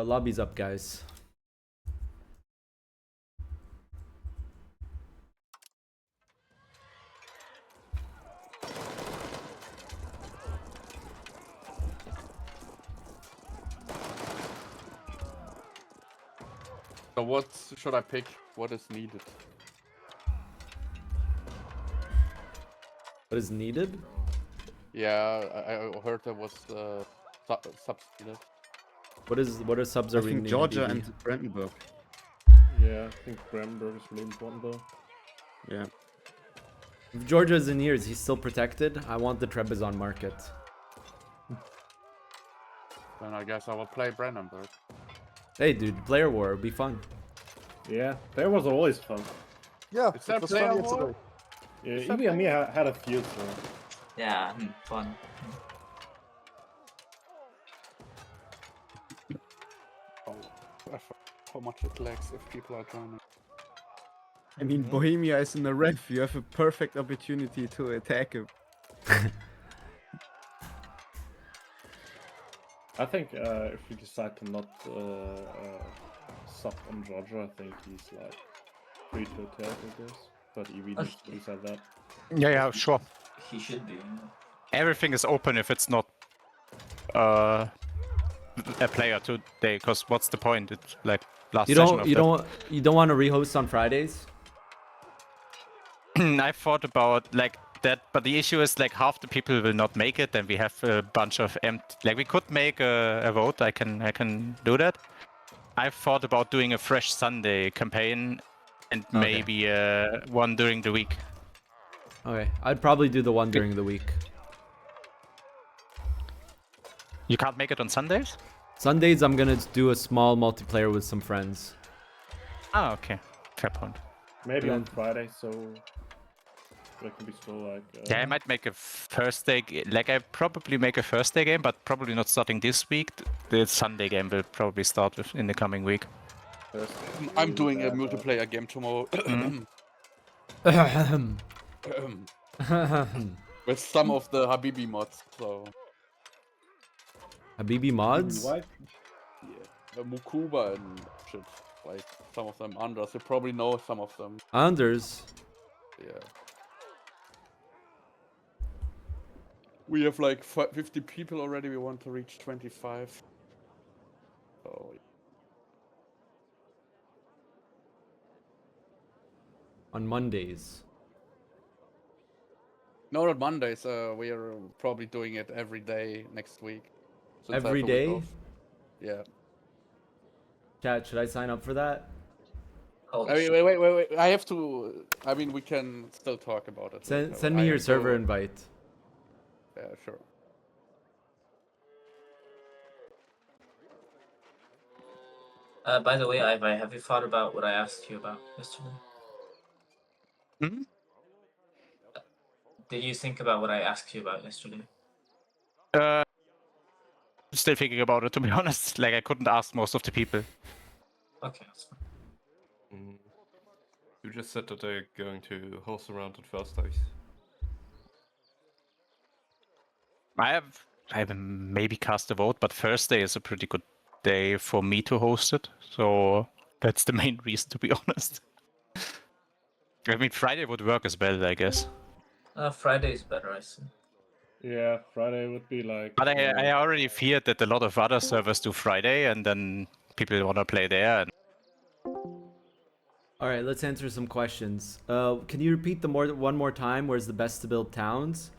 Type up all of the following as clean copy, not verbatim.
Lobby's up, guys. So what should I pick? What is needed? What is needed? Yeah, I heard there was subs needed. What are subs are I we think needed, Georgia BB? and Brandenburg. Yeah, I think Bradenburg is really important though. Yeah. If Georgia's in years, he's still protected. I want the Trebizond market. Then I guess I will play Brandenburg. Hey, dude, player war would be fun. Yeah, that was always fun. Yeah, Is that it was player fun war? yesterday. Yeah, even me had a few, so. Yeah, fun. Oh, I forgot how much it lags if people are joining. I mean, Bohemia is in a ref. You have a perfect opportunity to attack him. I think if we decide to not sub on Georgia, I think he's like free to attack, I guess. But EV needs to decide that. Yeah, sure. He should be. Everything is open if it's not a player today. Because what's the point? It's like last You session. don't want to rehost on Fridays? I thought about like that, but the issue is like half the people will not make it, and we have a bunch of empty. Like we could make a vote. I can do that. I thought about doing a fresh Sunday campaign, and maybe one during the week. Okay, I'd probably do the one during the week. You can't make it on Sundays? Sundays, I'm gonna do a small multiplayer with some friends. Ah, okay. Fair point. Maybe on Friday, so there can be still like. Yeah, I might make a Thursday. Like I probably make a Thursday game, but probably not starting this week. The Sunday game will probably start in the coming week. I'm doing a multiplayer game tomorrow. With some of the Habibi mods, so. Habibi mods? What? Yeah, Mukuba and shit. Like some of them Anders. You probably know some of them. Anders. Yeah. We have like 50 people already. We want to reach 25. So. On Mondays. No, not Mondays. We are probably doing it every day next week. Since I have Every a week day? off. Yeah. Chat, should I sign up for that? Holy I mean, shit. wait. I have to. I mean, we can still talk about it. Send me your server invite. Yeah, sure. By the way, Eiwei, have you thought about what I asked you about yesterday? Hmm? Did you think about what I asked you about yesterday? Still thinking about it, to be honest. Like I couldn't ask most of the people. Okay, that's fine. You just said that they're going to host around on Thursdays. I have maybe cast a vote, but Thursday is a pretty good day for me to host it. So that's the main reason, to be honest. I mean, Friday would work as well, I guess. Friday is better, I see. Yeah, Friday would be like. But I already feared that a lot of other servers do Friday, and then people want to play there. And... All right, let's answer some questions. Can you repeat one more time? Where's the best to build towns?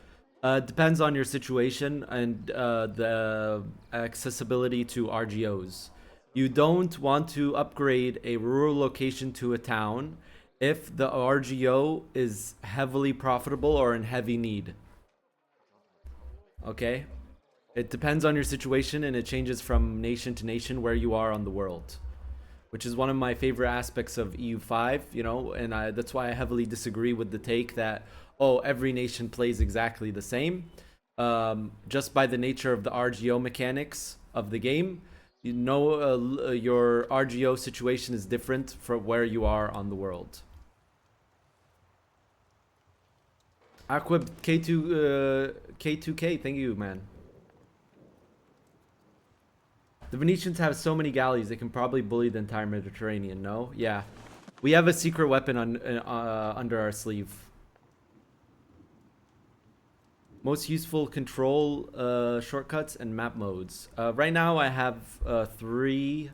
Depends on your situation and the accessibility to RGOs. You don't want to upgrade a rural location to a town if the RGO is heavily profitable or in heavy need. Okay? It depends on your situation and it changes from nation to nation where you are on the world. Which is one of my favorite aspects of EU5, you know, and that's why I heavily disagree with the take that, oh, every nation plays exactly the same. Just by the nature of the RGO mechanics of the game, you know, your RGO situation is different from where you are on the world. Aquib K2K, thank you, man. The Venetians have so many galleys, they can probably bully the entire Mediterranean, no? Yeah. We have a secret weapon under our sleeve. Most useful control shortcuts and map modes. Right now I have 3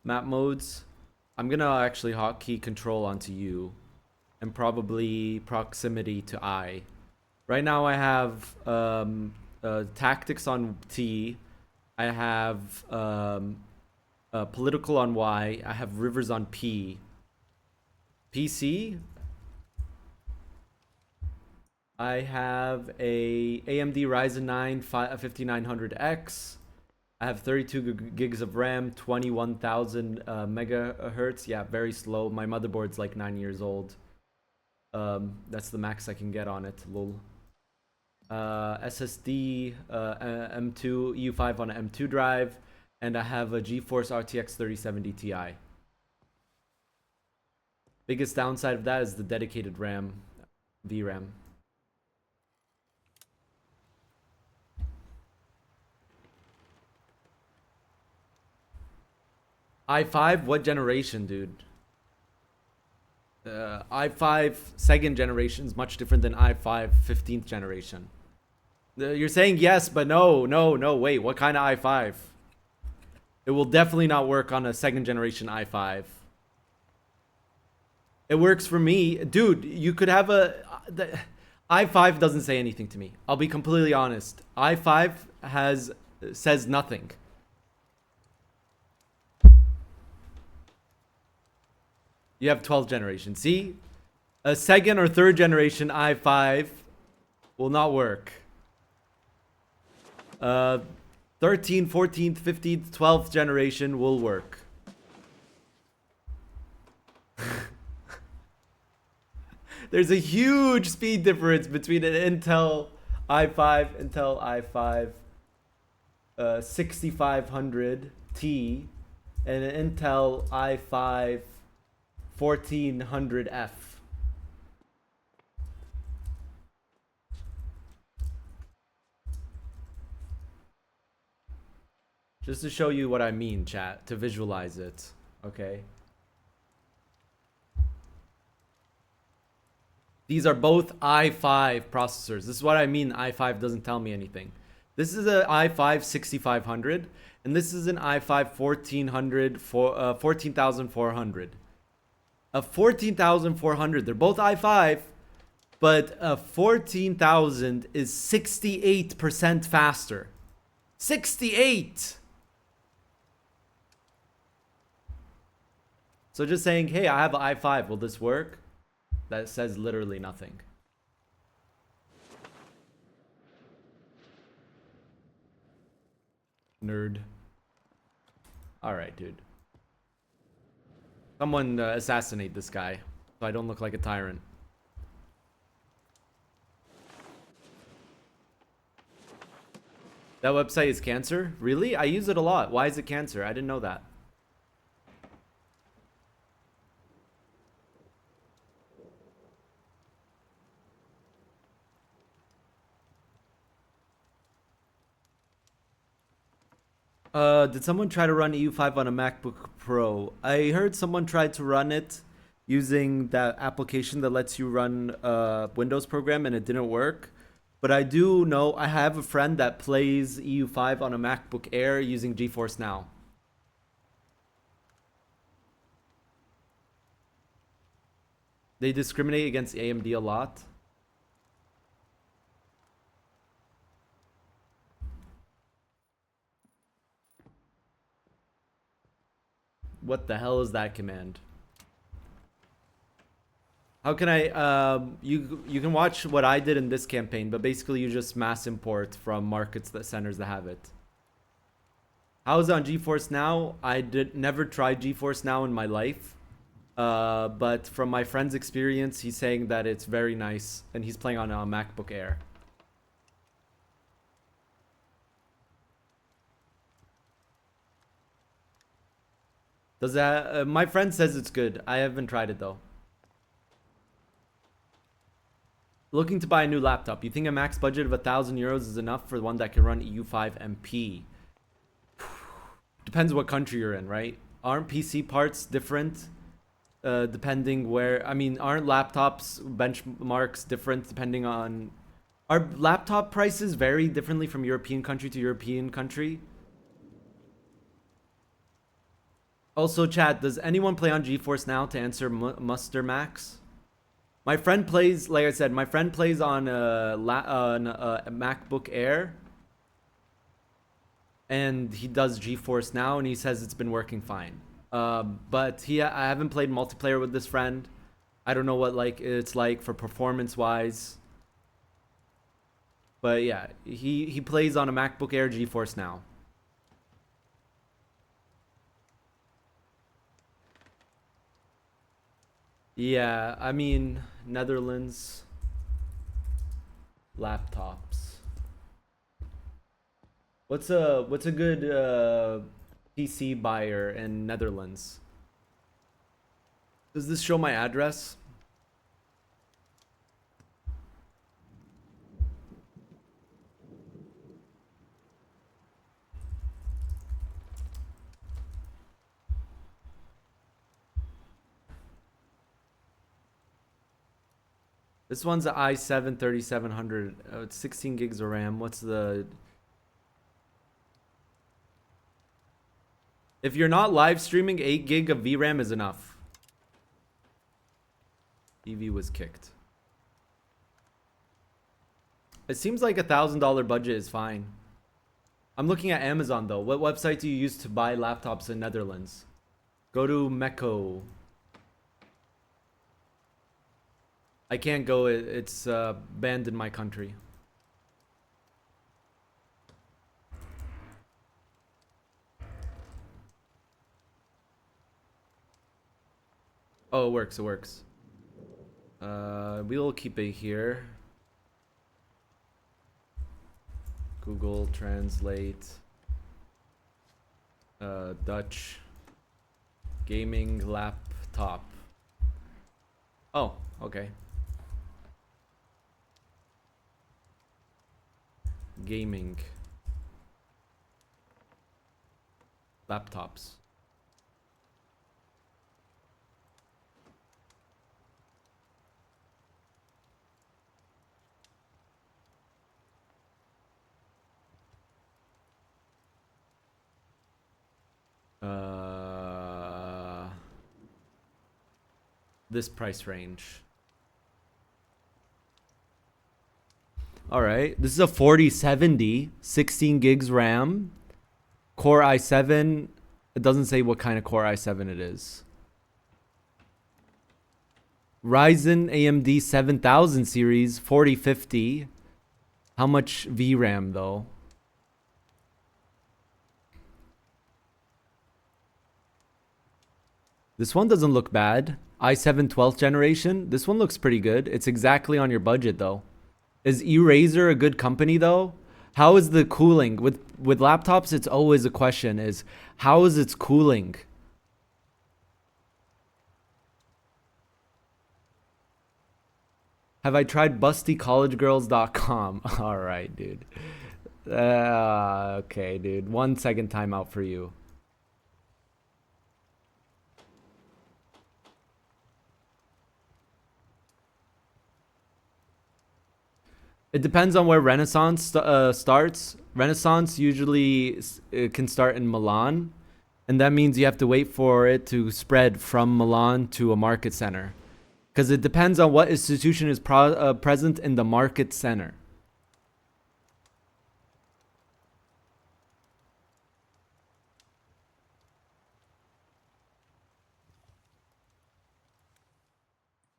map modes. I'm gonna actually hotkey control onto U. And probably proximity to I. Right now I have tactics on T. I have political on Y. I have rivers on P. PC. I have a AMD Ryzen 9 5900X. I have 32 gigs of RAM, 21,000 megahertz. Yeah, very slow. My motherboard's like 9 years old. That's the max I can get on it. Lol. SSD, M2, EU5 on an M2 drive, and I have a GeForce RTX 3070 Ti. Biggest downside of that is the dedicated RAM, VRAM. i5, what generation, dude? i5 second generation is much different than i5 15th generation. You're saying yes, but no, wait, what kind of i5? It will definitely not work on a second generation i5. It works for me. Dude, you could have the i5 doesn't say anything to me. I'll be completely honest. i5 says nothing. You have 12th generation. See? A second or third generation i5 will not work. 13th, 14th, 15th, 12th generation will work. There's a huge speed difference between an Intel i5 6500T and an Intel i5 1400F. Just to show you what I mean, chat, to visualize it, okay? These are both i5 processors. This is what I mean i5 doesn't tell me anything. This is an i5 6500, and this is an i5 14400. A 14,400, they're both i5, but a 14,000 is 68% faster. 68! So just saying, hey, I have an i5, will this work? That says literally nothing. Nerd. Alright, dude. Someone assassinate this guy, so I don't look like a tyrant. That website is cancer? Really? I use it a lot. Why is it cancer? I didn't know that. Did someone try to run EU5 on a MacBook Pro? I heard someone tried to run it using that application that lets you run a Windows program and it didn't work. But I do know, I have a friend that plays EU5 on a MacBook Air using GeForce Now. They discriminate against AMD a lot. What the hell is that command? How can I, you can watch what I did in this campaign, but basically you just mass import from markets centers that have it. How is it on GeForce Now? I never tried GeForce Now in my life. But from my friend's experience, he's saying that it's very nice and he's playing on a MacBook Air. Does that, my friend says it's good. I haven't tried it though. Looking to buy a new laptop. You think a max budget of €1,000 is enough for one that can run EU5 MP? depends what country you're in, right? Aren't PC parts different depending where? I mean, aren't laptops benchmarks different depending on? Are laptop prices vary differently from European country to European country? Also, chat, does anyone play on GeForce Now to answer Muster Max? My friend plays, like I said, my friend plays on a MacBook Air. And he does GeForce Now, and he says it's been working fine. But I haven't played multiplayer with this friend. I don't know what it's like for performance-wise. But yeah, he plays on a MacBook Air GeForce Now. Yeah, I mean, Netherlands laptops. What's a good PC buyer in Netherlands? Does this show my address? This one's an i7 3700. It's 16 gigs of RAM. What's the... If you're not live streaming, 8 gig of VRAM is enough. EV was kicked. It seems like $1,000 budget is fine. I'm looking at Amazon though. What website do you use to buy laptops in Netherlands? Go to Mecco. I can't go. It's banned in my country. Oh, it works. It works. We'll keep it here. Google Translate. Dutch. Gaming laptop. Oh, okay. Gaming laptops. This price range. All right, this is a 4070, 16 gigs RAM, Core i7. It doesn't say what kind of Core i7 it is. Ryzen AMD 7000 series, 4050. How much VRAM though? This one doesn't look bad. i7 12th generation. This one looks pretty good. It's exactly on your budget though. Is Eraser a good company though? How is the cooling? With laptops, it's always a question is, how is its cooling? Have I tried bustycollegegirls.com? All right, dude. Okay, dude. 1 second timeout for you. It depends on where Renaissance starts. Renaissance usually can start in Milan, and that means you have to wait for it to spread from Milan to a market center, because it depends on what institution is present in the market center.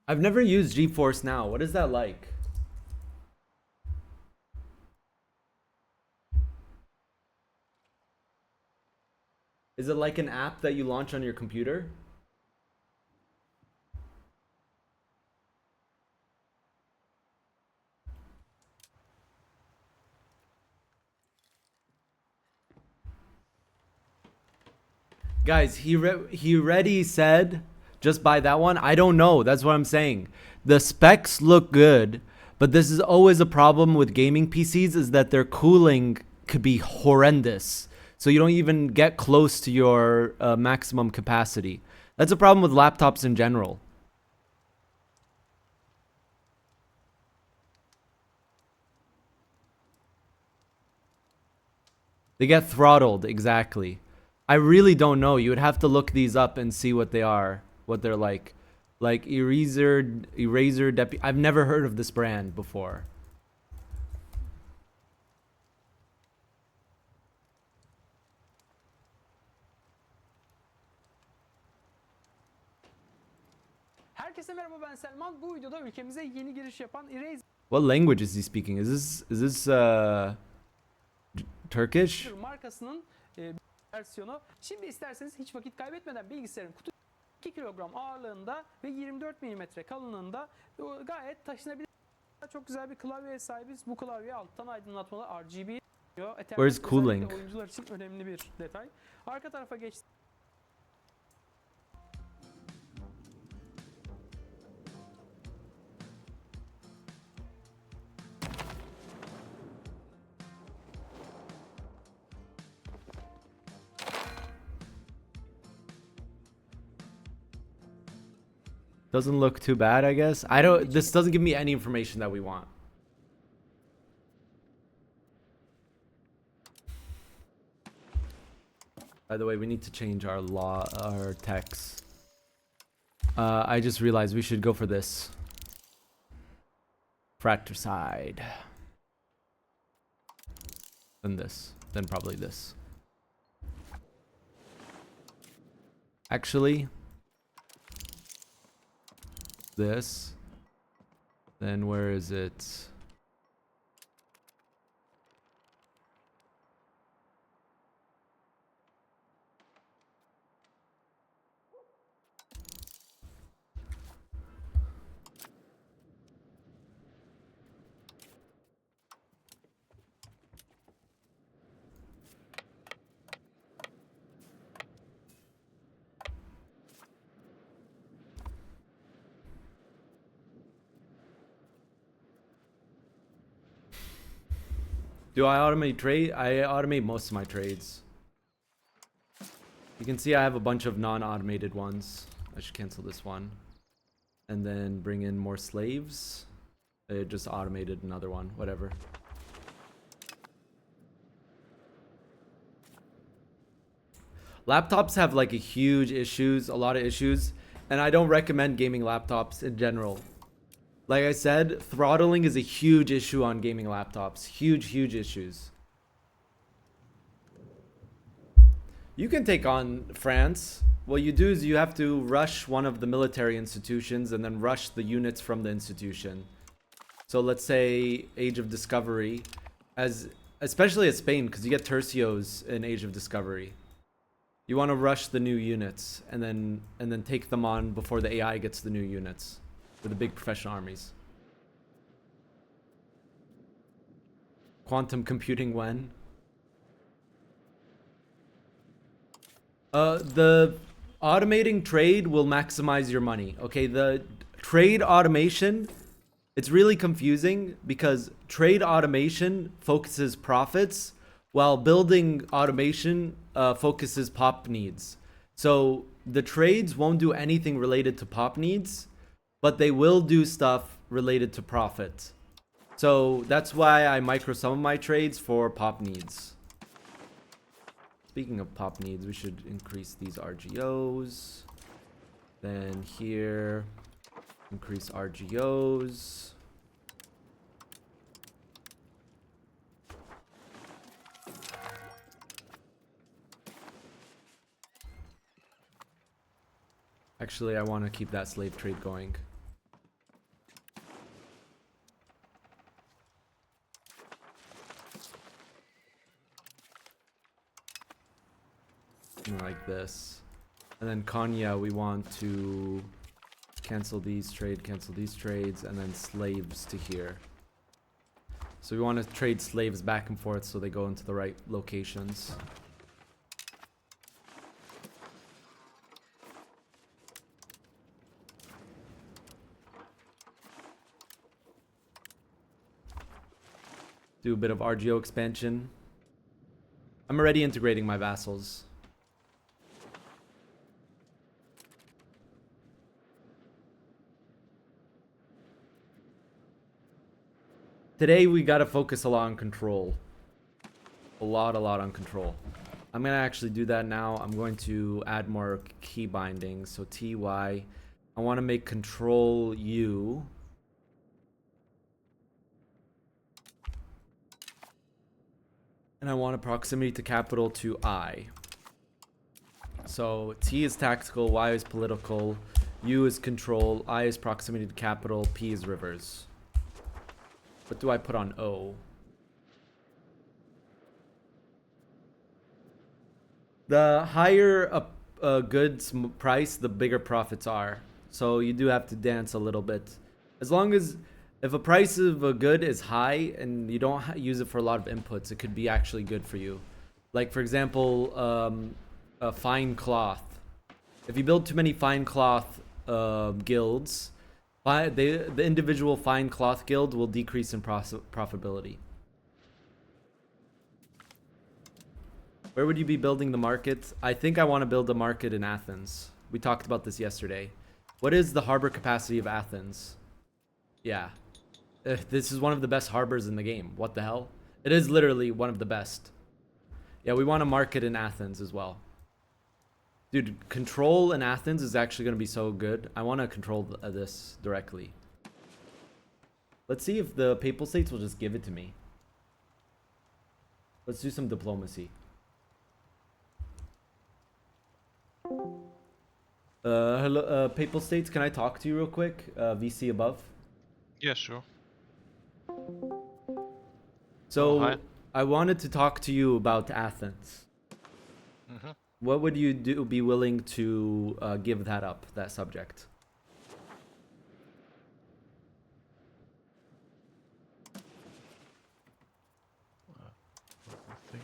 I've never used GeForce Now. What is that like? Is it like an app that you launch on your computer? Guys, he already said just buy that one. I don't know. That's what I'm saying. The specs look good, but this is always a problem with gaming PCs is that their cooling could be horrendous. So you don't even get close to your maximum capacity. That's a problem with laptops in general. They get throttled, exactly. I really don't know. You would have to look these up and see what they are, what they're like. Like Eraser Depi. I've never heard of this brand before. Herkese merhaba, ben Selman. Bu videoda ülkemize yeni giriş yapan Eraser What language is he speaking? Is this Turkish? markasının versiyonu. Şimdi isterseniz hiç vakit kaybetmeden bilgisayarın kutu 2 kilogram ağırlığında ve 24 milimetre kalınlığında gayet taşınabilir. Çok güzel bir klavyeye sahibiz. Bu klavye alttan aydınlatmalı RGB. Where's cooling? Oyuncular için önemli bir detay. Arka tarafa geç. Doesn't look too bad, I guess. This doesn't give me any information that we want. By the way, we need to change our text. I just realized we should go for this. Fratricide. Then this. Then probably this. Actually, this. Then where is it? Do I automate trade? I automate most of my trades. You can see I have a bunch of non-automated ones. I should cancel this one. And then bring in more slaves. It just automated another one, whatever. Laptops have like a a lot of issues. And I don't recommend gaming laptops in general. Like I said, throttling is a huge issue on gaming laptops. Huge issues. You can take on France. What you do is you have to rush one of the military institutions and then rush the units from the institution. So let's say Age of Discovery, especially at Spain, because you get tercios in Age of Discovery. You want to rush the new units and then take them on before the AI gets the new units. For the big professional armies. Quantum computing when? The automating trade will maximize your money. Okay, the trade automation, it's really confusing because trade automation focuses profits while building automation focuses pop needs. So the trades won't do anything related to pop needs, but they will do stuff related to profit. So that's why I micro some of my trades for pop needs. Speaking of pop needs, we should increase these RGOs. Then here, increase RGOs. Actually, I want to keep that slave trade going. Like this. And then Konya, we want to cancel these trades, and then slaves to here. So we want to trade slaves back and forth so they go into the right locations. Do a bit of RGO expansion. I'm already integrating my vassals. Today we gotta focus a lot on control. A lot on control. I'm gonna actually do that now. I'm going to add more key bindings. So TY. I want to make control U. And I want a proximity to capital to I. So T is tactical, Y is political, U is control, I is proximity to capital, P is rivers. What do I put on O? The higher a goods price, the bigger profits are. So you do have to dance a little bit. As long as, if a price of a good is high and you don't use it for a lot of inputs, it could be actually good for you. Like for example, a fine cloth. If you build too many fine cloth guilds, the individual fine cloth guild will decrease in profitability. Where would you be building the market? I think I want to build a market in Athens. We talked about this yesterday. What is the harbor capacity of Athens? Yeah. This is one of the best harbors in the game. What the hell? It is literally one of the best. Yeah, we want a market in Athens as well. Dude, control in Athens is actually going to be so good. I want to control this directly. Let's see if the Papal States will just give it to me. Let's do some diplomacy. Hello, Papal States, can I talk to you real quick? VC above. Yeah, sure. So, hi. I wanted to talk to you about Athens. Mm-hmm. What would you be willing to give that up, that subject? I think.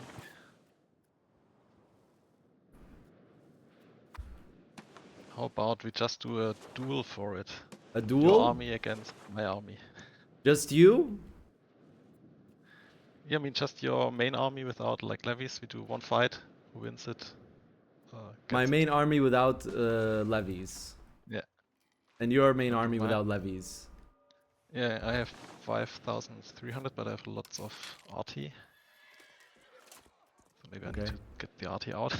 How about we just do a duel for it? A Your duel? army against my army. Just you? Yeah, I mean just your main army without like levies. We do one fight. Who wins it? My gets main it. army without levies. Yeah. And your main I do army my- without levies. Yeah, I have 5,300, but I have lots of RT. So maybe I need Okay. to get the RT out.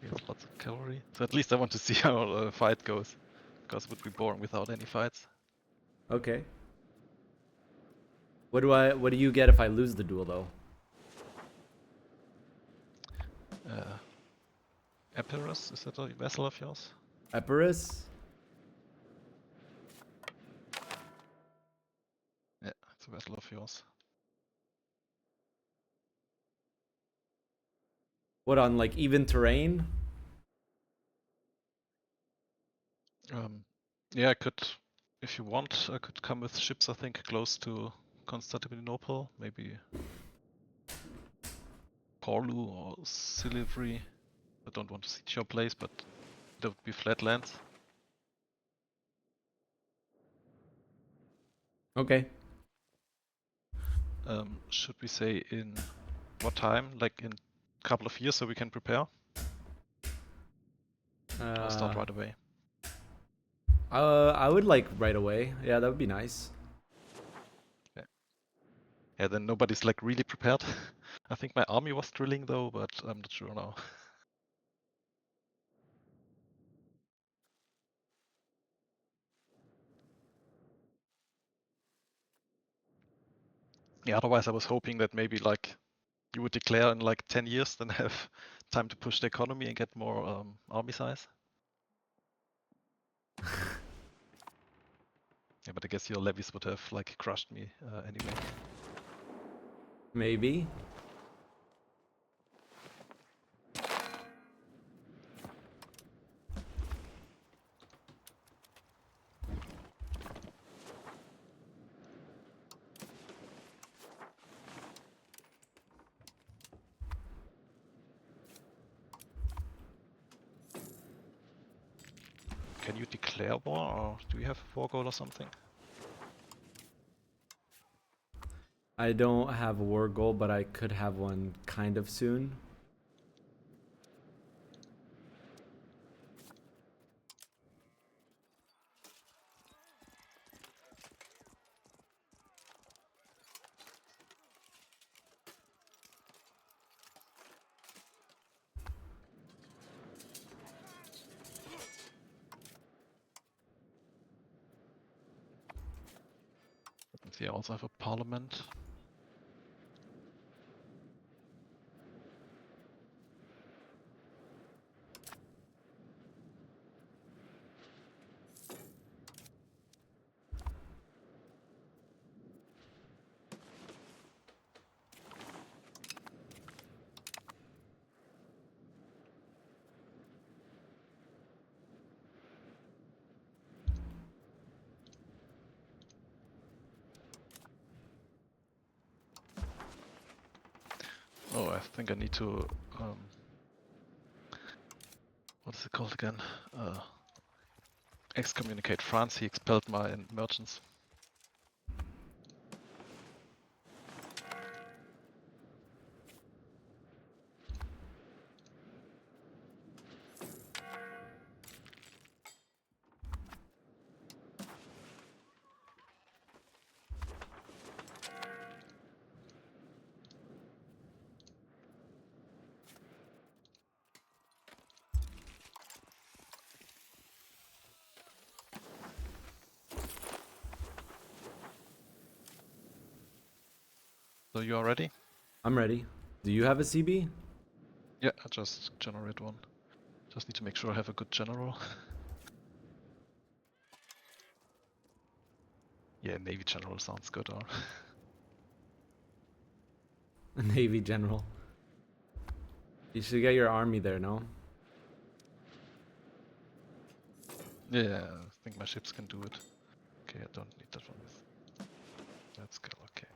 He has lots of cavalry. So at least I want to see how the fight goes. Because it would be boring without any fights. Okay. What do you get if I lose the duel though? Epirus, is that a vessel of yours? Epirus? Yeah, it's a vessel of yours. What, on like even terrain? Yeah, I could, if you want, I could come with ships, I think, close to Constantinople, maybe Corlu or Silivri. I don't want to siege your place, but there would be flatlands. Okay. Should we say in what time? Like in a couple of years so we can prepare? Or start right away? I would like right away. Yeah, that would be nice. Yeah, then nobody's like really prepared. I think my army was drilling though, but I'm not sure now. Yeah, otherwise I was hoping that maybe like you would declare in like 10 years, then have time to push the economy and get more army size. Yeah, but I guess your levies would have like crushed me anyway. Maybe. Can you declare war, or do you have a war goal or something? I don't have a war goal, but I could have one kind of soon. They also have a parliament. Oh, I think I need to, what is it called again? Excommunicate France. He expelled my merchants. So you are ready? I'm ready. Do you have a CB? Yeah, I just generate one. Just need to make sure I have a good general. Yeah, Navy general sounds good, or A Navy general. You should get your army there, no? yeah, I think my ships can do it. Okay, I don't need that one. Let's go. Okay.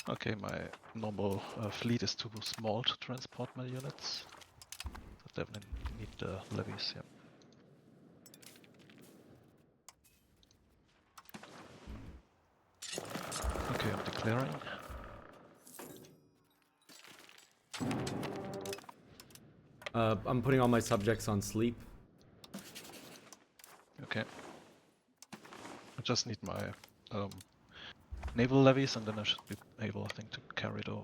Okay, my normal fleet is too small to transport my units. So definitely need the levies, yeah. Okay, I'm declaring. I'm putting all my subjects on sleep. Okay. I just need my naval levies and then I should be able, I think, to carry it over.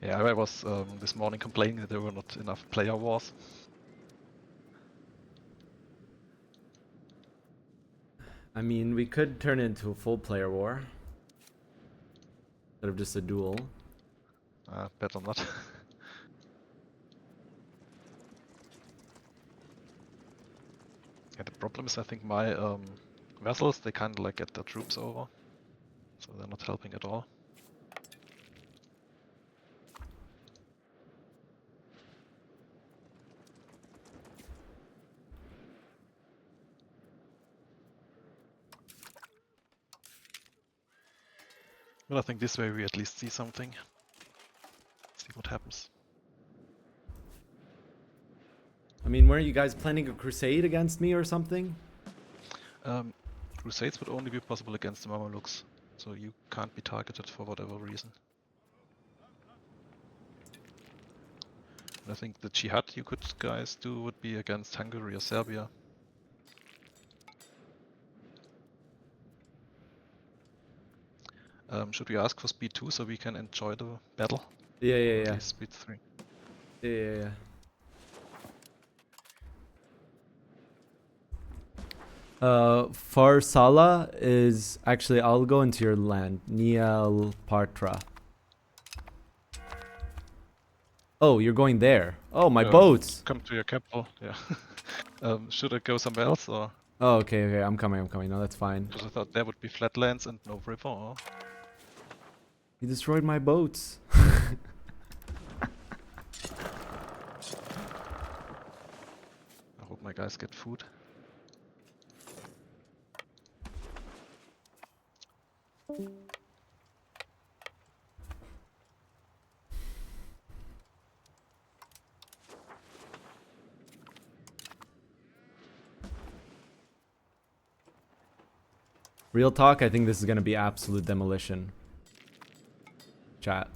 Yeah, I was this morning complaining that there were not enough player wars. I mean, we could turn it into a full player war. Instead of just a duel. Better not. Yeah, the problem is I think my vessels, they kind of like get their troops over. So they're not helping at all. Well, I think this way we at least see something. See what happens. I mean, weren't you guys planning a crusade against me or something? Crusades would only be possible against the Mamluks, so you can't be targeted for whatever reason. And I think the jihad you could guys do would be against Hungary or Serbia. Should we ask for speed 2 so we can enjoy the battle? Yeah, Or yeah, at yeah. least speed 3. Yeah, yeah, yeah. Farsala is actually, I'll go into your land. Niel Partra. Oh, you're going there. Oh, my boats. Come to your capital, yeah. Should I go somewhere else or? Oh, okay, okay. I'm coming. No, that's fine. Because I thought there would be flatlands and no river. Or... You destroyed my boats. guys get food. Real talk, I think this is gonna be absolute demolition. Chat.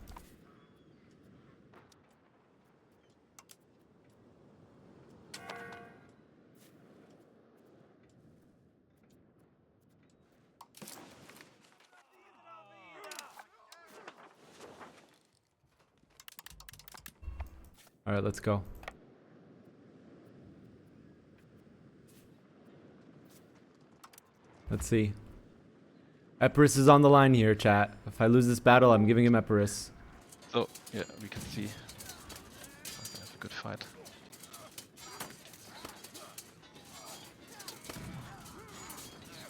All right, let's go. Let's see. Epirus is on the line here, chat. If I lose this battle, I'm giving him Epirus. So, yeah, we can see. I'm gonna have a good fight.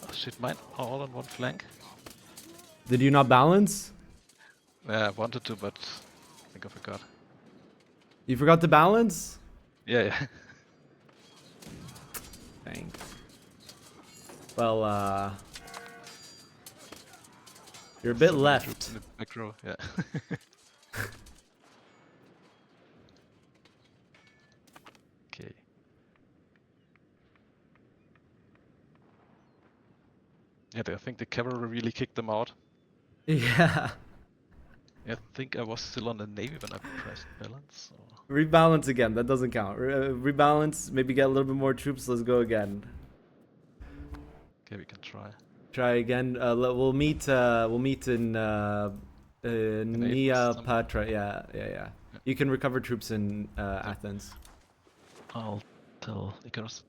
Oh shit, mine are all on one flank. Did you not balance? Yeah, I wanted to, but I think I forgot. You forgot to balance? Yeah, yeah. Dang. Well, you're a bit left. In the back row, yeah. Okay. Yeah, I think the cavalry really kicked them out. Yeah. I think I was still on the navy when I pressed balance. So. Rebalance again. That doesn't count. Rebalance. Maybe get a little bit more troops. Let's go again. Okay, we can try. Try again. We'll meet. We'll meet in Nia Patra. Yeah. You can recover troops in Athens. I'll tell Icarus.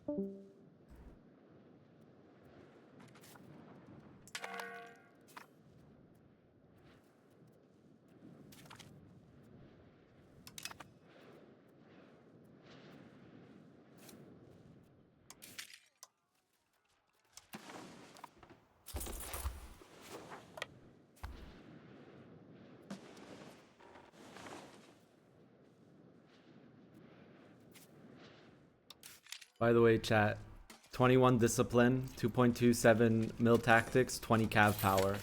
By the way, chat, 21 discipline, 2.27 mil tactics, 20 cav power.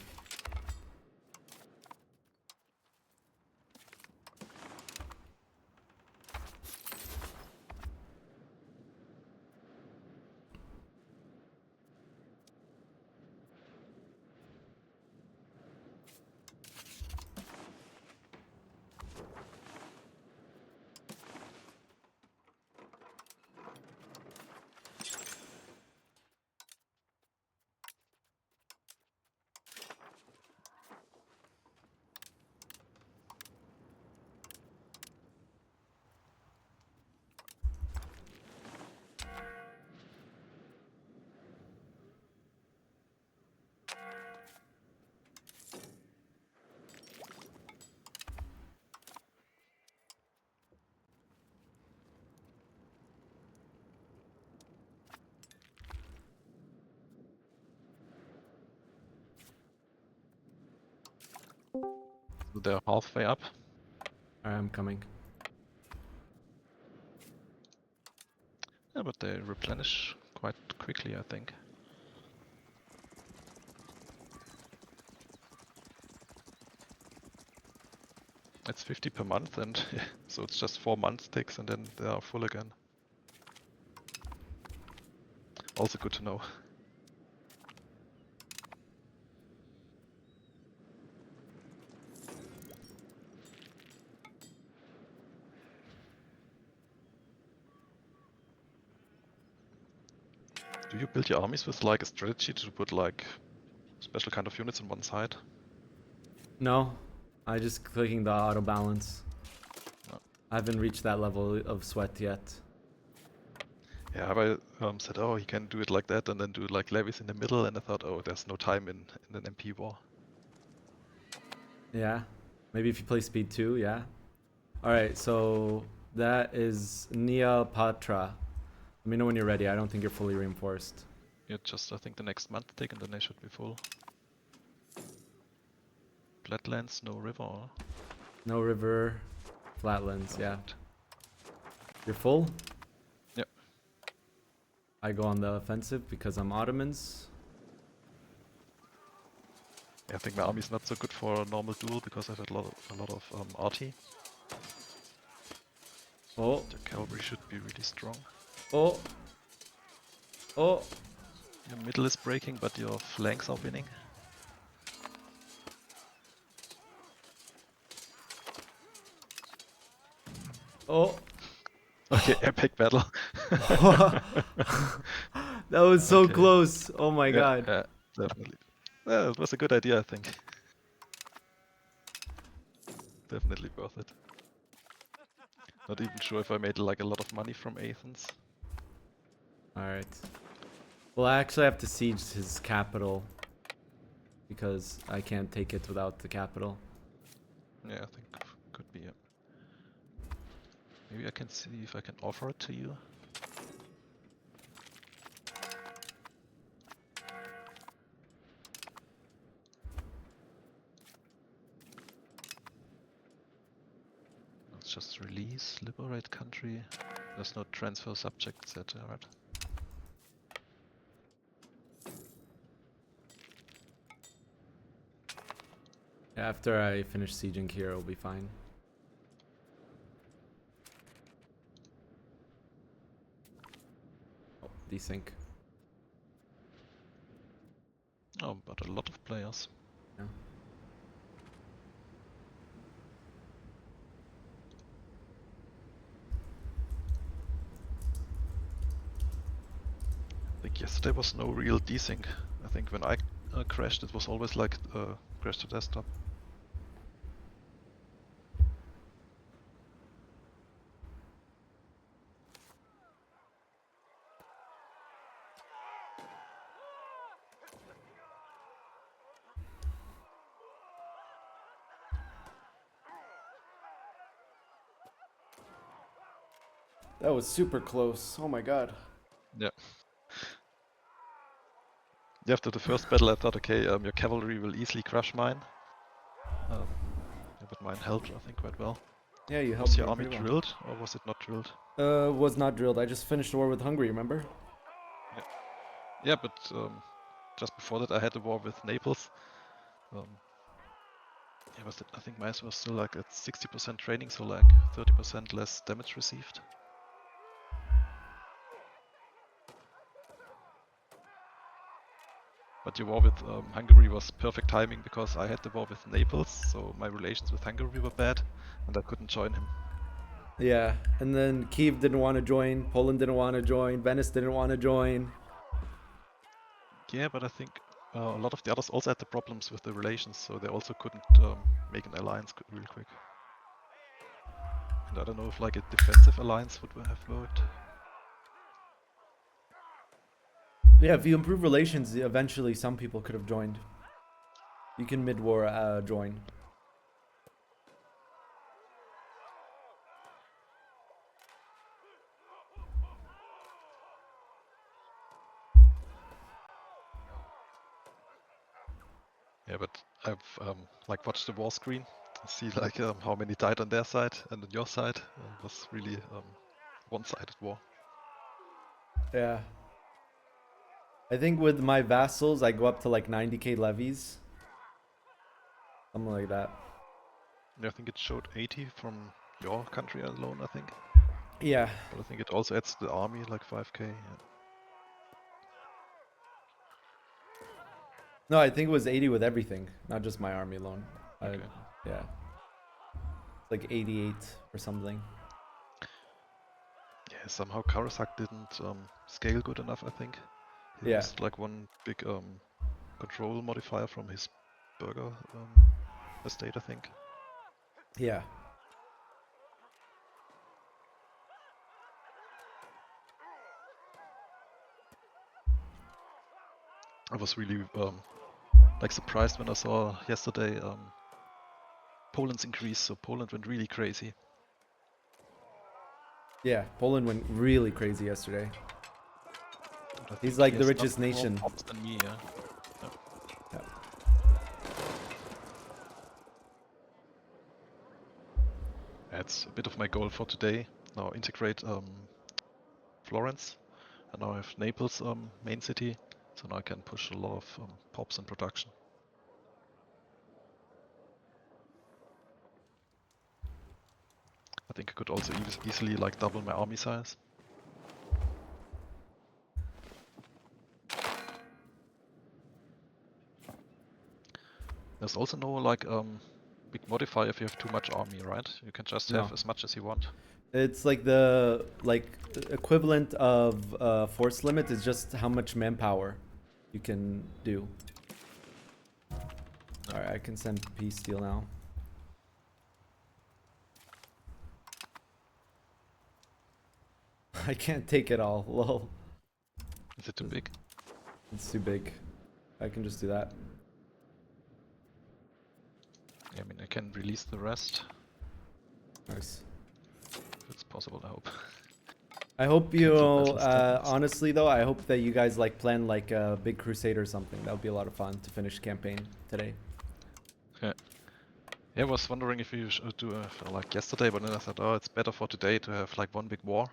They're halfway up. Alright, I'm coming. Yeah, but they replenish quite quickly, I think. It's 50 per month, and yeah, so it's just 4 months ticks, and then they are full again. Also good to know. Do you build your armies with like a strategy to put like special kind of units on one side? No, I just clicking the auto balance. No. I haven't reached that level of sweat yet. Yeah, I said, oh, he can do it like that, and then do like levies in the middle, and I thought, oh, there's no time in an MP war. Yeah, maybe if you play speed 2, yeah. Alright, so that is Nia Patra. Let me know when you're ready. I don't think you're fully reinforced. Yeah, just I think the next month tick, and then they should be full. Flatlands, no river. Or? No river, flatlands, yeah. You're full? Yep. I go on the offensive because I'm Ottomans. I think my army is not so good for a normal duel because I've had a lot of arty. Oh, The cavalry should be really strong. oh, oh. Your middle is breaking, but your flanks are winning. Oh. Okay, epic battle. That was so Okay. close. Oh my god. Yeah, definitely. Yeah, it was a good idea, I think. Definitely worth it. Not even sure if I made like a lot of money from Athens. Alright. Well, I actually have to siege his capital because I can't take it without the capital. Yeah, I think could be it. Maybe I can see if I can offer it to you. Let's just release, liberate country. There's no transfer subject set, right? After I finish sieging here, it'll be fine. Oh, desync. Oh, but a lot of players. Yeah. I think yesterday was no real desync. I think when I crashed, it was always like crash to desktop. That was super close. Oh my god. Yeah. After the first battle, I thought, okay, your cavalry will easily crush mine. Yeah, but mine held, I think, quite well. Yeah, you helped Was me your army pretty well. drilled, or was it not drilled? Was not drilled. I just finished the war with Hungary, remember? Yeah, but just before that, I had a war with Naples. Yeah, was it, I think mine was still like at 60% training, so like 30% less damage received. But your war with Hungary was perfect timing because I had the war with Naples, so my relations with Hungary were bad, and I couldn't join him. Yeah, and then Kiev didn't want to join, Poland didn't want to join, Venice didn't want to join. Yeah, but I think a lot of the others also had the problems with the relations, so they also couldn't make an alliance really quick. And I don't know if like a defensive alliance would have worked. Yeah, if you improve relations, eventually some people could have joined. You can mid-war join. Yeah, but I've like watched the war screen, see like how many died on their side and on your side. It was really one-sided war. Yeah. I think with my vassals, I go up to like 90k levies. Something like that. Yeah, I think it showed 80 from your country alone, I think. Yeah. But I think it also adds to the army like 5k. Yeah. No, I think it was 80 with everything, not just my army alone. Okay. Yeah. Like 88 or something. Yeah, somehow Karesak didn't scale good enough, I think. He used like one big control modifier from his burger estate, I think. Yeah. I was really like surprised when I saw yesterday Poland's increase, so Poland went really crazy. Yeah, Poland went really crazy yesterday. I He's think like he the has richest not more nation. pops than me, yeah. Yeah. That's a bit of my goal for today. Now integrate Florence And now I have Naples, main city, so now I can push a lot of pops in production. I think I could also easily like double my army size. There's also no like big modifier if you have too much army, right? You can just have as much as you want. It's like the equivalent of force limit is just how much manpower you can do. Alright, I can send peace deal now. I can't take it all, lol. Is it too big? It's too big. I can just do that. Yeah, I mean, I can release the rest. Nice. If it's possible, I hope. I hope you, Cancel battle statements. honestly though, I hope that you guys like plan like a big crusade or something. That would be a lot of fun to finish campaign today. Yeah. Yeah, I was wondering if you should do like yesterday, but then I thought, oh, it's better for today to have like one big war.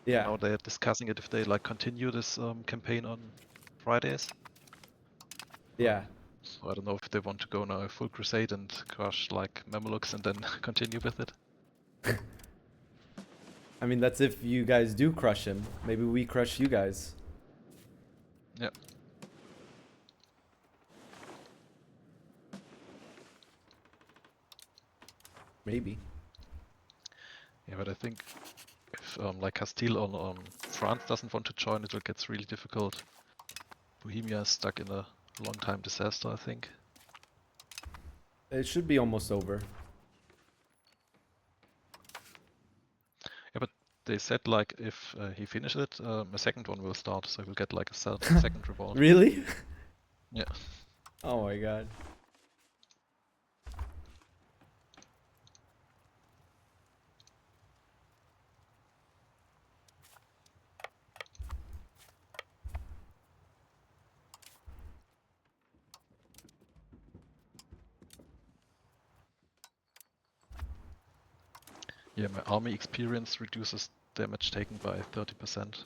Yeah. Now they're discussing it if they like continue this campaign on Fridays. Yeah. So I don't know if they want to go now a full crusade and crush like Mamluks and then continue with it. I mean, that's if you guys do crush him. Maybe we crush you guys. Yeah. Maybe. Yeah, but I think if like Castile or France doesn't want to join, it will get really difficult. Bohemia is stuck in a long time disaster, I think. It should be almost over. Yeah, but they said like if he finishes it, a second one will start, so he will get like a second revolt. Really? Yeah. Oh my god. Yeah, my army experience reduces damage taken by 30%.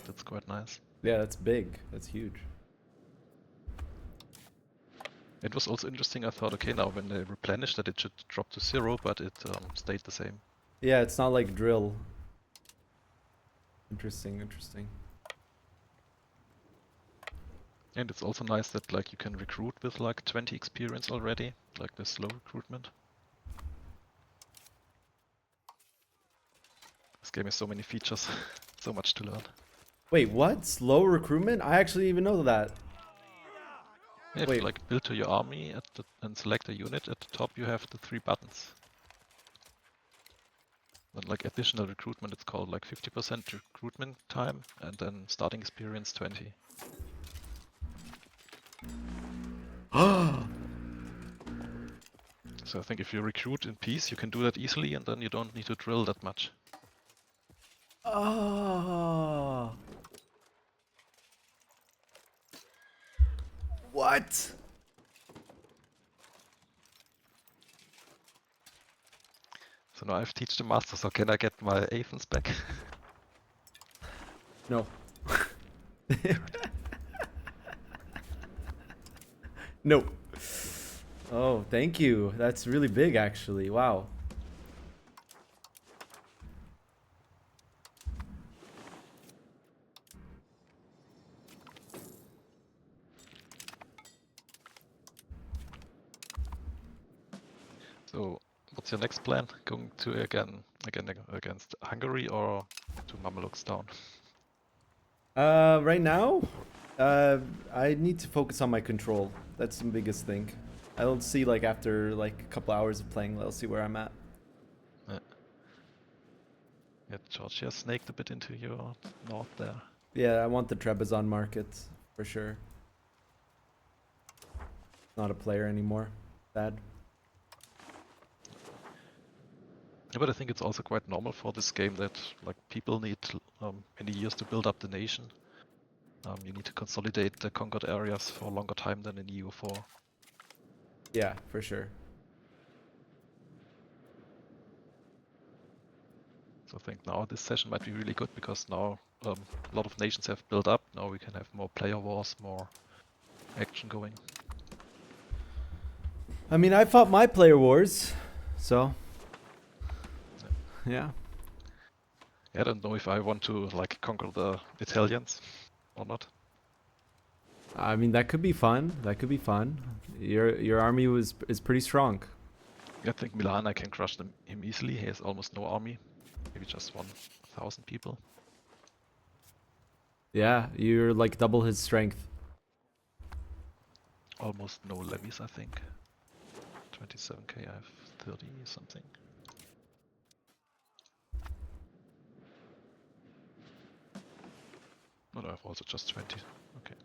That's quite nice. Yeah, that's big. That's huge. It was also interesting, I thought, okay, now when they replenish that it should drop to 0, but it stayed the same. Yeah, it's not like drill. Interesting, interesting. And it's also nice that like you can recruit with like 20 experience already, like the slow recruitment. This game has so many features, so much to learn. Wait, what? Slow recruitment? I actually didn't even know that. Yeah, if you like build to your army and select a unit, at the top you have the 3 buttons. Then like additional recruitment, it's called like 50% recruitment time, and then starting experience 20. So I think if you recruit in peace, you can do that easily, and then you don't need to drill that much. Oh. What? So now I've teach the master, so can I get my Athens back? No. No. Oh, thank you. That's really big, actually. Wow. So what's your next plan? Going to again against Hungary or to Mamluks down? Right now, I need to focus on my control. That's the biggest thing. I'll see like after like a couple hours of playing, I'll see where I'm at. Yeah, Georgia snaked a bit into your north there. Yeah, I want the Trebizond market for sure. Not a player anymore. Bad. Yeah, but I think it's also quite normal for this game that like people need many years to build up the nation. You need to consolidate the conquered areas for a longer time than in EU4. Yeah, for sure. So I think now this session might be really good because now a lot of nations have built up. Now we can have more player wars, more action going. I mean, I fought my player wars, so yeah. I don't know if I want to like conquer the Italians or not. I mean, that could be fun. That could be fun. Your army is pretty strong. I think Milan I can crush him easily. He has almost no army, maybe just 1,000 people. Yeah, you're like double his strength. Almost no levies, I think. 27k, I have 30 something. But I have also just 20. Okay.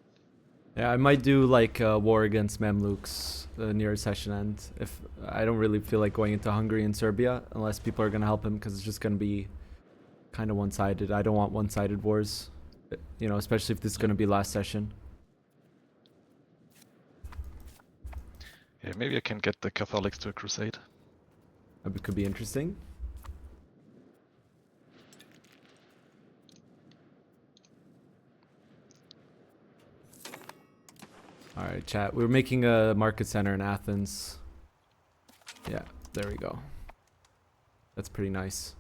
Yeah, I might do like a war against Mamluks near session end. If I don't really feel like going into Hungary and Serbia unless people are gonna help him, because it's just gonna be kind of one-sided. I don't want one-sided wars, you know, especially if this is gonna be last session. Yeah, maybe I can get the Catholics to a crusade. That could be interesting. Alright, chat. We're making a market center in Athens. Yeah, there we go. That's pretty nice.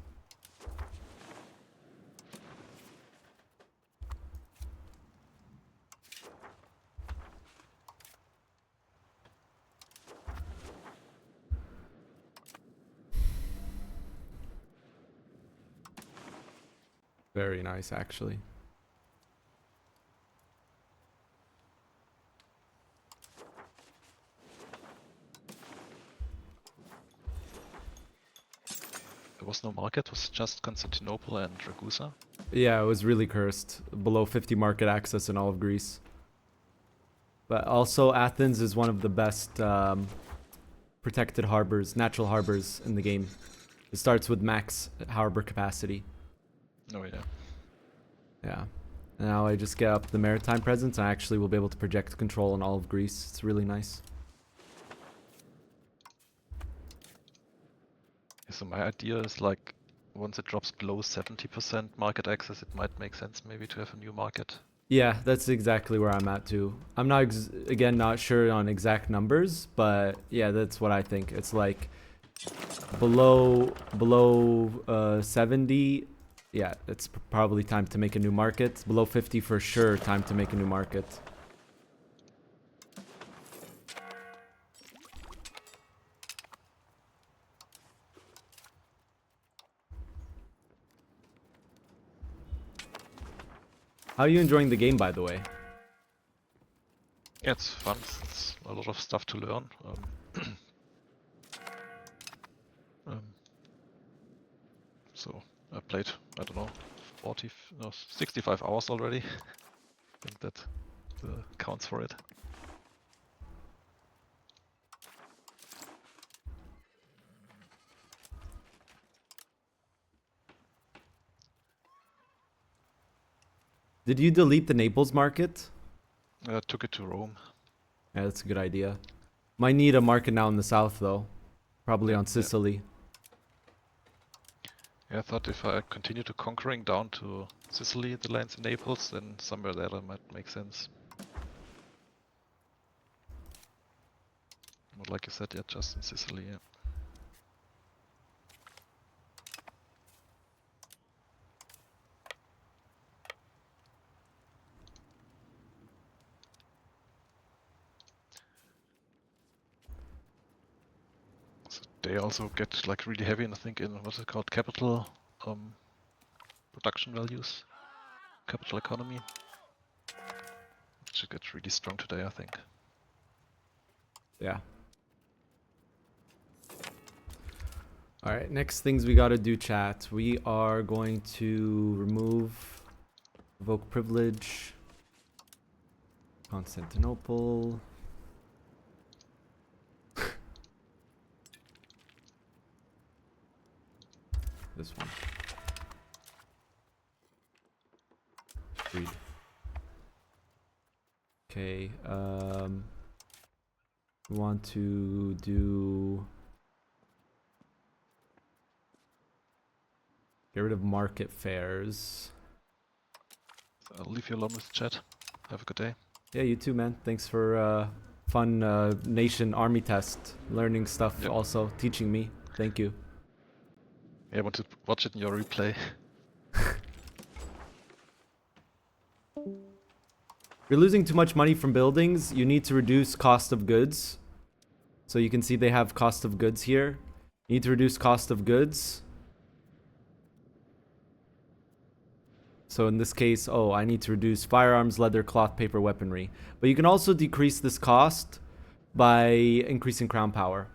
Very nice, actually. There was no market, it was just Constantinople and Ragusa. Yeah, it was really cursed. Below 50 market access in all of Greece. But also, Athens is one of the best protected harbors, natural harbors in the game. It starts with max harbor capacity. Oh yeah. Yeah. Now I just get up the maritime presence and I actually will be able to project control on all of Greece. It's really nice. So my idea is like, once it drops below 70% market access, it might make sense maybe to have a new market. Yeah, that's exactly where I'm at too. I'm not, again, not sure on exact numbers, but yeah, that's what I think. It's like below 70, yeah, it's probably time to make a new market. Below 50 for sure, time to make a new market. How are you enjoying the game, by the way? Yeah, it's fun. It's a lot of stuff to learn. So I played, I don't know, 65 hours already. I think that counts for it. Did you delete the Naples market? I took it to Rome. Yeah, that's a good idea. Might need a market now in the south, though. Probably on Sicily. Yeah, I thought if I continue to conquering down to Sicily, the lands in Naples, then somewhere there that might make sense. But like you said, yeah, just in Sicily, yeah. They also get like really heavy, and I think in what's it called, capital production values, capital economy, which gets really strong today, I think. Yeah. All right, next things we gotta do, chat. We are going to revoke privilege, Constantinople. This one. Read. Okay, we want to do... Get rid of market fairs. I'll leave you alone with the chat. Have a good day. Yeah, you too, man. Thanks for fun nation army test. Learning stuff Yep. also. Teaching me. Thank you. Yeah, I want to watch it in your replay. You're losing too much money from buildings. You need to reduce cost of goods. So you can see they have cost of goods here. You need to reduce cost of goods. So in this case, oh, I need to reduce firearms, leather, cloth, paper, weaponry. But you can also decrease this cost by increasing crown power.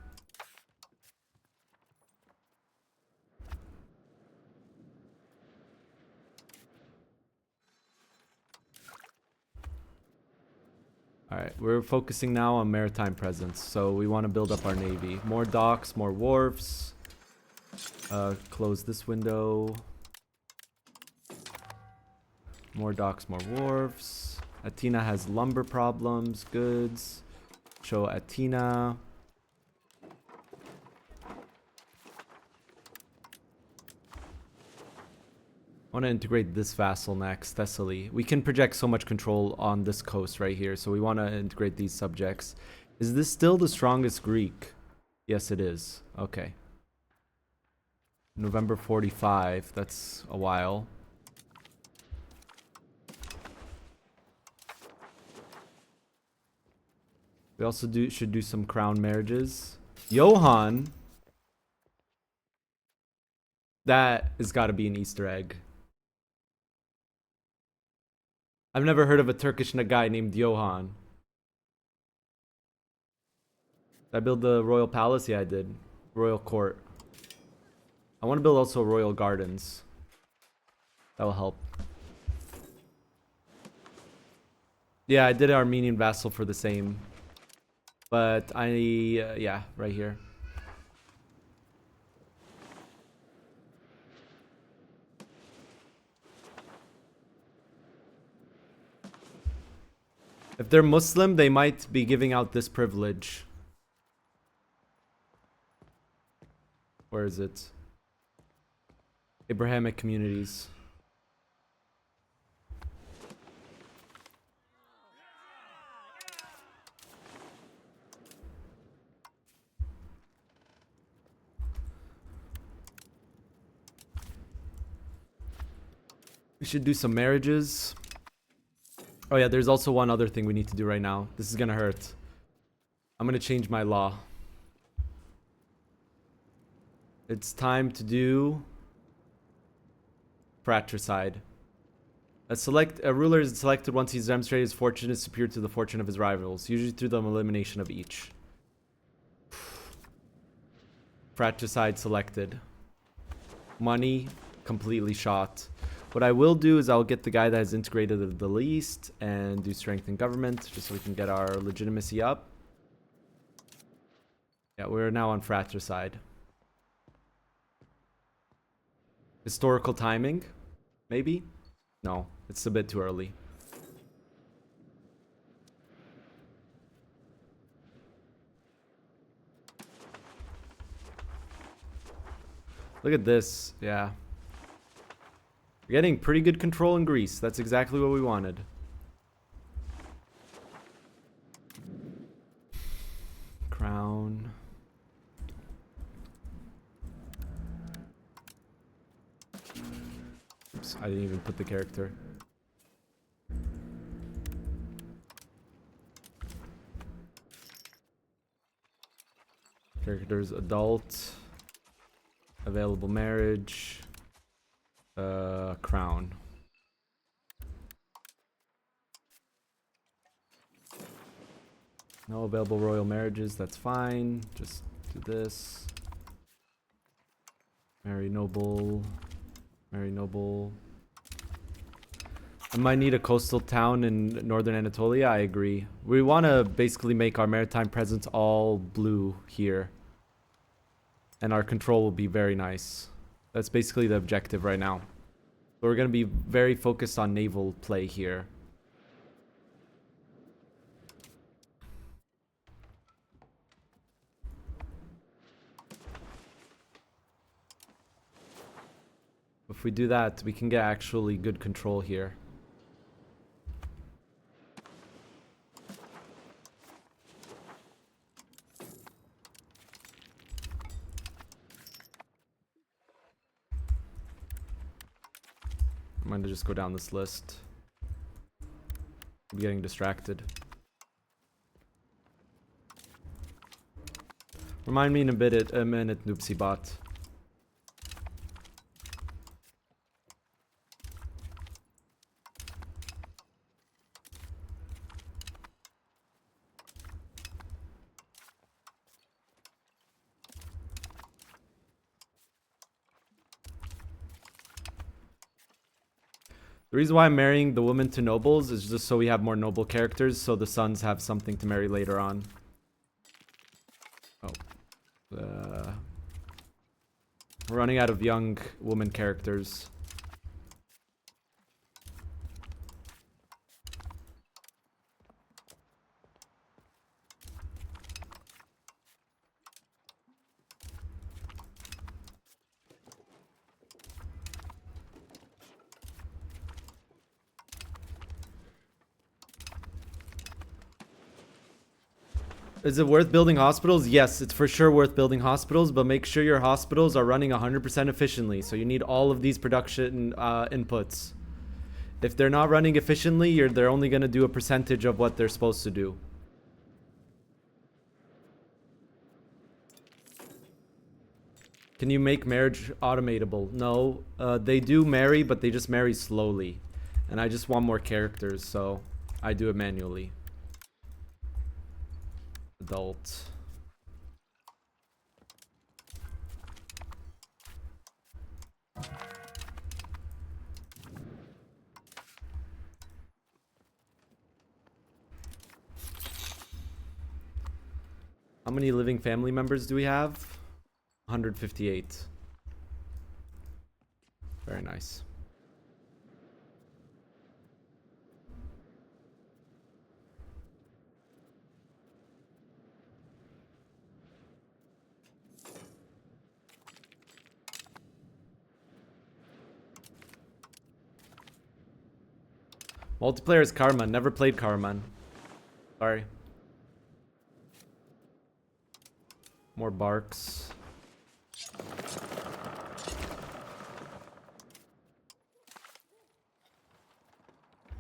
Alright, we're focusing now on maritime presence. So we want to build up our navy. More docks, more wharfs. Close this window. More docks, more wharfs. Athena has lumber problems, goods. Show Athena. I want to integrate this vassal next, Thessaly. We can project so much control on this coast right here, so we want to integrate these subjects. Is this still the strongest Greek? Yes, it is. Okay. November 45, that's a while. We also should do some crown marriages. Johann. That has got to be an Easter egg. I've never heard of a Turkish guy named Johann. Did I build the royal palace? Yeah, I did. Royal court. I want to build also royal gardens. That will help. Yeah, I did Armenian vassal for the same. But yeah, right here. If they're Muslim, they might be giving out this privilege. Where is it? Abrahamic communities. We should do some marriages. Oh yeah, there's also one other thing we need to do right now. This is gonna hurt. I'm gonna change my law. It's time to do fratricide. A ruler is selected once he's demonstrated his fortune is superior to the fortune of his rivals, usually through the elimination of each. Fratricide selected. Money completely shot. What I will do is I'll get the guy that has integrated the least and do strength in government just so we can get our legitimacy up. Yeah, we're now on fratricide. Historical timing? Maybe? No, it's a bit too early. Look at this, yeah. We're getting pretty good control in Greece. That's exactly what we wanted. Crown. Oops, I didn't even put the character. Characters adult. Available marriage. Crown. No available royal marriages, that's fine. Just do this. Marry noble. Marry noble. I might need a coastal town in northern Anatolia, I agree. We want to basically make our maritime presence all blue here. And our control will be very nice. That's basically the objective right now. So we're going to be very focused on naval play here. If we do that, we can get actually good control here. I'm gonna just go down this list. I'm getting distracted. Remind me in a minute, Noopsy bot. The reason why I'm marrying the women to nobles is just so we have more noble characters, so the sons have something to marry later on. Oh. We're running out of young woman characters. Is it worth building hospitals? Yes, it's for sure worth building hospitals, but make sure your hospitals are running 100% efficiently. So you need all of these production inputs. If they're not running efficiently, they're only going to do a percentage of what they're supposed to do. Can you make marriage automatable? No, they do marry, but they just marry slowly. And I just want more characters, so I do it manually. Adult. How many living family members do we have? 158. Very nice. Multiplayer is Karma. Never played Karman. Sorry. More barks.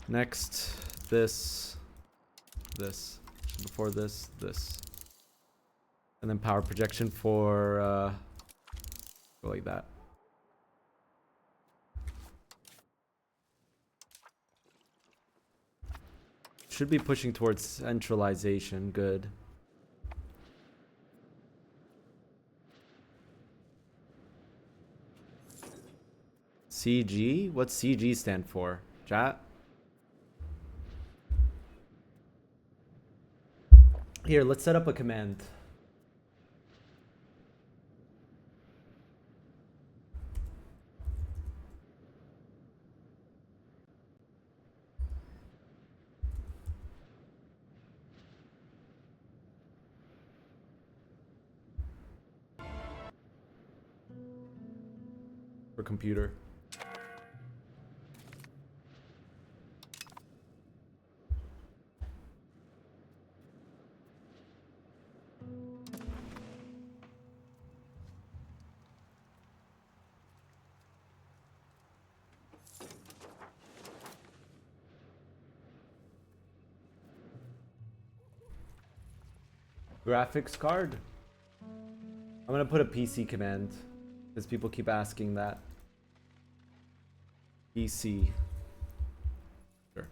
Next, this. Before this. And then power projection for, go like that. Should be pushing towards centralization. Good. CG? What's CG stand for? Chat? Here, let's set up a command. For computer. Graphics card? I'm gonna put a PC command because people keep asking that. PC. Sure.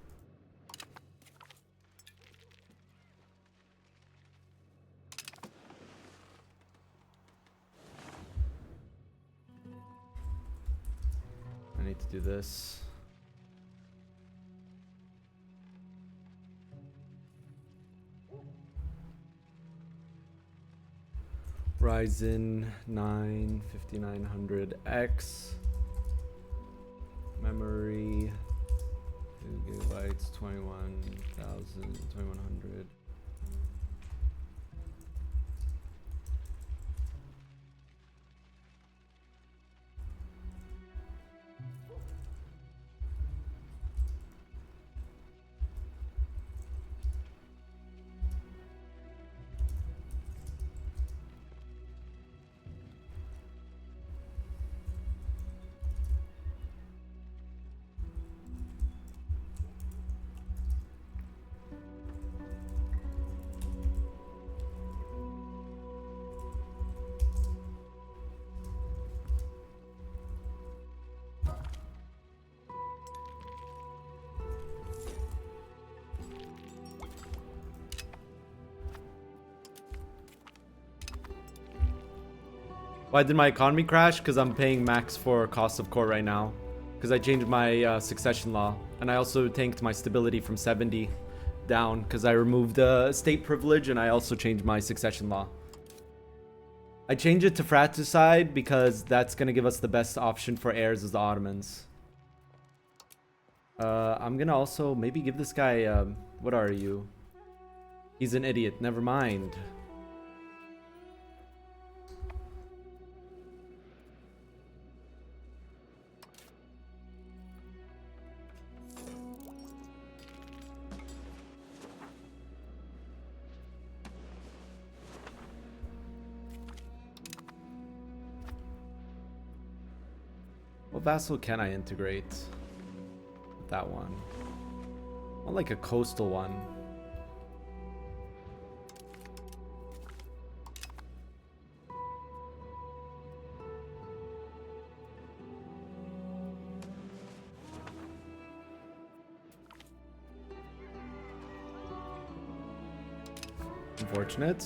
I need to do this. Ryzen 9 5900X. Memory 2 gigabytes, 2100. Why did my economy crash? Because I'm paying max for cost of court right now. Because I changed my succession law. And I also tanked my stability from 70 down. Because I removed state privilege and I also changed my succession law. I changed it to fratricide because that's going to give us the best option for heirs as the Ottomans. I'm going to also maybe give this guy... what are you? He's an idiot. Never mind. What vassal can I integrate? That one. I want like a coastal one. Unfortunate.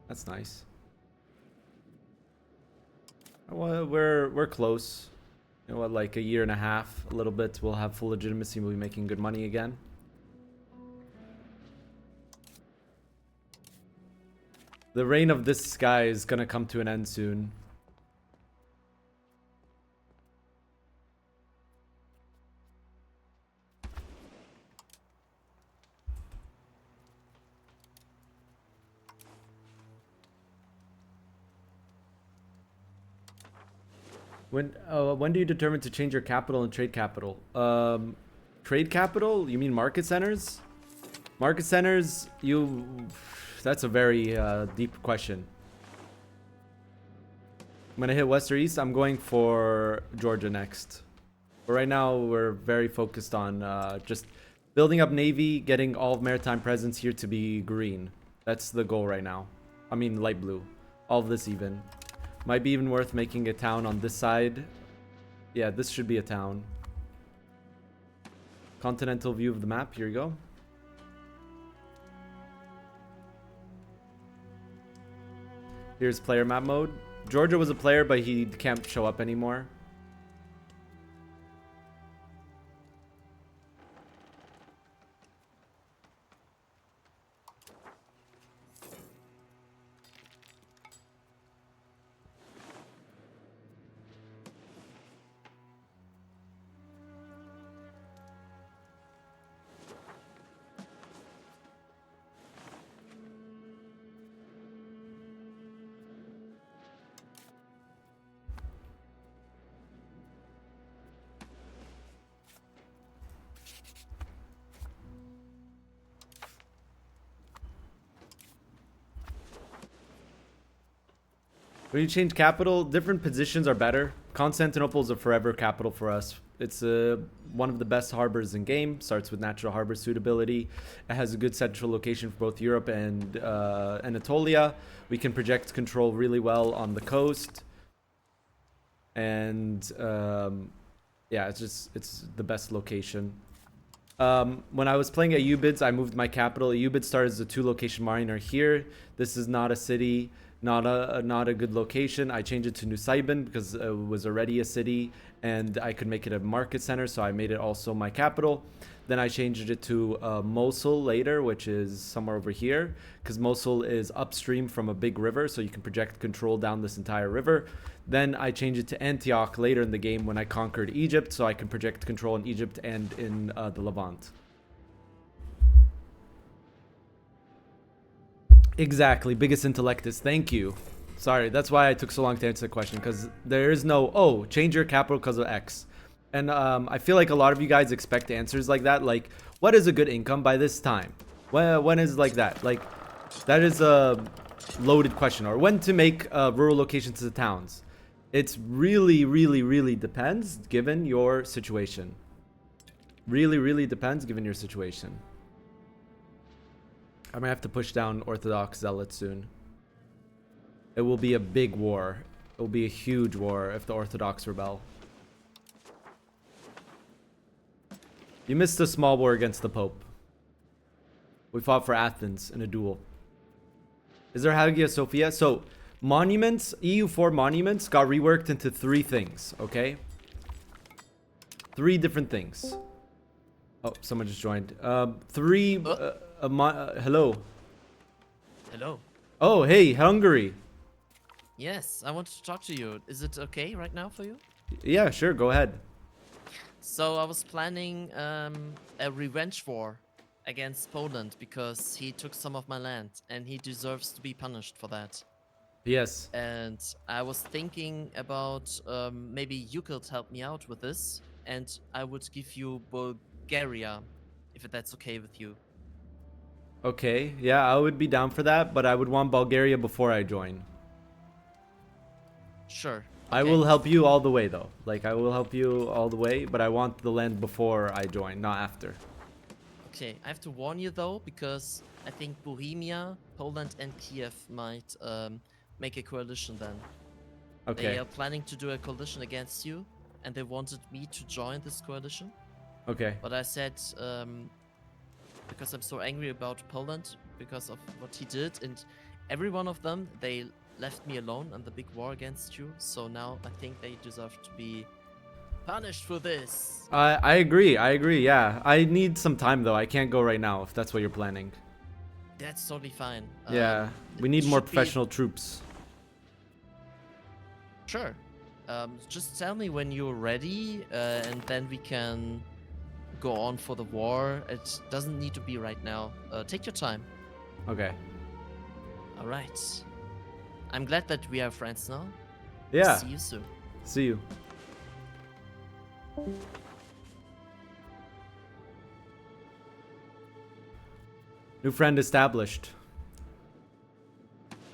That's nice. Well, we're close. You know what, like a year and a half, a little bit, we'll have full legitimacy. We'll be making good money again. The reign of this guy is gonna come to an end soon. When do you determine to change your capital and trade capital? Trade capital? You mean market centers? Market centers, that's a very deep question. I'm gonna hit west or east. I'm going for Georgia next. But right now, we're very focused on just building up navy, getting all of maritime presence here to be green. That's the goal right now. I mean, light blue. All of this even. Might be even worth making a town on this side. Yeah, this should be a town. Continental view of the map. Here you go. Here's player map mode. Georgia was a player, but he can't show up anymore. When you change capital, different positions are better. Constantinople is a forever capital for us. It's one of the best harbors in game. Starts with natural harbor suitability. It has a good central location for both Europe and Anatolia. We can project control really well on the coast. And yeah, it's the best location. When I was playing at Eubids, I moved my capital. Eubid started as a 2-location mariner here. This is not a city. Not a good location. I changed it to Nusaybin because it was already a city and I could make it a market center, so I made it also my capital. Then I changed it to Mosul later, which is somewhere over here, because Mosul is upstream from a big river, so you can project control down this entire river. Then I changed it to Antioch later in the game when I conquered Egypt, so I can project control in Egypt and in the Levant. Exactly, biggest intellectus. Thank you. Sorry, that's why I took so long to answer the question, because there is no, oh, change your capital because of X. And I feel like a lot of you guys expect answers like that. Like, what is a good income by this time? When is like that? Like, that is a loaded question. Or when to make rural locations to towns. It's really depends given your situation. Really depends given your situation. I might have to push down Orthodox Zealots soon. It will be a big war. It will be a huge war if the Orthodox rebel. You missed a small war against the Pope. We fought for Athens in a duel. Is there Hagia Sophia? So, monuments, EU4 monuments got reworked into 3 things, okay? 3 different things. Oh, someone just joined. Hello. Hello. Oh, hey, Hungary. Yes, I wanted to talk to you. Is it okay right now for you? Yeah, sure, go ahead. So I was planning a revenge war against Poland because he took some of my land and he deserves to be punished for that. Yes. And I was thinking about maybe you could help me out with this, and I would give you Bulgaria, if that's okay with you. Okay, yeah, I would be down for that, but I would want Bulgaria before I join. Sure. I will help you all the way, though. Like, I will help you all the way, but I want the land before I join, not after. Okay, I have to warn you though, because I think Bohemia, Poland, and Kiev might make a coalition then. Okay. They are planning to do a coalition against you, and they wanted me to join this coalition. Okay. But I said, because I'm so angry about Poland, because of what he did, and every one of them, they left me alone on the big war against you, so now I think they deserve to be punished for this. I agree, yeah. I need some time, though. I can't go right now, if that's what you're planning. That's totally fine. Yeah, we need more professional troops. Sure. Just tell me when you're ready, and then we can go on for the war. It doesn't need to be right now. Take your time. Okay. Alright. I'm glad that we are friends now. Yeah. See you soon. See you. New friend established.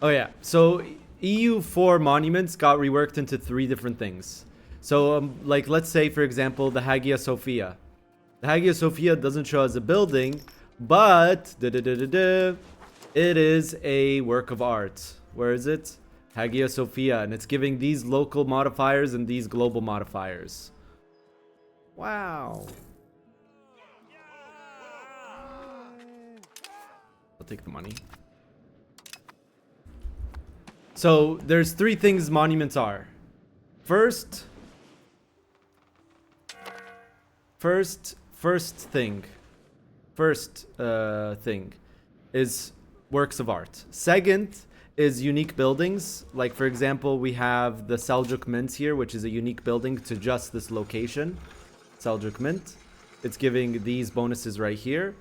Oh yeah, so EU4 monuments got reworked into 3 different things. So like, let's say for example the Hagia Sophia. The Hagia Sophia doesn't show as a building, but it is a work of art. Where is it? Hagia Sophia, and it's giving these local modifiers and these global modifiers. Wow. I'll take the money. So there's 3 things monuments are. First thing is works of art. Second is unique buildings. Like for example, we have the Seljuk Mint here, which is a unique building to just this location. Seljuk Mint. It's giving these bonuses right here.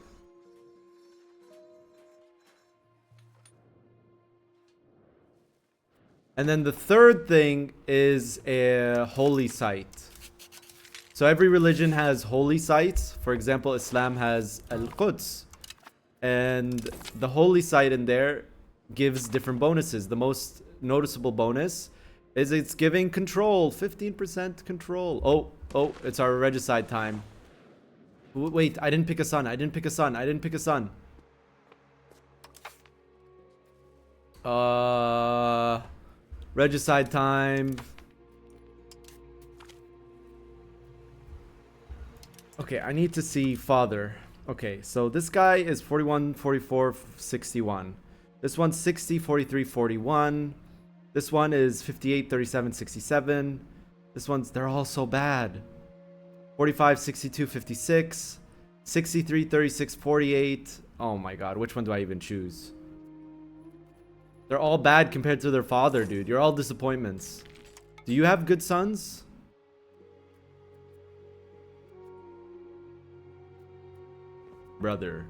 And then the third thing is a holy site. So every religion has holy sites. For example, Islam has Al-Quds. And the holy site in there gives different bonuses. The most noticeable bonus is it's giving control. 15% control. Oh, it's our regicide time. Wait, I didn't pick a son. Regicide time. Okay, I need to see father. Okay, so this guy is 41, 44, 61. This one's 60, 43, 41. This one is 58, 37, 67. They're all so bad. 45, 62, 56. 63, 36, 48. Oh my god, which one do I even choose? They're all bad compared to their father, dude. You're all disappointments. Do you have good sons? Brother.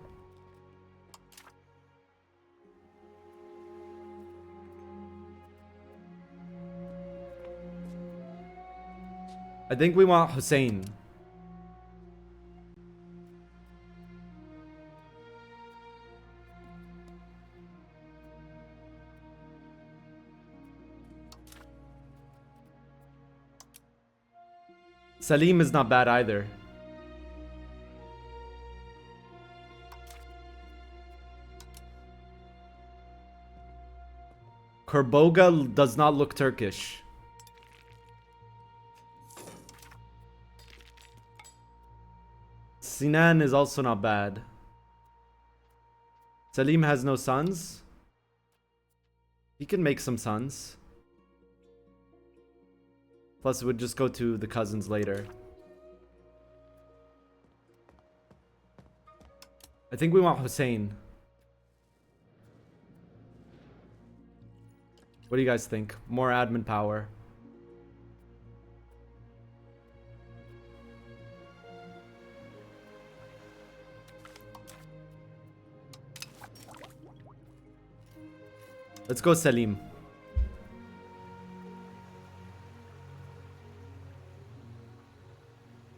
I think we want Hussein. Salim is not bad either. Kurboga does not look Turkish. Sinan is also not bad. Selim has no sons. He can make some sons. Plus, it would just go to the cousins later. I think we want Hussein. What do you guys think? More admin power. Let's go Selim.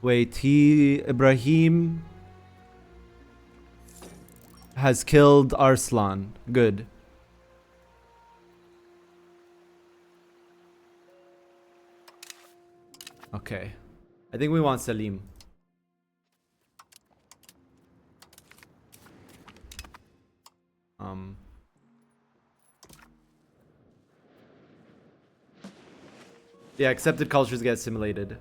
Wait, Ibrahim has killed Arslan. Good. Okay. I think we want Selim. Yeah, accepted cultures get assimilated.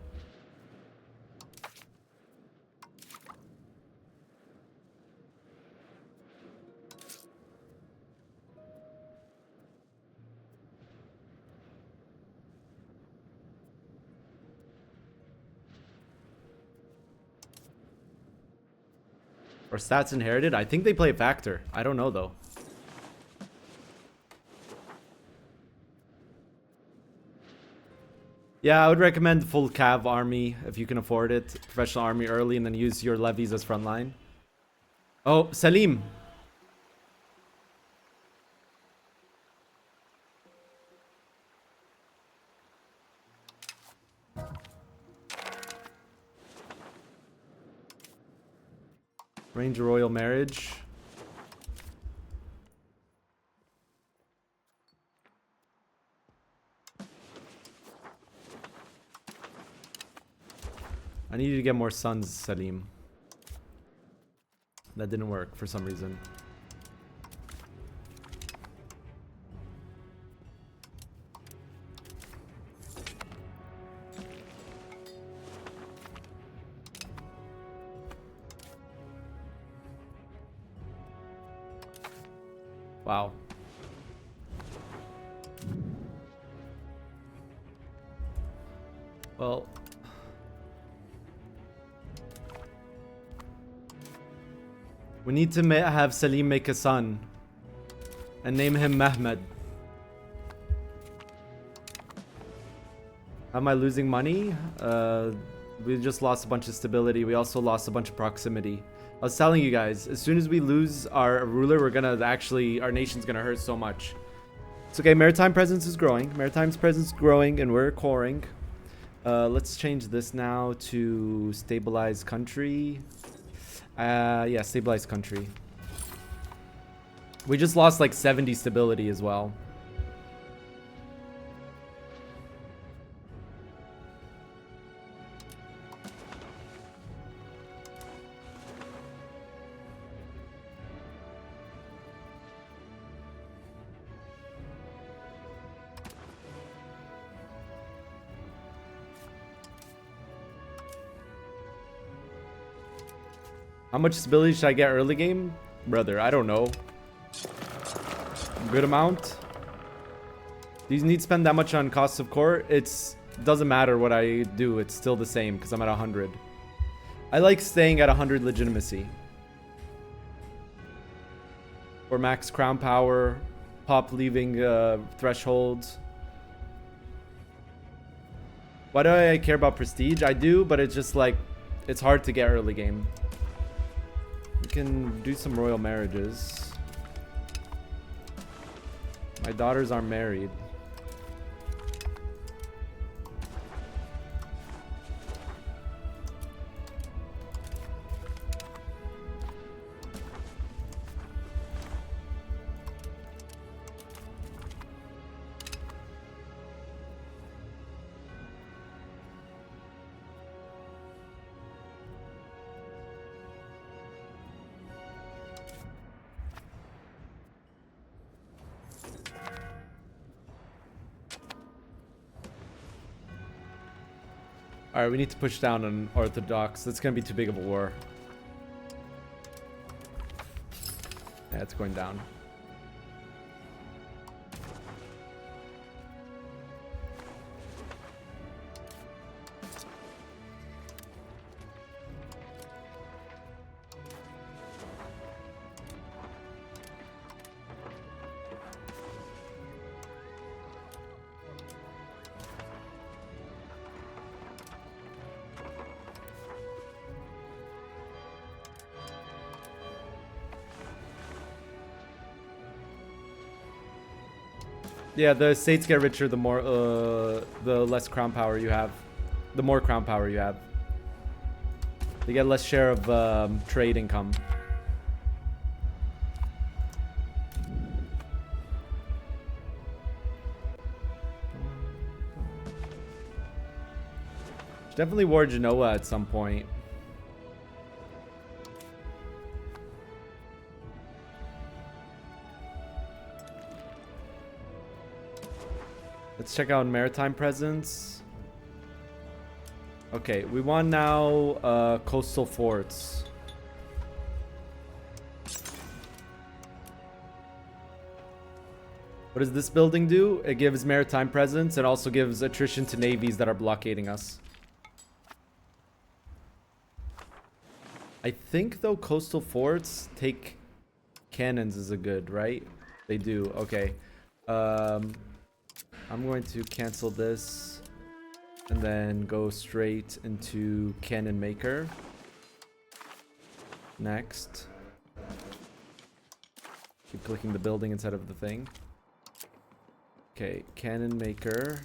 Or stats inherited? I think they play a factor. I don't know though. Yeah, I would recommend full Cav army if you can afford it. Professional army early and then use your levies as frontline. Oh, Salim. Arrange a royal marriage. I need you to get more sons, Salim. That didn't work for some reason. Wow. Well, we need to have Salim make a son and name him Mehmed. Am I losing money? We just lost a bunch of stability. We also lost a bunch of proximity. I was telling you guys, as soon as we lose our ruler, we're gonna actually, our nation's gonna hurt so much. It's okay, maritime presence is growing. Maritime's presence is growing and we're coring. Let's change this now to stabilize country. Yeah, stabilized country. We just lost like 70 stability as well. How much stability should I get early game? Brother, I don't know. Good amount. These need to spend that much on costs of core. It doesn't matter what I do. It's still the same because I'm at 100. I like staying at 100 legitimacy. Or max crown power. Pop leaving threshold. Why do I care about prestige? I do, but it's just like, it's hard to get early game. We can do some royal marriages. My daughters aren't married. Alright, we need to push down on Orthodox. That's gonna be too big of a war. Yeah, it's going down. Yeah, the states get richer the more, the less crown power you have. The more crown power you have. They get less share of trade income. Should definitely war Genoa at some point. Let's check out maritime presence. Okay, we want now coastal forts. What does this building do? It gives maritime presence and also gives attrition to navies that are blockading us. I think though coastal forts take cannons is a good, right? They do. Okay. I'm going to cancel this and then go straight into cannon maker. Next. Keep clicking the building instead of the thing. Okay, cannon maker.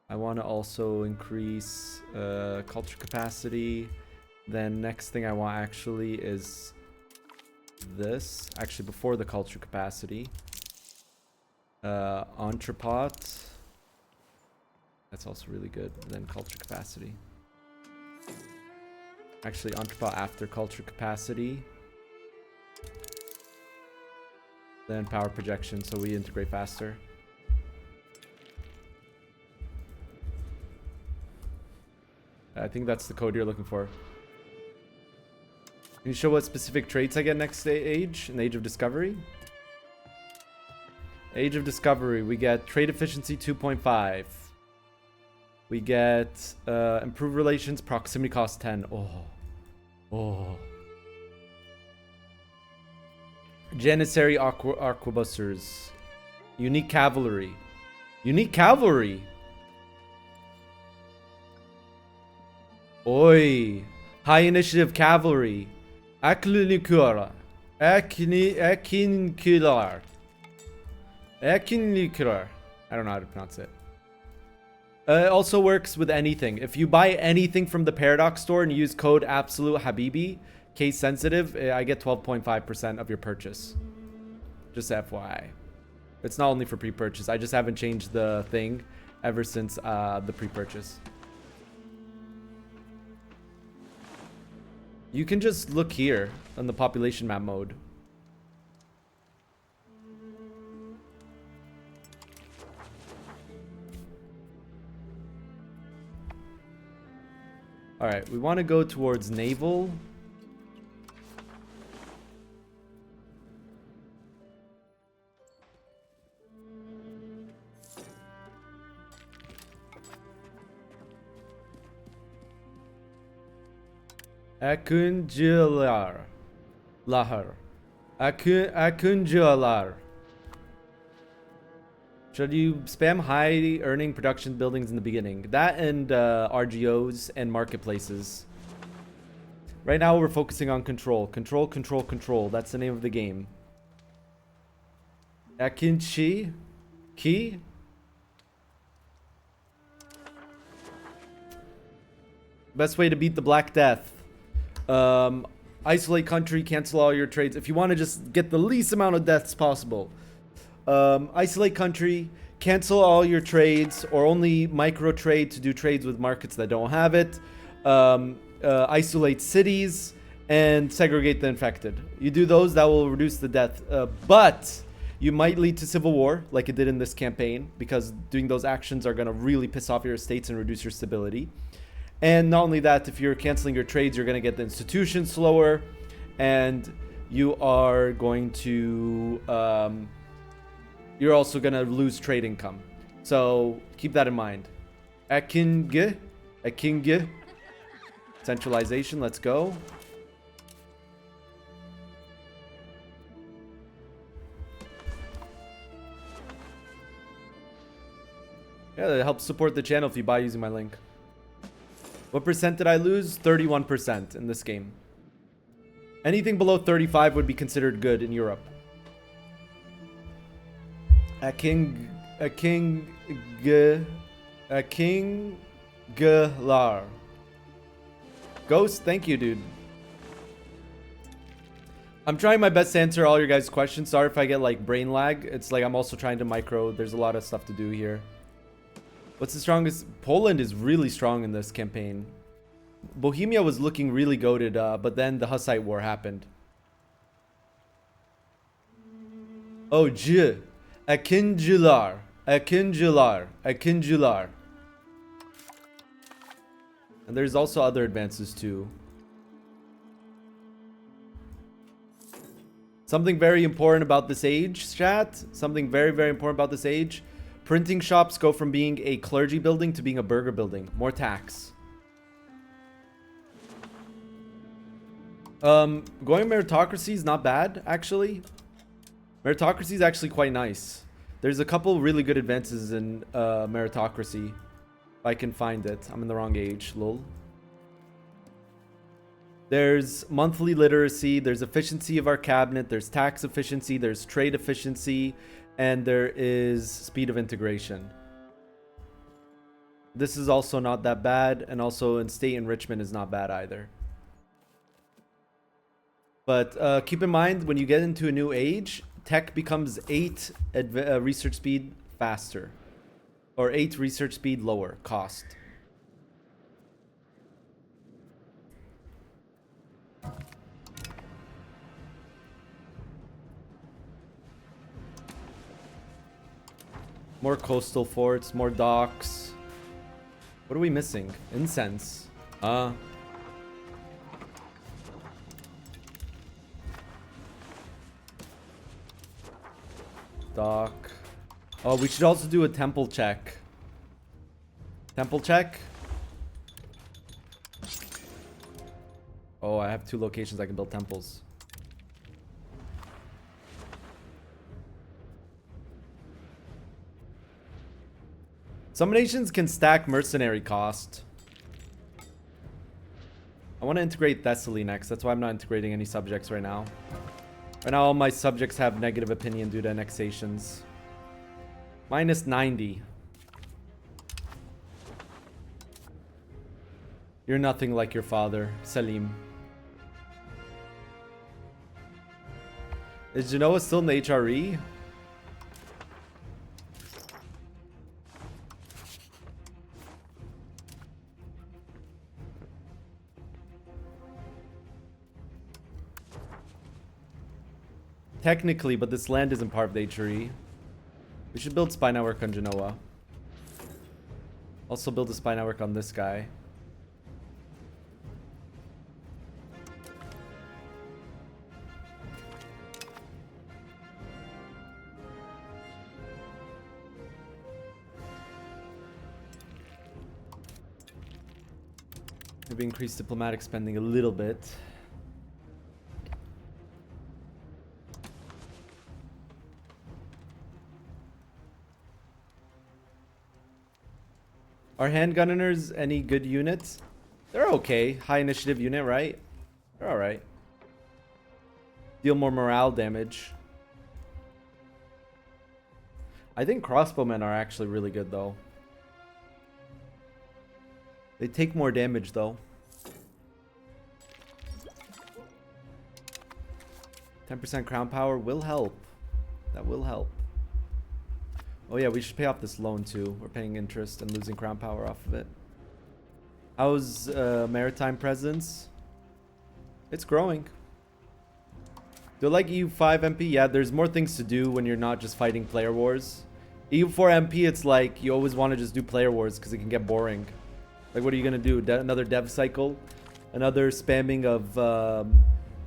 I want to also increase culture capacity. Then next thing I want actually is this. Actually, before the culture capacity. Entrepot. That's also really good. And then culture capacity. Actually, entrepot after culture capacity. Then power projection, so we integrate faster. I think that's the code you're looking for. Can you show what specific traits I get next age? In Age of Discovery? Age of Discovery, we get trade efficiency 2.5. We get improved relations, proximity cost 10. Oh. Janissary arquebusiers. Unique cavalry. Unique cavalry. Oi. High initiative cavalry. Aklinikura. Akinkular. Ekinlikrar. I don't know how to pronounce it. It also works with anything. If you buy anything from the Paradox store and use code AbsoluteHabibi, case sensitive, I get 12.5% of your purchase. Just FYI. It's not only for pre-purchase. I just haven't changed the thing ever since the pre-purchase. You can just look here on the population map mode. Alright, we want to go towards naval. Akuncular. Lahar. Akuncular. Should you spam high earning production buildings in the beginning? That and RGOs and marketplaces. Right now we're focusing on control. Control. That's the name of the game. Akinchi. Key. Best way to beat the Black Death. Isolate country, cancel all your trades. If you want to just get the least amount of deaths possible. Isolate country, cancel all your trades, or only micro trade to do trades with markets that don't have it. Isolate cities, and segregate the infected. You do those, that will reduce the death. But you might lead to civil war, like it did in this campaign, because doing those actions are going to really piss off your estates and reduce your stability. And not only that, if you're canceling your trades, you're going to get the institutions slower, and you are going to you're also gonna lose trade income. So keep that in mind. Akinge. Centralization, let's go. Yeah, that helps support the channel if you buy using my link. What percent did I lose? 31% in this game. Anything below 35 would be considered good in Europe. A Kinglar. Ghost, thank you, dude. I'm trying my best to answer all your guys' questions. Sorry if I get like brain lag. It's like I'm also trying to micro. There's a lot of stuff to do here. What's the strongest? Poland is really strong in this campaign. Bohemia was looking really goated, but then the Hussite War happened. Oh, J. Akinjular. And there's also other advances too. Something very important about this age, chat. Something very, very important about this age. Printing shops go from being a clergy building to being a burger building. More tax. Going meritocracy is not bad, actually. Meritocracy is actually quite nice. There's a couple really good advances in meritocracy. If I can find it. I'm in the wrong age, lol. There's monthly literacy. There's efficiency of our cabinet. There's tax efficiency. There's trade efficiency. And there is speed of integration. This is also not that bad. And also in state enrichment is not bad either. But keep in mind, when you get into a new age, tech becomes 8 research speed faster. Or 8 research speed lower cost. More coastal forts, more docks. What are we missing? Incense. Dock. Oh, we should also do a temple check. Temple check. Oh, I have 2 locations I can build temples. Some nations can stack mercenary cost. I want to integrate Thessaly next. That's why I'm not integrating any subjects right now. Right now, all my subjects have negative opinion due to annexations. Minus 90. You're nothing like your father, Salim. Is Genoa still in the HRE? Technically, but this land isn't part of the HRE. We should build spy network on Genoa. Also build a spy network on this guy. Maybe increase diplomatic spending a little bit. Are handgunners any good units? They're okay. High initiative unit, right? They're alright. Deal more morale damage. I think crossbowmen are actually really good though. They take more damage though. 10% crown power will help. That will help. Oh yeah, we should pay off this loan too. We're paying interest and losing crown power off of it. How's maritime presence? It's growing. Do you like EU5 MP? Yeah, there's more things to do when you're not just fighting player wars. EU4 MP, it's like you always want to just do player wars because it can get boring. Like, what are you going to do? Another dev cycle? Another spamming of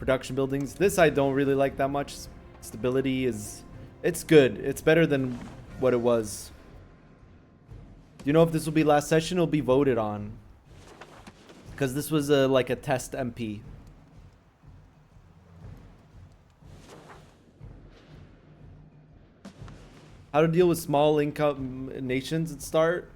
production buildings. This I don't really like that much. Stability is... It's good. It's better than what it was. Do you know if this will be last session? It'll be voted on. Because this was like a test MP. How to deal with small income nations at start?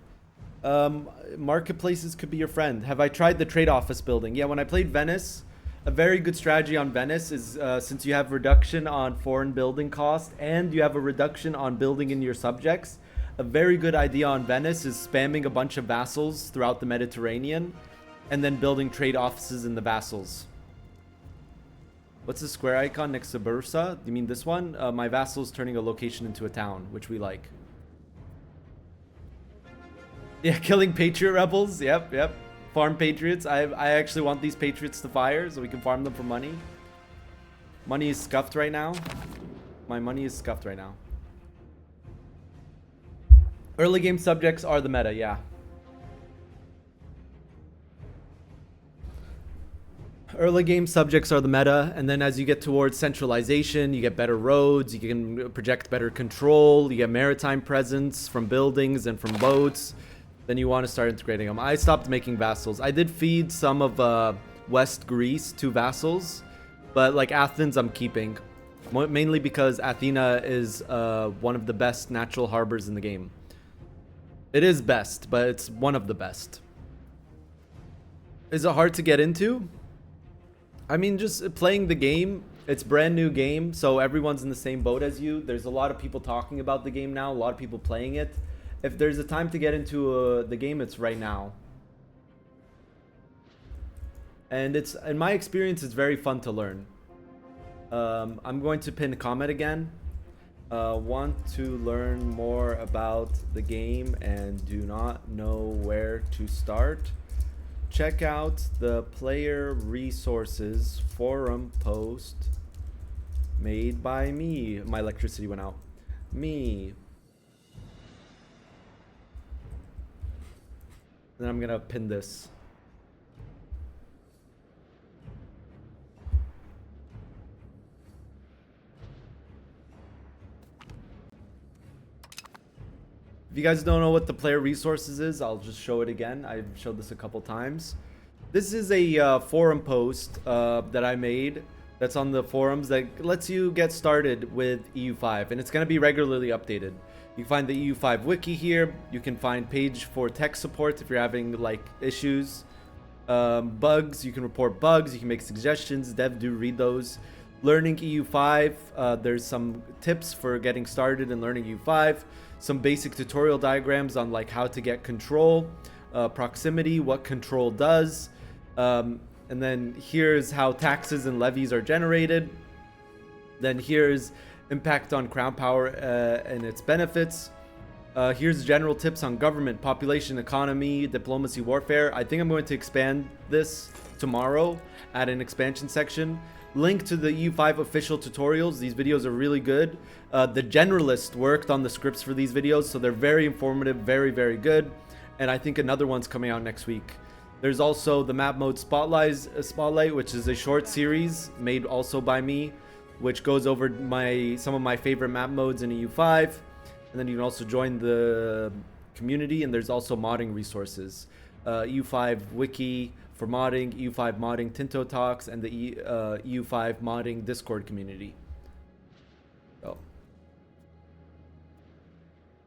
Marketplaces could be your friend. Have I tried the trade office building? Yeah, when I played Venice, a very good strategy on Venice is since you have reduction on foreign building cost and you have a reduction on building in your subjects, a very good idea on Venice is spamming a bunch of vassals throughout the Mediterranean and then building trade offices in the vassals. What's the square icon next to Bursa? You mean this one? My vassal's turning a location into a town, which we like. Yeah, killing patriot rebels. Yep, yep. Farm patriots. I actually want these patriots to fire so we can farm them for money. Money is scuffed right now. My money is scuffed right now. Early game subjects are the meta, yeah. Early game subjects are the meta, and then as you get towards centralization, you get better roads, you can project better control, you get maritime presence from buildings and from boats. Then you want to start integrating them. I stopped making vassals. I did feed some of West Greece to vassals, but like Athens I'm keeping. Mainly because Athena is one of the best natural harbors in the game. It is best, but it's one of the best. Is it hard to get into? I mean, just playing the game, it's brand new game, so everyone's in the same boat as you. There's a lot of people talking about the game now, a lot of people playing it. If there's a time to get into the game, it's right now. And it's, in my experience, it's very fun to learn. I'm going to pin a comment again. Want to learn more about the game and do not know where to start? Check out the Player Resources forum post made by me. My electricity went out. Me. Then I'm gonna pin this. If you guys don't know what the Player Resources is, I'll just show it again. I've showed this a couple times. This is a forum post that I made that's on the forums that lets you get started with EU5, and it's going to be regularly updated. You can find the EU5 wiki here. You can find page for tech support if you're having like issues. Bugs, you can report bugs, you can make suggestions. Dev do read those. Learning EU5, there's some tips for getting started in learning EU5. Some basic tutorial diagrams on like how to get control, proximity, what control does, and then here's how taxes and levies are generated. Then here's impact on crown power and its benefits. Here's general tips on government, population, economy, diplomacy, warfare. I think I'm going to expand this tomorrow, add an expansion section. Link to the EU5 official tutorials. These videos are really good. The generalist worked on the scripts for these videos, so they're very informative, very, very good. And I think another one's coming out next week. There's also the map mode spotlight, which is a short series made also by me, which goes over some of my favorite map modes in EU5. And then you can also join the community, and there's also modding resources. EU5 wiki for modding, EU5 modding Tinto Talks, and the EU5 modding Discord community. So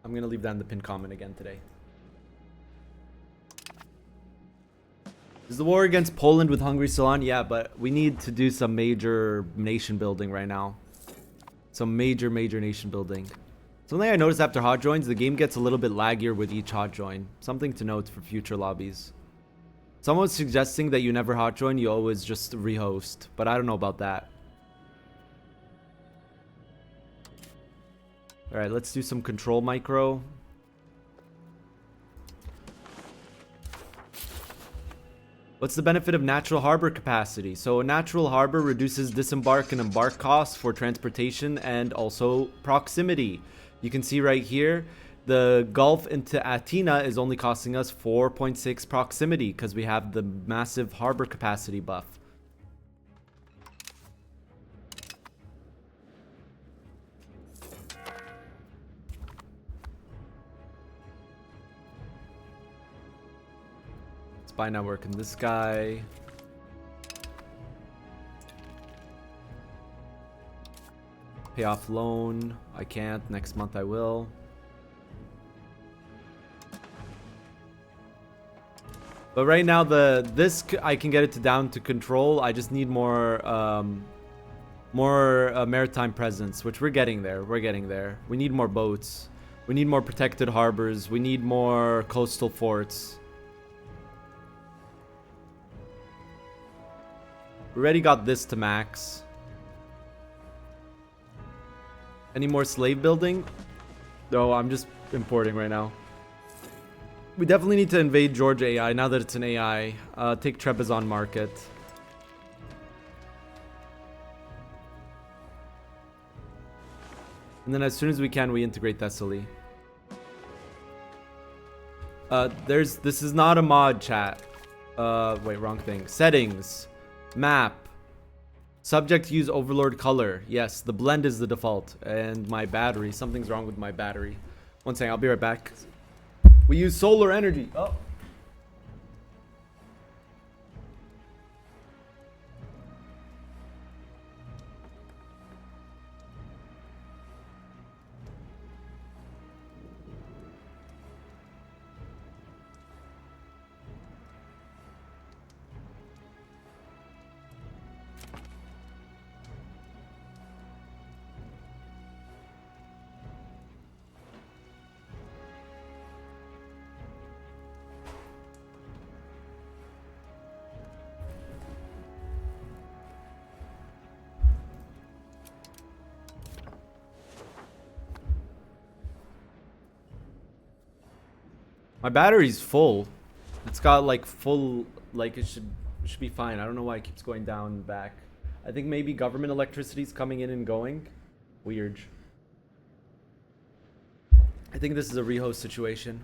I'm gonna leave that in the pinned comment again today. Is the war against Poland with Hungary still on? Yeah, but we need to do some major nation building right now. Some major nation building. Something I noticed after hot joins, the game gets a little bit laggier with each hot join. Something to note for future lobbies. Someone's suggesting that you never hot join, you always just rehost, but I don't know about that. Alright, let's do some control micro. What's the benefit of natural harbor capacity? So a natural harbor reduces disembark and embark costs for transportation and also proximity. You can see right here, the Gulf into Athena is only costing us 4.6 proximity because we have the massive harbor capacity buff. Spy network in this guy. Pay off loan. I can't. Next month I will. But right now I can get it down to control. I just need more maritime presence, which we're getting there. We're getting there. We need more boats. We need more protected harbors. We need more coastal forts. We already got this to max. Any more slave building? No, I'm just importing right now. We definitely need to invade Georgia AI now that it's an AI. Take Trebizond market. And then as soon as we can, we integrate Thessaly. This is not a mod, chat. Wait, wrong thing. Settings. Map. Subject use overlord color. Yes, the blend is the default. And my battery. Something's wrong with my battery. One second, I'll be right back. We use solar energy. Oh. My battery's full. It's got like full, like it should be fine. I don't know why it keeps going down and back. I think maybe government electricity's coming in and going. Weird. I think this is a rehost situation.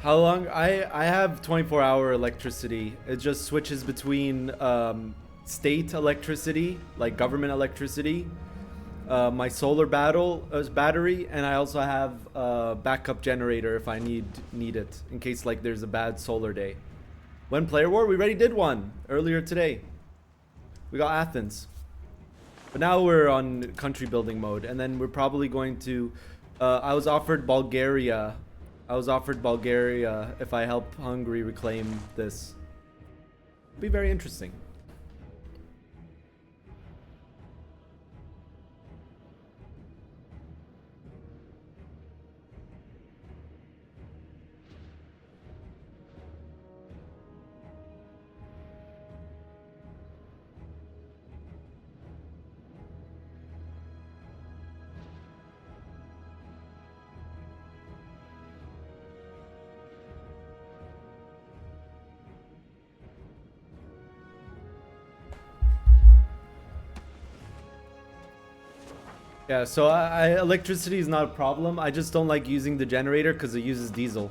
How long? I have 24-hour electricity. It just switches between state electricity, like government electricity, my solar battery, and I also have a backup generator if I need it in case like there's a bad solar day. When player war? We already did one earlier today. We got Athens, but now we're on country building mode, and then we're probably going to. I was offered Bulgaria. If I help Hungary reclaim this. It'll be very interesting. Yeah, so electricity is not a problem. I just don't like using the generator because it uses diesel.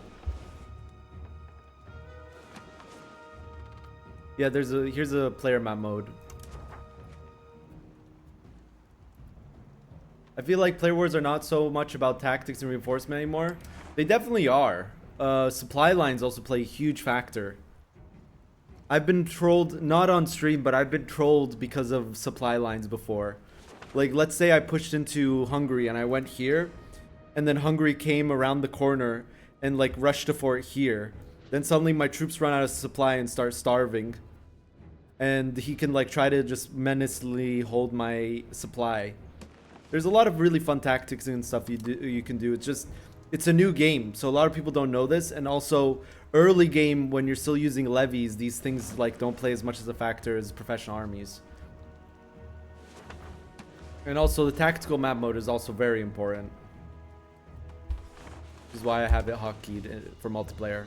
Yeah, here's a player map mode. I feel like player wars are not so much about tactics and reinforcement anymore. They definitely are. Supply lines also play a huge factor. I've been trolled, not on stream, but I've been trolled because of supply lines before. Like, let's say I pushed into Hungary and I went here, and then Hungary came around the corner and like rushed a fort here. Then suddenly my troops run out of supply and start starving. And he can like try to just menacingly hold my supply. There's a lot of really fun tactics and stuff you can do. It's a new game, so a lot of people don't know this. And also, early game when you're still using levies, these things like don't play as much as a factor as professional armies. And also the tactical map mode is also very important. Which is why I have it hotkeyed for multiplayer.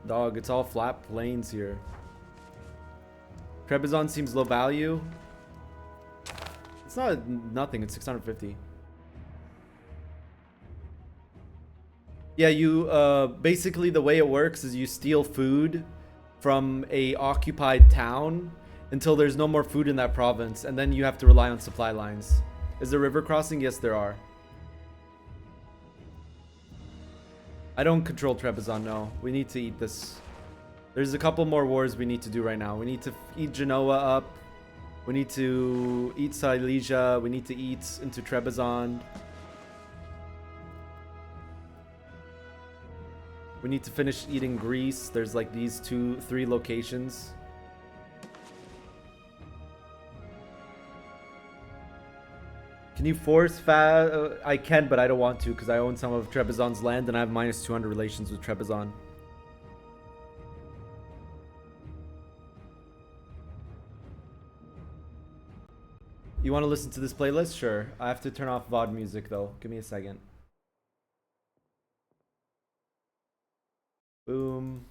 Dog, it's all flat plains here. Trebizond seems low value. It's not nothing, it's 650. Yeah, you basically the way it works is you steal food from a occupied town until there's no more food in that province, and then you have to rely on supply lines. Is there river crossing? Yes, there are. I don't control Trebizond, no. We need to eat this. There's a couple more wars we need to do right now. We need to eat Genoa up. We need to eat Cilicia. We need to eat into Trebizond. We need to finish eating Greece. There's like these 2-3 locations. Can you force I can, but I don't want to because I own some of Trebizond's land and I have minus 200 relations with Trebizond. You want to listen to this playlist? Sure. I have to turn off VOD music though. Give me a second. Boom.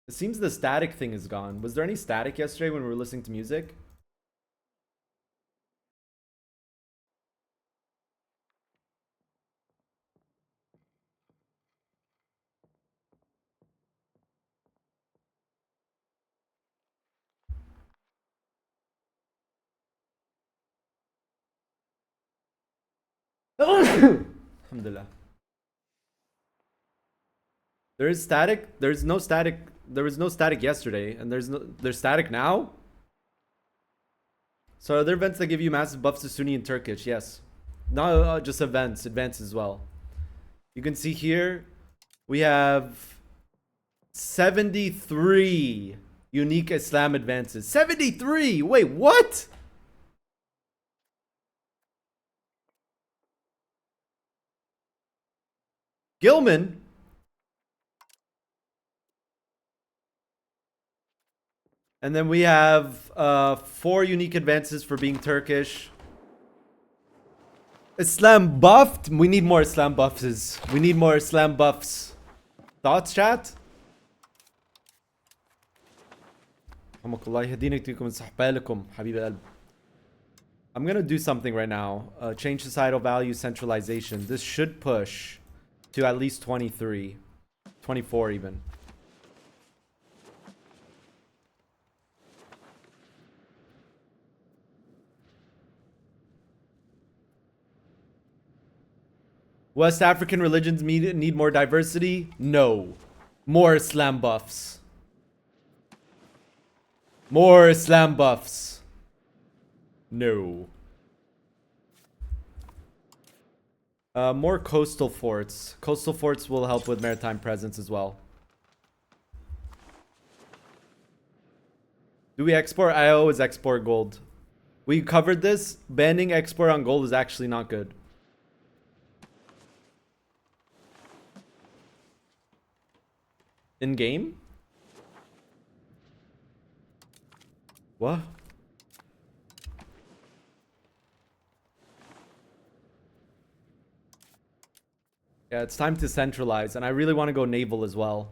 It seems the static thing is gone. Was there any static yesterday when we were listening to music? Alhamdulillah. There is static. There's no static. There was no static yesterday, and there's static now. So are there events that give you massive buffs to Sunni and Turkish? Yes. Not just events as well. You can see here we have 73 unique Islam advances. 73. Wait, what? Gilman. And then we have 4 unique advances for being Turkish. Islam buffed? We need more Islam buffs. We need more Islam buffs. Thoughts, chat? I'm gonna do something right now. Change societal value centralization. This should push to at least 23. 24 even. West African religions need more diversity? No. More Islam buffs. More Islam buffs. No. More coastal forts. Coastal forts will help with maritime presence as well. Do we export? I always export gold. We covered this. Banning export on gold is actually not good. In game? What? Yeah, it's time to centralize, and I really want to go naval as well.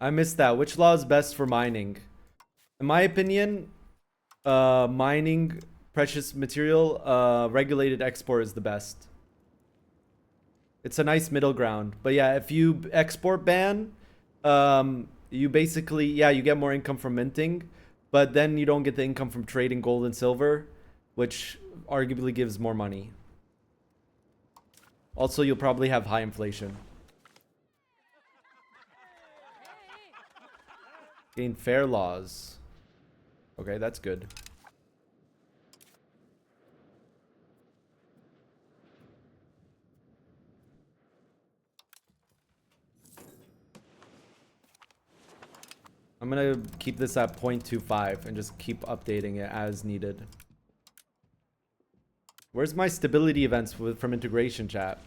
I missed that. Which law is best for mining? In my opinion, mining precious material, regulated export is the best. It's a nice middle ground. But yeah, if you export ban, you basically, yeah, you get more income from minting, but then you don't get the income from trading gold and silver, which arguably gives more money. Also, you'll probably have high inflation. Gain fair laws. Okay, that's good. I'm gonna keep this at 0.25 and just keep updating it as needed. Where's my stability events from integration, chat?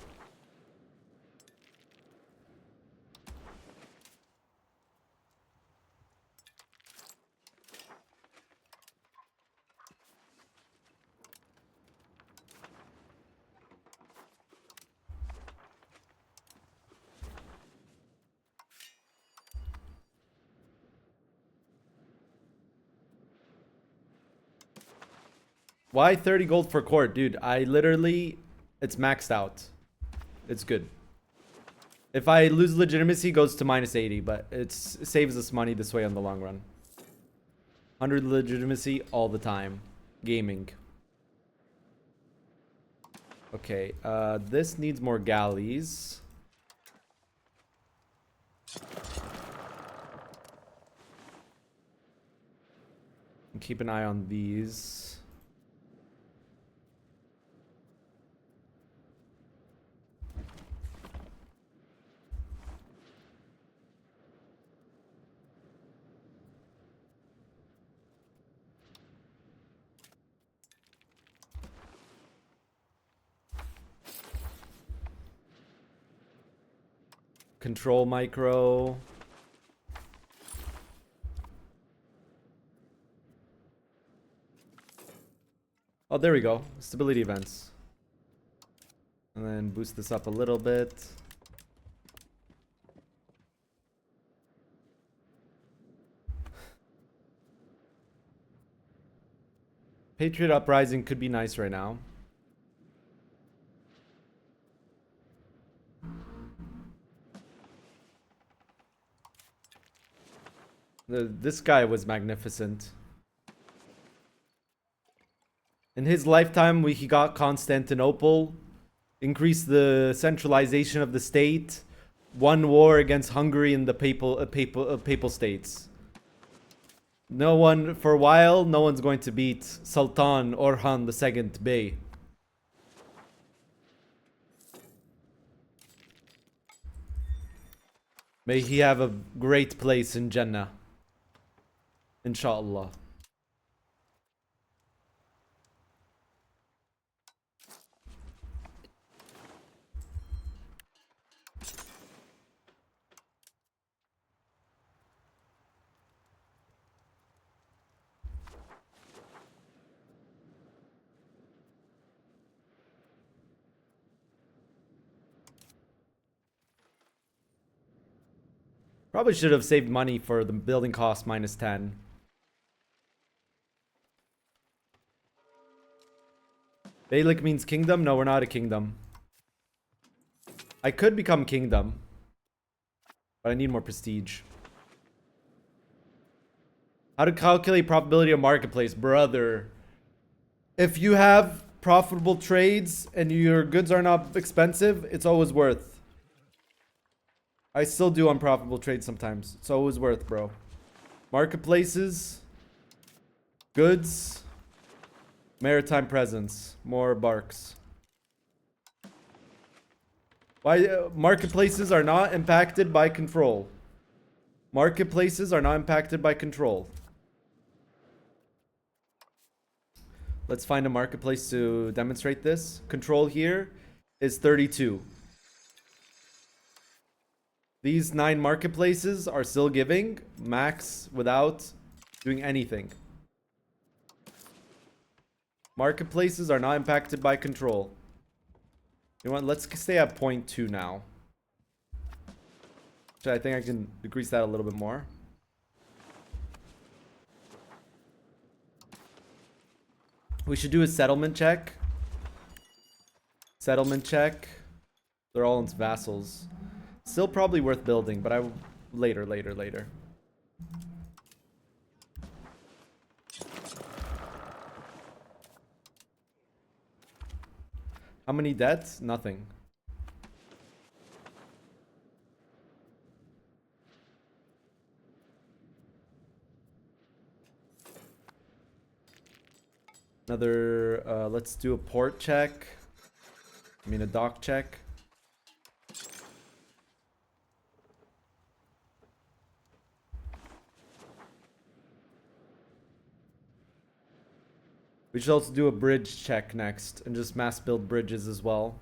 Why 30 gold for court? Dude, I literally... It's maxed out. It's good. If I lose legitimacy, it goes to -80, but it saves us money this way on the long run. 100 legitimacy all the time. Gaming. Okay, this needs more galleys. And keep an eye on these. Control micro. Oh, there we go. Stability events. And then boost this up a little bit. Patriot Uprising could be nice right now. This guy was magnificent. In his lifetime, he got Constantinople, increased the centralization of the state, won war against Hungary and the Papal States. No one, for a while, no one's going to beat Sultan Orhan II Bey. May he have a great place in Jannah. Inshallah. Probably should have saved money for the building cost -10. Beylik means kingdom? No, we're not a kingdom. I could become kingdom. But I need more prestige. How to calculate probability of marketplace? Brother. If you have profitable trades and your goods are not expensive, it's always worth. I still do unprofitable trades sometimes. It's always worth, bro. Marketplaces. Goods. Maritime presence. More barks. Why marketplaces are not impacted by control. Marketplaces are not impacted by control. Let's find a marketplace to demonstrate this. Control here is 32. These 9 marketplaces are still giving max without doing anything. Marketplaces are not impacted by control. You know what? Let's stay at 0.2 now. Actually, I think I can decrease that a little bit more. We should do a settlement check. Settlement check. They're all its vassals. Still probably worth building, but later. How many debts? Nothing. Another, let's do a port check. I mean a dock check. We should also do a bridge check next and just mass build bridges as well.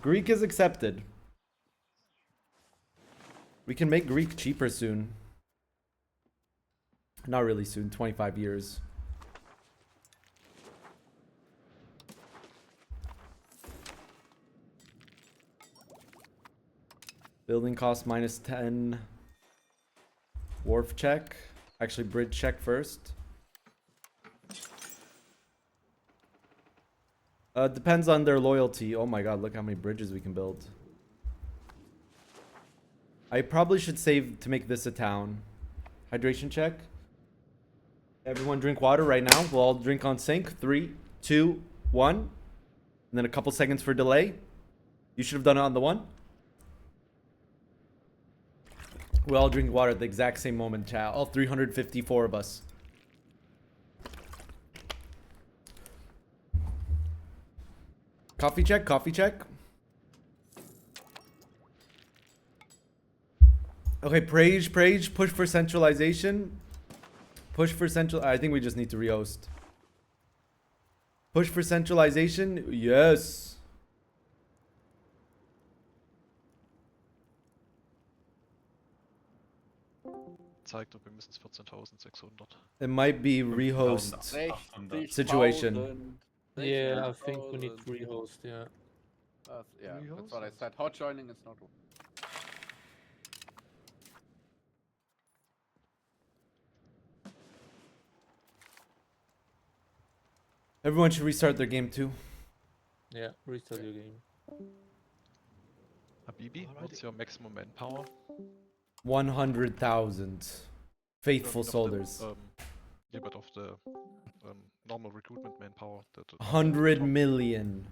Greek is accepted. We can make Greek cheaper soon. Not really soon, 25 years. Building cost -10. Wharf check. Actually, bridge check first. Depends on their loyalty. Oh my god, look how many bridges we can build. I probably should save to make this a town. Hydration check. Everyone drink water right now. We'll all drink on sync. 3, 2, 1. And then a couple seconds for delay. You should have done it on the 1. We all drink water at the exact same moment, chat. All 354 of us. Coffee check, coffee check. Okay, praise, push for centralization. Push for central. I think we just need to rehost. Push for centralization. Yes. Zeigt, wir müssen es 14.600. It might be rehost 60.000. situation. Yeah, I think we need to rehost, yeah. Yeah, that's what I said. Hot joining is not. Everyone should restart their game too. Yeah, restart your game. Habibi, what's your maximum manpower? 100,000 faithful soldiers. Yeah, but of the normal recruitment manpower. 100 million.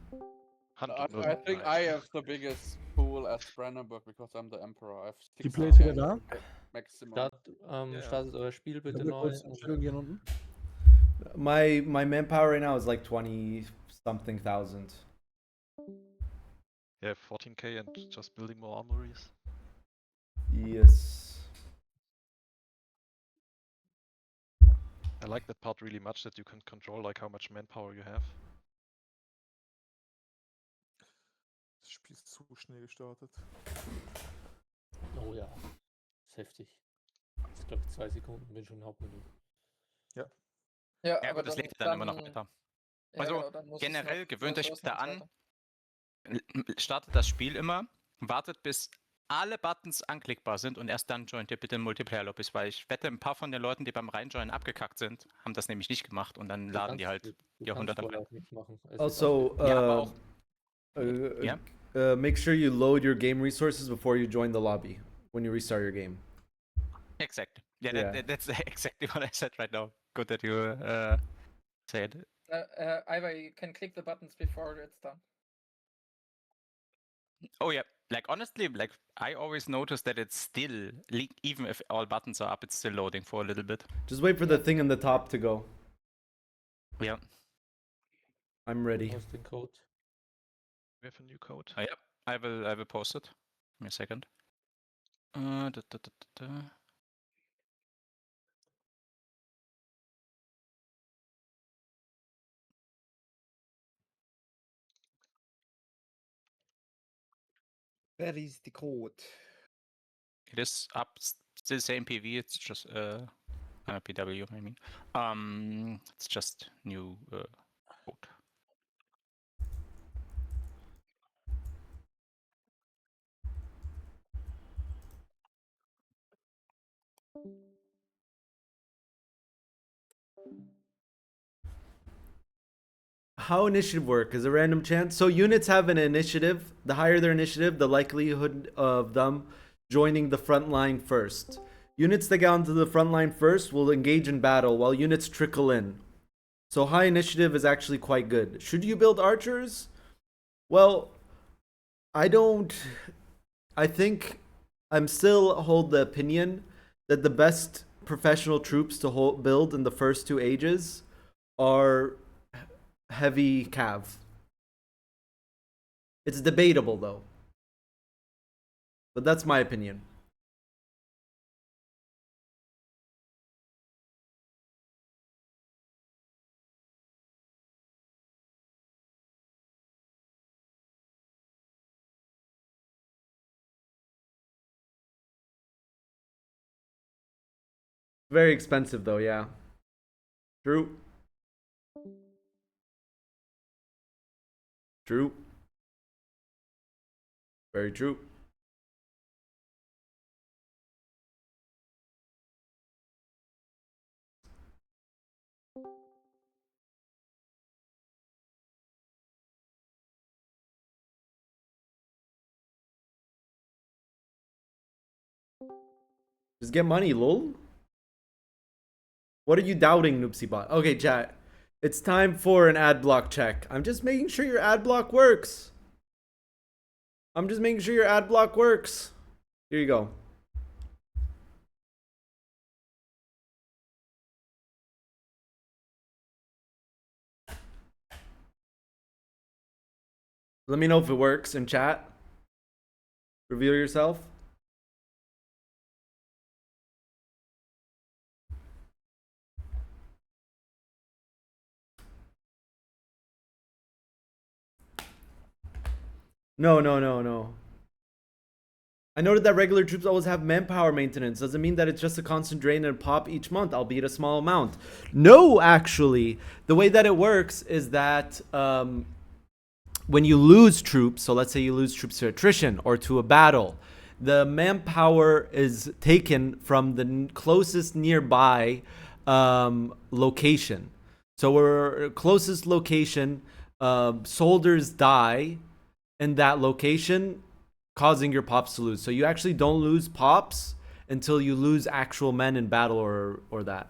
100 I million. think I have the biggest pool as Bradenburg because I'm the emperor. I have Tziplays wieder da? maximum. Startet euer Spiel bitte neu. Gehen unten. My manpower right now is like 20 something thousand. Yeah, 14k and just building more armories. Yes. I like that part really much, that you can control like how much manpower you have. Das Spiel ist zu schnell gestartet. Oh ja, ist heftig. Ich glaube 2 Sekunden bin schon im Hauptmenü. Ja. Ja, Ja, aber gut, das lädt dann immer noch weiter. Also genau, dann muss es generell noch gewöhnt euch losgehen da und so an, weiter. startet das Spiel immer, wartet bis alle Buttons anklickbar sind und erst dann joint ihr bitte in Multiplayer-Lobbys, weil ich wette, ein paar von den Leuten, die beim Reinjoinen abgekackt sind, haben das nämlich nicht gemacht und dann laden die halt Jahrhunderte rein. Also, ja, aber auch, make sure you load your game resources before you join the lobby when you restart your game. Exactly. Yeah, Yeah. that's exactly what I said right now. Good that you said. Eiwei, you can click the buttons before it's done. Oh yeah, like honestly, like I always notice that it's still, even if all buttons are up, it's still loading for a little bit. Just wait for the thing in the top to go. Yeah. I'm ready. Hosting code. We have a new code. Oh, yeah, I will post it. Give me a second. Da, da, da, da, da. Where is the code? It is up, still same PV. It's just PW. I mean, it's just new code. How initiative work? Is a random chance? So units have an initiative. The higher their initiative, the likelihood of them joining the front line first. Units that get onto the front line first will engage in battle while units trickle in. So high initiative is actually quite good. Should you build archers? Well, I think I'm still hold the opinion that the best professional troops to build in the first 2 ages are heavy cav. It's debatable though. But that's my opinion. Very expensive though, yeah. True. True. Very true. Just get money, lol. What are you doubting, Noopsybot? Okay, chat. It's time for an ad block check. I'm just making sure your ad block works. I'm just making sure your ad block works. Here you go. Let me know if it works in chat. Reveal yourself. No. I noted that regular troops always have manpower maintenance. Doesn't mean that it's just a constant drain and pop each month, albeit a small amount. No, actually. The way that it works is that when you lose troops, so let's say you lose troops to attrition or to a battle, the manpower is taken from the closest nearby location. So our closest location, soldiers die in that location, causing your pops to lose. So you actually don't lose pops until you lose actual men in battle or that.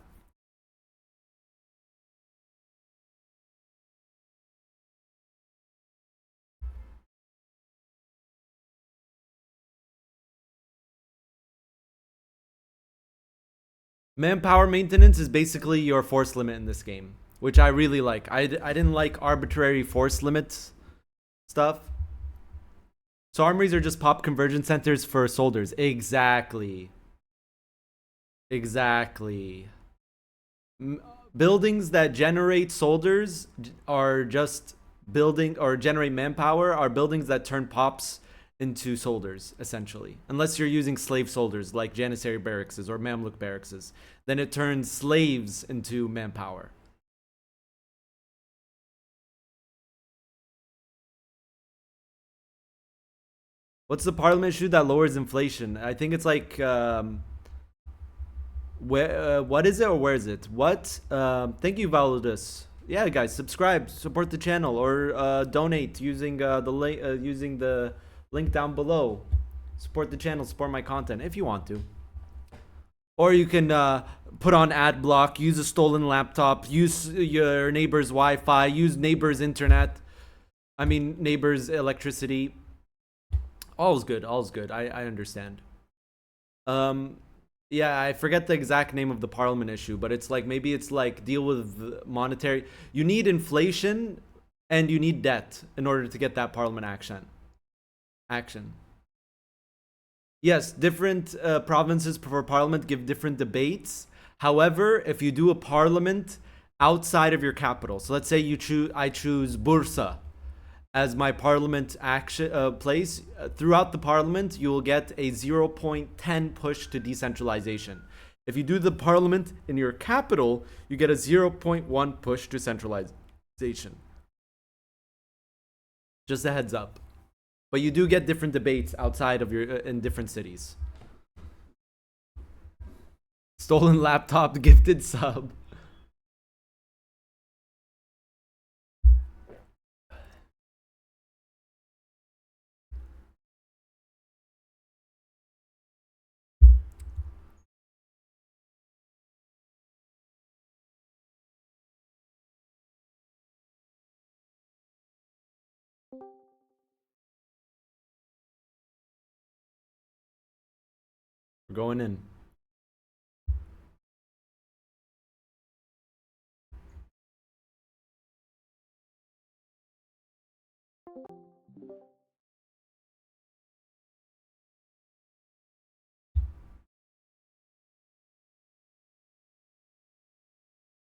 Manpower maintenance is basically your force limit in this game, which I really like. I didn't like arbitrary force limits stuff. So armories are just pop conversion centers for soldiers. Exactly. Buildings that generate soldiers are just building or generate manpower are buildings that turn pops into soldiers, essentially. Unless you're using slave soldiers like Janissary barracks or Mamluk barracks, then it turns slaves into manpower. What's the parliament issue that lowers inflation? I think it's like what is it or where is it? What? Thank you, Validus. Yeah, guys, subscribe, support the channel, or donate using the link down below. Support the channel, support my content if you want to. Or you can put on ad block, use a stolen laptop, use your neighbor's Wi-Fi, use neighbor's internet. I mean, neighbor's electricity. All's good. I understand. Yeah, I forget the exact name of the parliament issue, but it's like, maybe it's like deal with monetary. You need inflation and you need debt in order to get that parliament action. Yes, different provinces for parliament give different debates. However, if you do a parliament outside of your capital, so let's say I choose Bursa as my parliament place, throughout the parliament, you will get a 0.10 push to decentralization. If you do the parliament in your capital, you get a 0.1 push to centralization. Just a heads up. But you do get different debates outside of in different cities. Stolen laptop, gifted sub. We're going in.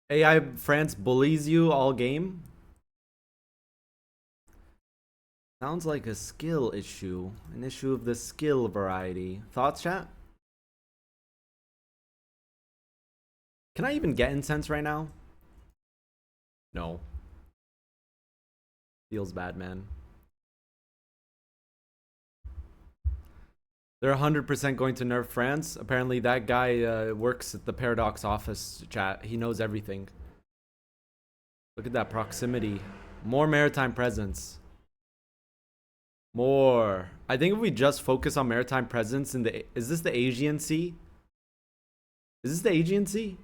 AI France bullies you all game. Sounds like a skill issue. An issue of the skill variety. Thoughts, chat? Can I even get incense right now? No. Feels bad, man. They're 100% going to nerf France. Apparently that guy works at the Paradox office, chat. He knows everything. Look at that proximity. More maritime presence. More. I think if we just focus on maritime presence in the... Is this the Aegean Sea? Is this the Aegean Sea?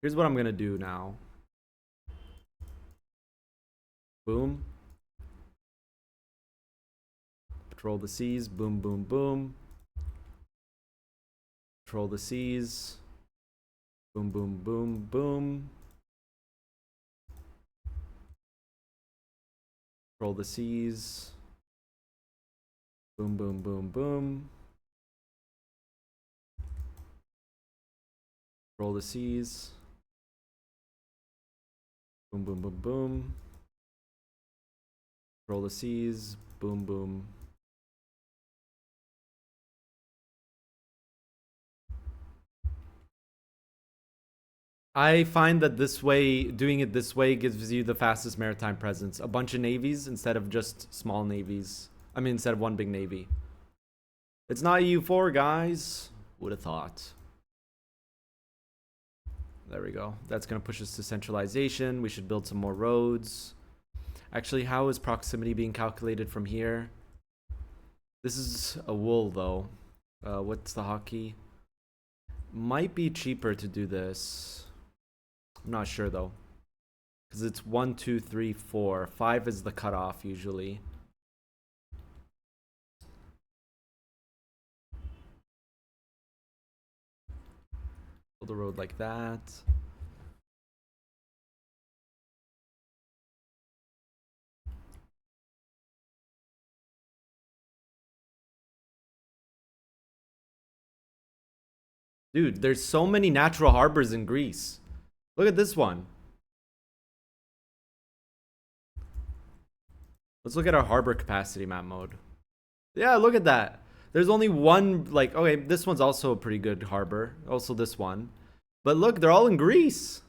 Here's what I'm gonna do now. Boom. Patrol the seas. Boom, boom, boom. Patrol the seas. Boom, boom, boom, boom. Patrol the seas. Boom, boom, boom, boom. Patrol the seas. Boom, boom, boom, boom. Patrol the seas. Boom, boom. I find that this way, doing it this way gives you the fastest maritime presence. A bunch of navies instead of just small navies. I mean, instead of one big navy. It's not EU4, guys. Would have thought. There we go. That's going to push us to centralization. We should build some more roads. Actually, how is proximity being calculated from here? This is a wool, though. What's the hockey? Might be cheaper to do this. I'm not sure though, because it's 1, 2, 3, 4. 5 is the cutoff usually. Build a road like that. Dude, there's so many natural harbors in Greece. Look at this one. Let's look at our harbor capacity map mode. Yeah, look at that. There's only one, like, okay, this one's also a pretty good harbor. Also this one. But look, they're all in Greece.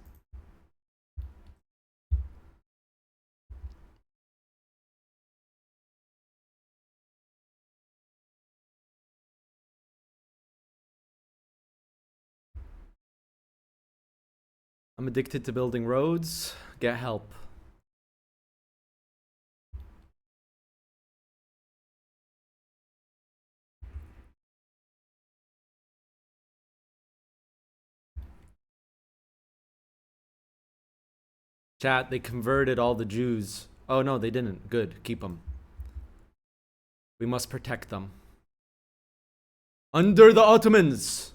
I'm addicted to building roads. Get help. Chat, they converted all the Jews. Oh no, they didn't. Good, keep them. We must protect them. Under the Ottomans,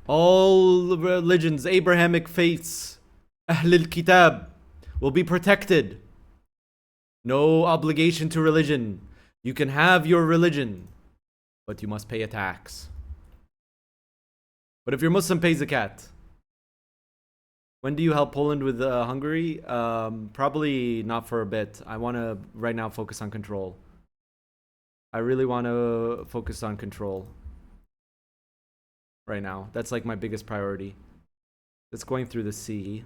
all religions, Abrahamic faiths, Ahlul Kitab, will be protected. No obligation to religion. You can have your religion, but you must pay a tax. But if you're Muslim, pay zakat. When do you help Poland with Hungary? Probably not for a bit. I want to right now focus on control. I really want to focus on control right now. That's like my biggest priority. It's going through the sea.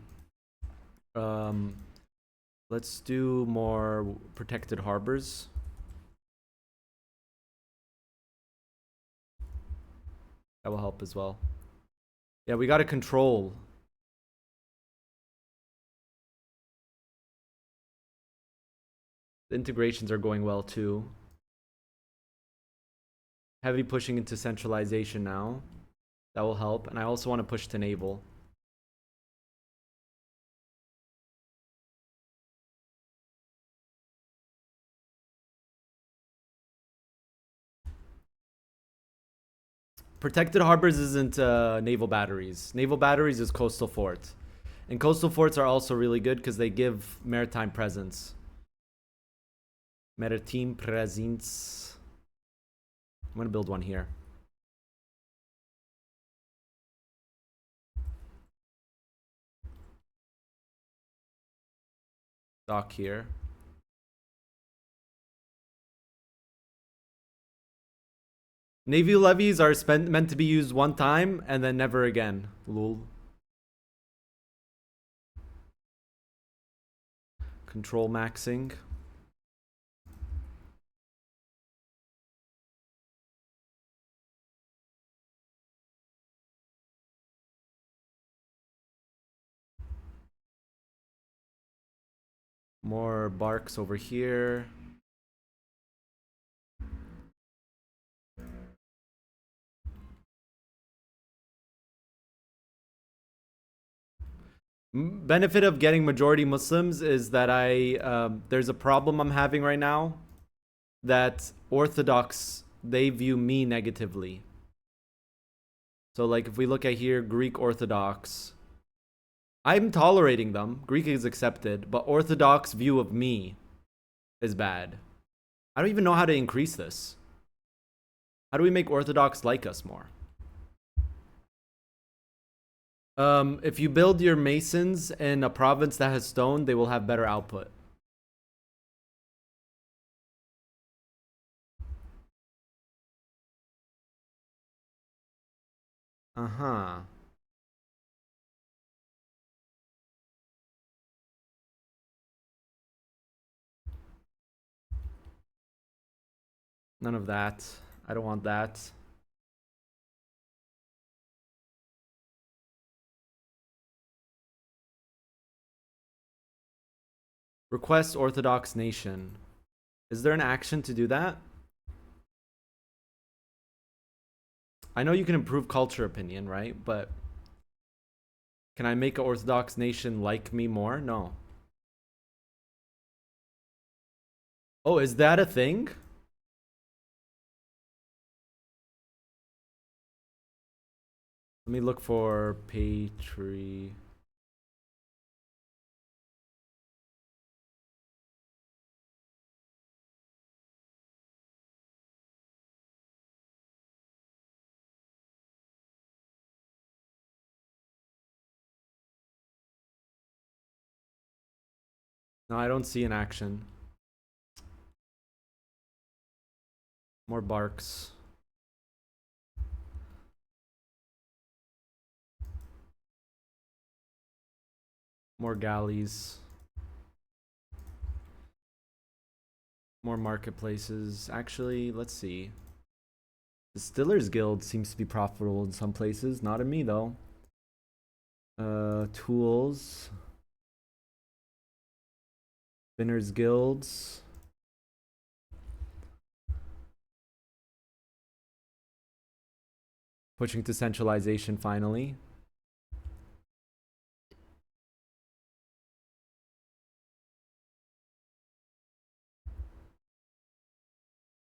Let's do more protected harbors. That will help as well. Yeah, we got to control. The integrations are going well too. Heavy pushing into centralization now. That will help. And I also want to push to naval. Protected harbors isn't naval batteries. Naval batteries is coastal fort. And coastal forts are also really good because they give maritime presence. Maritime presence. I'm going to build one here. Dock here. Navy levies are meant to be used one time and then never again. Lol. Control maxing. More barks over here. Benefit of getting majority Muslims is that there's a problem I'm having right now, that Orthodox, they view me negatively. So like if we look at here, Greek Orthodox, I'm tolerating them. Greek is accepted, but Orthodox view of me is bad. I don't even know how to increase this. How do we make Orthodox like us more? If you build your masons in a province that has stone, they will have better output. Uh-huh. None of that. I don't want that. Request Orthodox nation. Is there an action to do that? I know you can improve culture opinion, right? But can I make an Orthodox nation like me more? No. Oh, is that a thing? Let me look for Patri. No, I don't see an action. More barks. More galleys. More marketplaces. Actually, let's see. The Stiller's Guild seems to be profitable in some places. Not in me, though. Tools. Spinners Guilds. Pushing to centralization finally.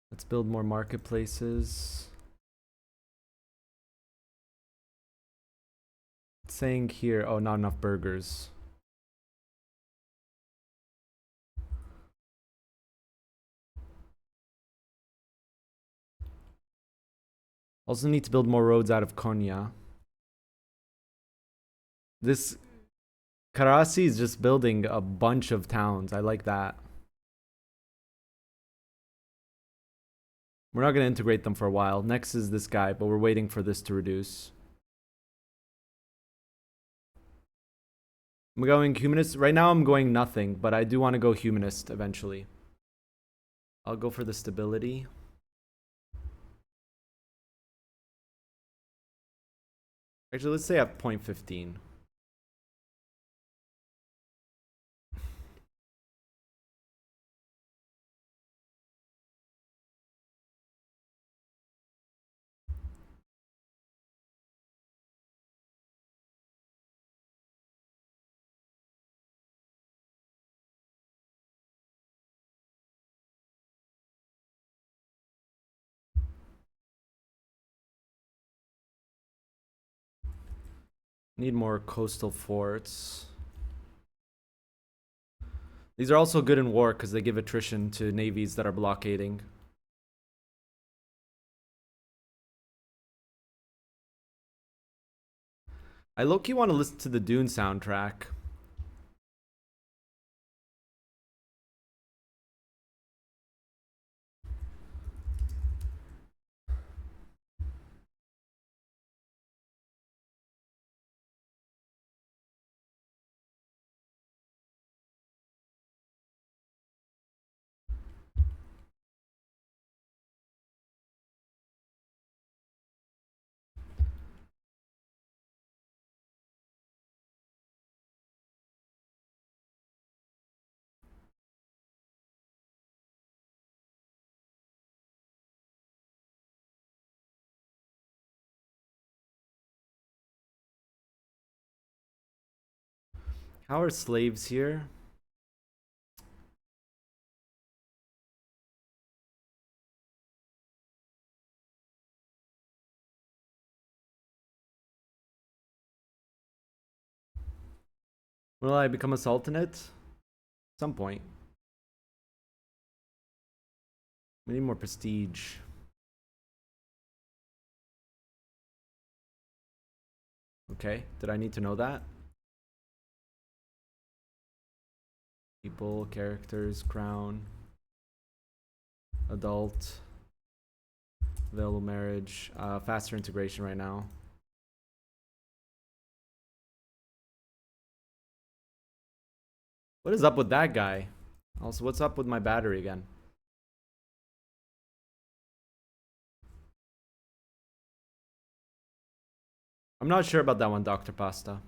Let's build more marketplaces. It's saying here, oh, not enough burgers. Also need to build more roads out of Konya. This Karasi is just building a bunch of towns. I like that. We're not going to integrate them for a while. Next is this guy, but we're waiting for this to reduce. I'm going humanist. Right now I'm going nothing, but I do want to go humanist eventually. I'll go for the stability. Actually, let's say I have 0.15. Need more coastal forts. These are also good in war because they give attrition to navies that are blockading. I low-key want to listen to the Dune soundtrack. How are slaves here? Will I become a sultanate? At some point. We need more prestige. Okay, did I need to know that? People, characters, crown, adult, available marriage, faster integration right now. What is up with that guy? Also, what's up with my battery again? I'm not sure about that one, Dr. Pasta.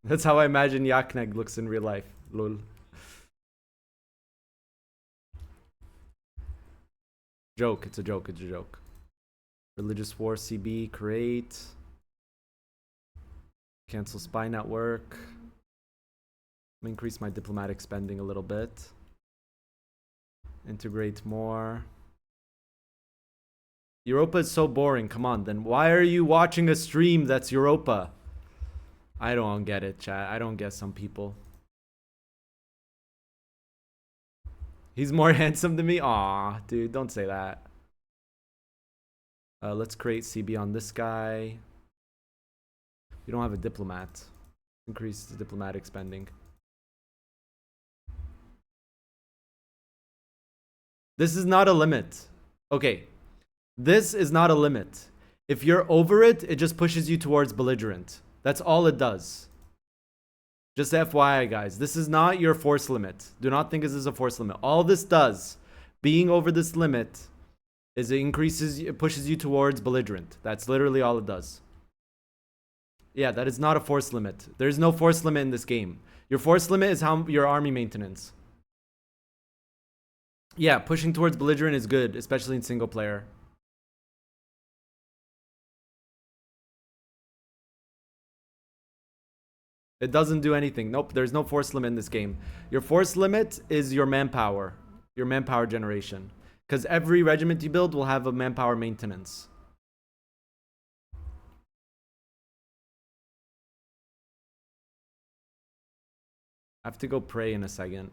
That's how I imagine Yakneg looks in real life. Lol. Joke, it's a joke, it's a joke. Religious War CB, create. Cancel spy network. Increase my diplomatic spending a little bit. Integrate more. Europa is so boring. Come on, then why are you watching a stream that's Europa? I don't get it, chat. I don't get some people. He's more handsome than me? Aw, dude, don't say that. Let's create CB on this guy. We don't have a diplomat. Increase the diplomatic spending. This is not a limit. Okay. This is not a limit. If you're over it, it just pushes you towards belligerent. That's all it does. Just FYI, guys. This is not your force limit. Do not think this is a force limit. All this does, being over this limit, is it pushes you towards belligerent. That's literally all it does. Yeah, that is not a force limit. There's no force limit in this game. Your force limit is how your army maintenance. Yeah, pushing towards belligerent is good, especially in single player. It doesn't do anything. Nope, there's no force limit in this game. Your force limit is your manpower generation. Because every regiment you build will have a manpower maintenance. I have to go pray in a second.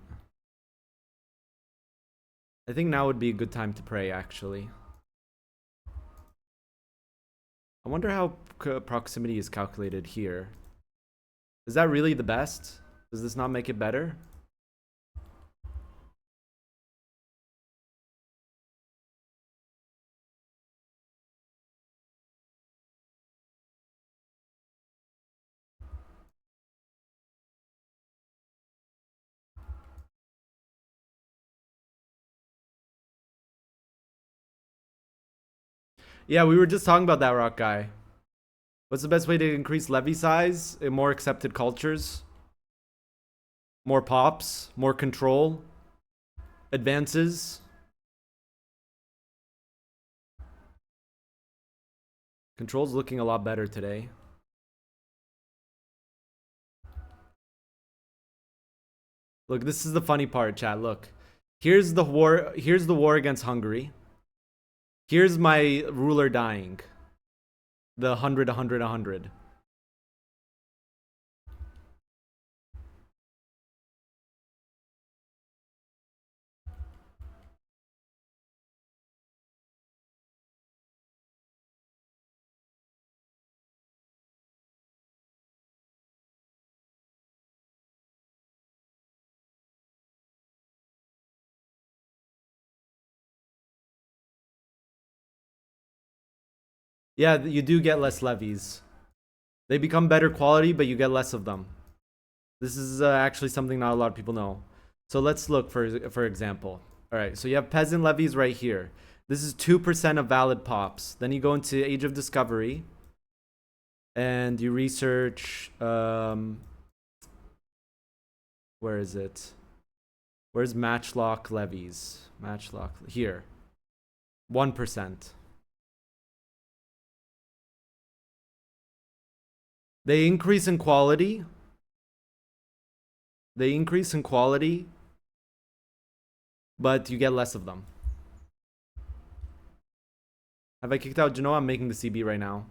I think now would be a good time to pray, actually. I wonder how proximity is calculated here. Is that really the best? Does this not make it better? Yeah, we were just talking about that, rock guy. What's the best way to increase levy size in more accepted cultures? More pops, more control, advances. Control's looking a lot better today. Look, this is the funny part, chat. Look. Here's the war against Hungary. Here's my ruler dying. The 100, 100, 100. Yeah, you do get less levies. They become better quality, but you get less of them. This is actually something not a lot of people know. So let's look for example. All right, so you have peasant levies right here. This is 2% of valid pops. Then you go into Age of Discovery. And you research... where is it? Where's Matchlock levies? Matchlock... Here. 1%. They increase in quality. They increase in quality, but you get less of them. Have I kicked out Genoa? I'm making the CB right now.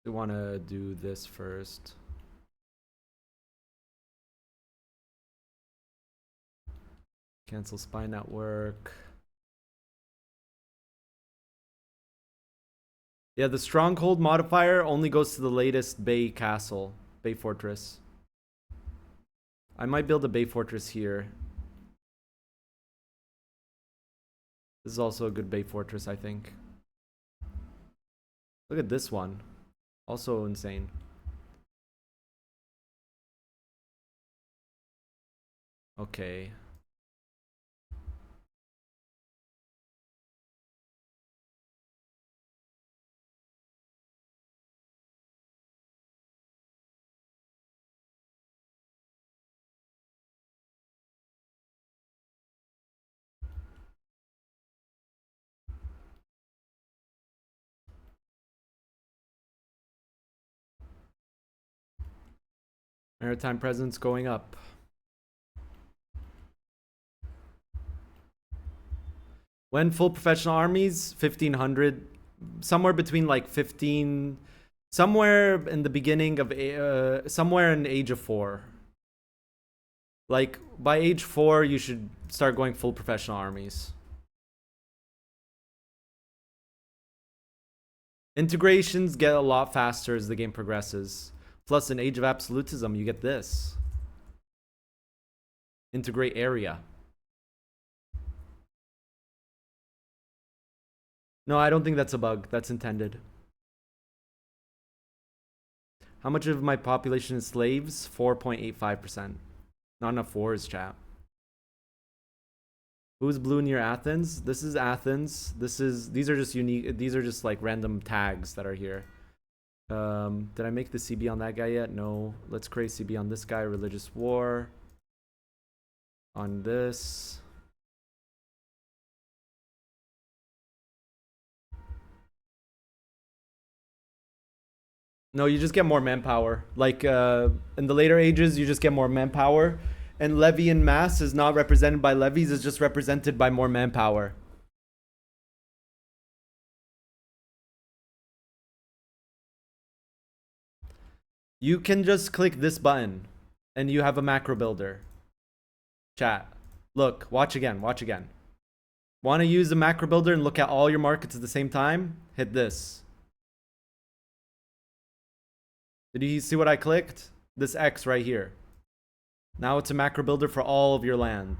We want to do this first. Cancel spy network. Yeah, the stronghold modifier only goes to the latest Bay castle, Bay fortress. I might build a Bay fortress here. This is also a good Bay fortress, I think. Look at this one. Also insane. Okay. Maritime presence going up. When full professional armies, 1500, somewhere between like 15, somewhere in the beginning of, somewhere in the age of 4. Like by age 4, you should start going full professional armies. Integrations get a lot faster as the game progresses. Plus, in Age of Absolutism, you get this. Integrate area. No, I don't think that's a bug. That's intended. How much of my population is slaves? 4.85%. Not enough wars, chat. Who's blue near Athens? This is Athens. These are just unique. These are just like random tags that are here. Did I make the CB on that guy yet? No. Let's create CB on this guy. Religious war. On this. No, you just get more manpower. Like in the later ages, you just get more manpower. And levy in mass is not represented by levies, it's just represented by more manpower. You can just click this button and you have a macro builder. Chat. Look, watch again, watch again. Want to use the macro builder and look at all your markets at the same time? Hit this. Did you see what I clicked? This X right here. Now it's a macro builder for all of your land.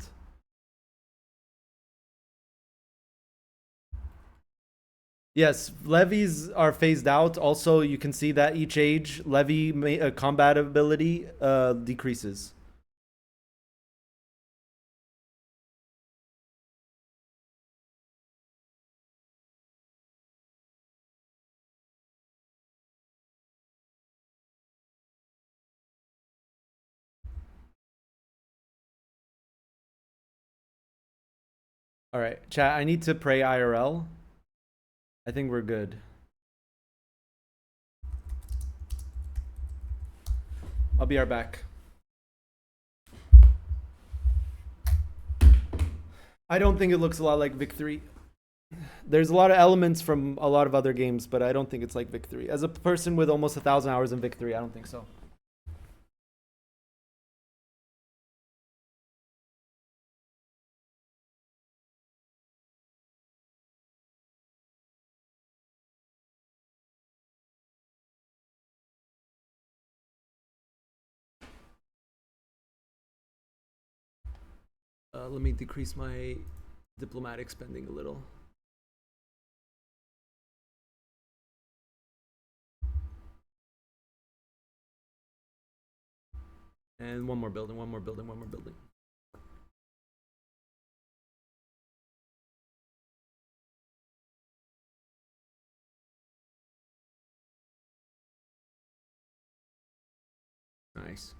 Yes, levies are phased out. Also, you can see that each age levy combat ability decreases. All right, chat, I need to pray IRL. I think we're good. I'll be right back. I don't think it looks a lot like Vic 3. There's a lot of elements from a lot of other games, but I don't think it's like Vic 3. As a person with almost 1,000 hours in Vic 3, I don't think so. Let me decrease my diplomatic spending a little. And one more building, one more building, one more building. Nice.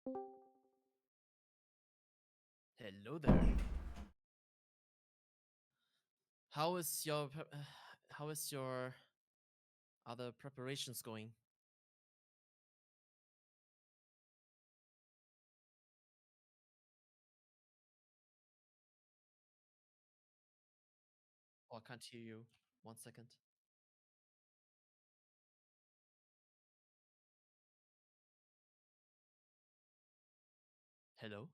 Hello there. How is your how is your other preparations going? Oh, I can't hear you. 1 second. Hello?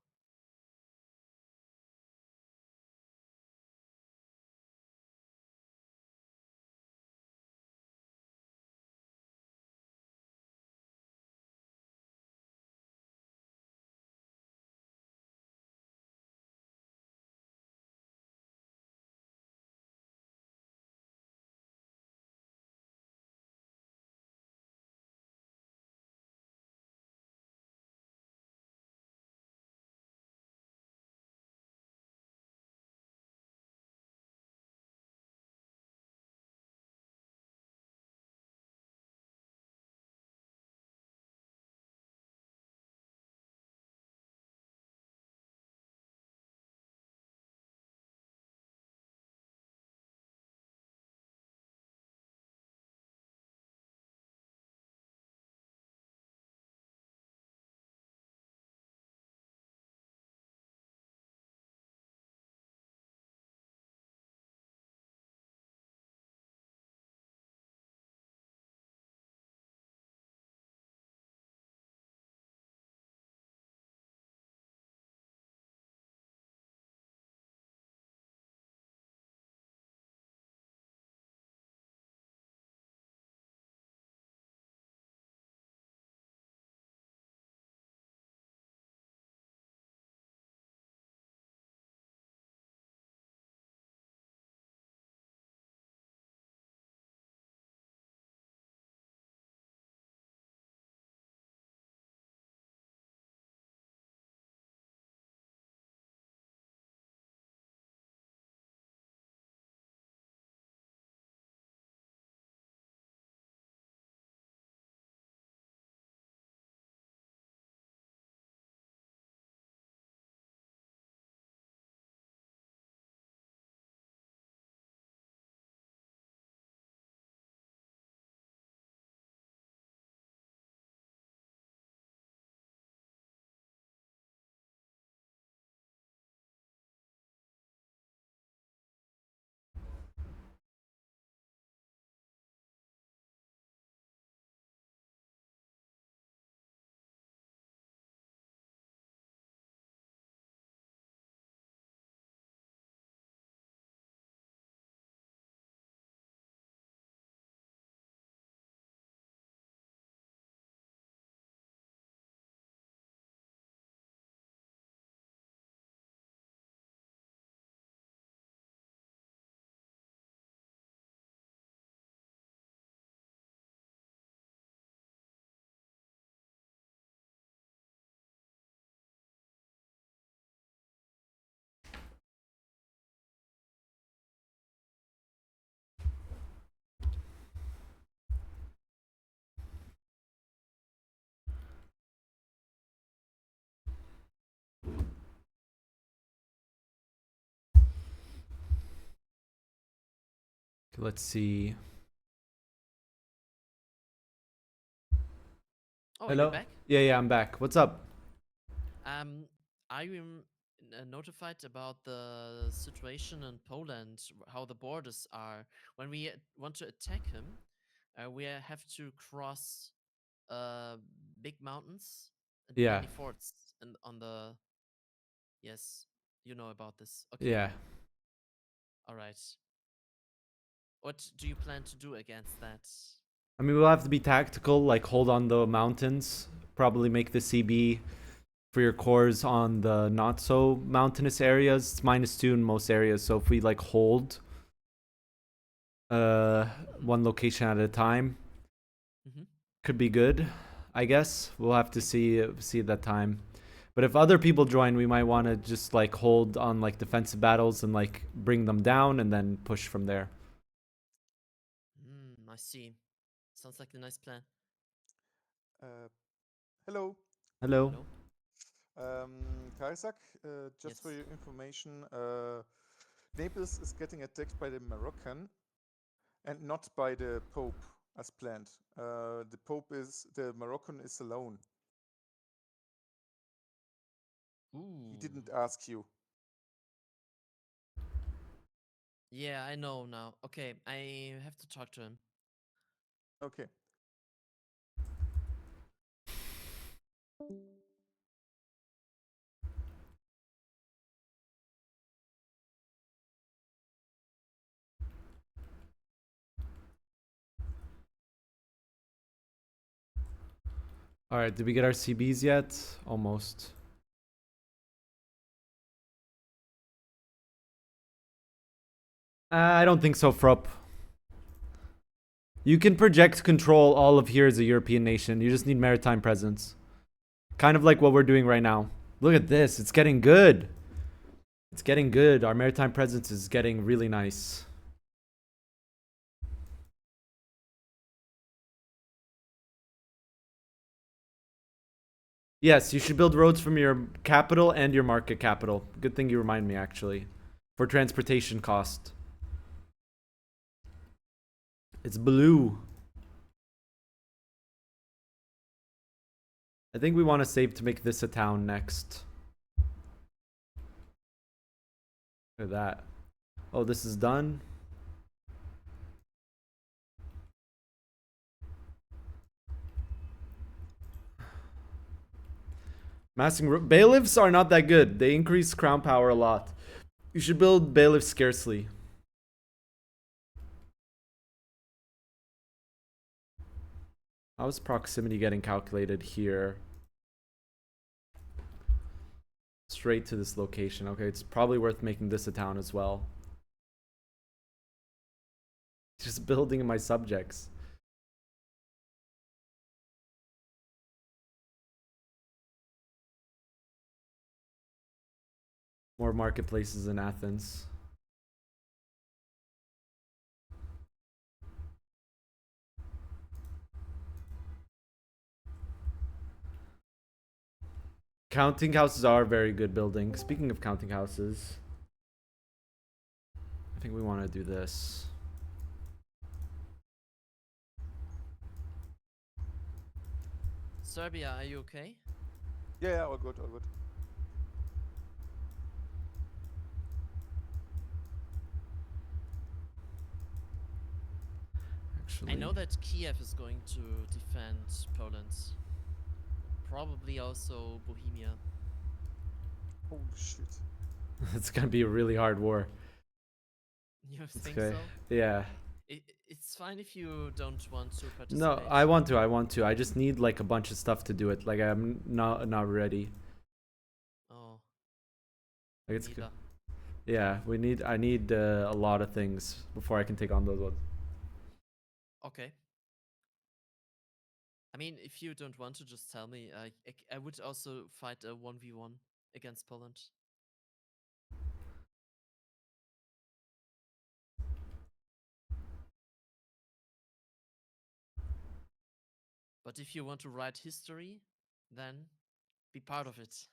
Let's see. Oh, Hello? you're back? Yeah, I'm back. What's up? Are you notified about the situation in Poland, how the borders are? When we want to attack him, we have to cross big mountains and Yeah. many forts and on the. Yes, you know about this. Okay. Yeah. All right. What do you plan to do against that? I mean, we'll have to be tactical, like hold on the mountains, probably make the CB for your cores on the not so mountainous areas. It's -2 in most areas, so if we like hold one location at a time, could be good. I guess we'll have to see at that time. But if other people join, we might want to just like hold on like defensive battles and like bring them down and then push from there. I see. Sounds like a nice plan. Hello. Hello. Hello. Karesak, just for your information, Naples is getting attacked by the Moroccan and not by the Pope as planned. The Moroccan is alone. He didn't ask you. Yeah, I know now. Okay, I have to talk to him. Okay. All right, did we get our CBs yet? Almost. I don't think so, Frup. You can project control all of here as a European nation. You just need maritime presence. Kind of like what we're doing right now. Look at this. It's getting good. It's getting good. Our maritime presence is getting really nice. Yes, you should build roads from your capital and your market capital. Good thing you remind me, actually. For transportation cost. It's blue. I think we want to save to make this a town next. Look at that. Oh, this is done. Massing bailiffs are not that good. They increase crown power a lot. You should build bailiffs scarcely. How's proximity getting calculated here? Straight to this location. Okay, it's probably worth making this a town as well. Just building in my subjects. More marketplaces in Athens. Counting houses are very good building. Speaking of counting houses, I think we want to do this. Serbia, are you okay? Yeah, all good, all good. Actually, I know that Kiev is going to defend Poland. Probably also Bohemia. Holy shit. It's gonna be a really hard war. You It's think okay. so? Yeah. It's fine if you don't want to participate. No, I want to. I just need like a bunch of stuff to do it. Like I'm not ready. Oh. Like it's good. Neither. Yeah, I need a lot of things before I can take on those ones. Okay. I mean, if you don't want to, just tell me. I would also fight a 1v1 against Poland. But if you want to write history, then be part of it.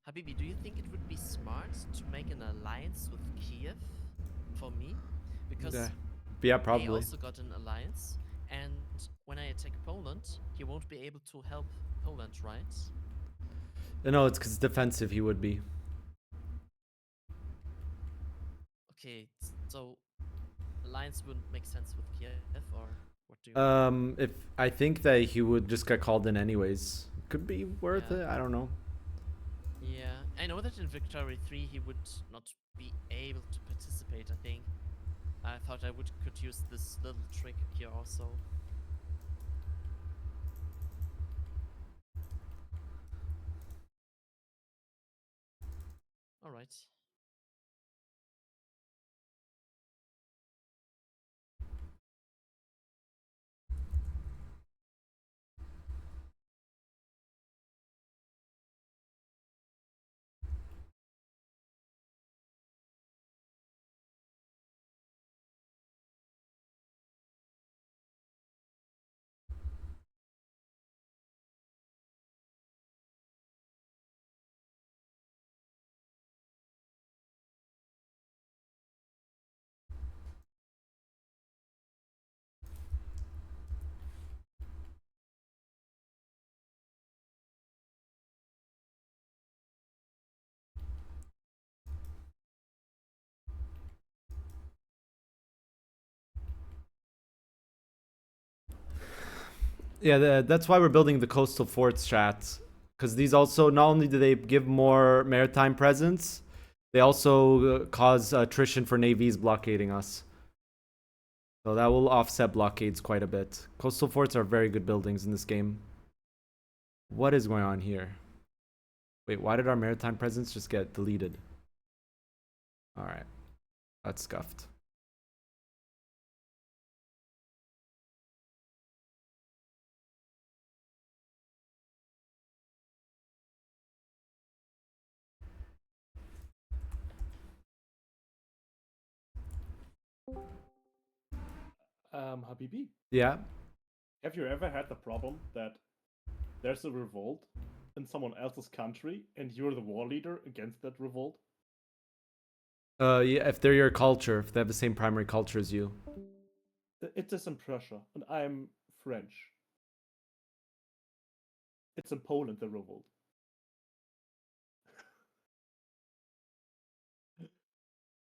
Habibi, do you think it would be smart to make an alliance with Kiev for me? Because Yeah, they probably. also got an alliance, and when I attack Poland, he won't be able to help Poland, right? No, it's because defensive he would be. Okay, so alliance wouldn't make sense with Kiev, or what do you? If I think that he would just get called in anyways. Could be worth it. I don't know. Yeah, I know that in Victory 3 he would not be able to participate, I think. I thought I could use this little trick here also. right? Yeah, that's why we're building the coastal forts, chat. Because these also, not only do they give more maritime presence, they also cause attrition for navies blockading us. So that will offset blockades quite a bit. Coastal forts are very good buildings in this game. What is going on here? Wait, why did our maritime presence just get deleted? Alright. That's scuffed. Habibi, Yeah? have you ever had the problem that there's a revolt in someone else's country and you're the war leader against that revolt? Yeah, if they're your culture, if they have the same primary culture as you. It is in Prussia, and I'm French. It's in Poland, the revolt.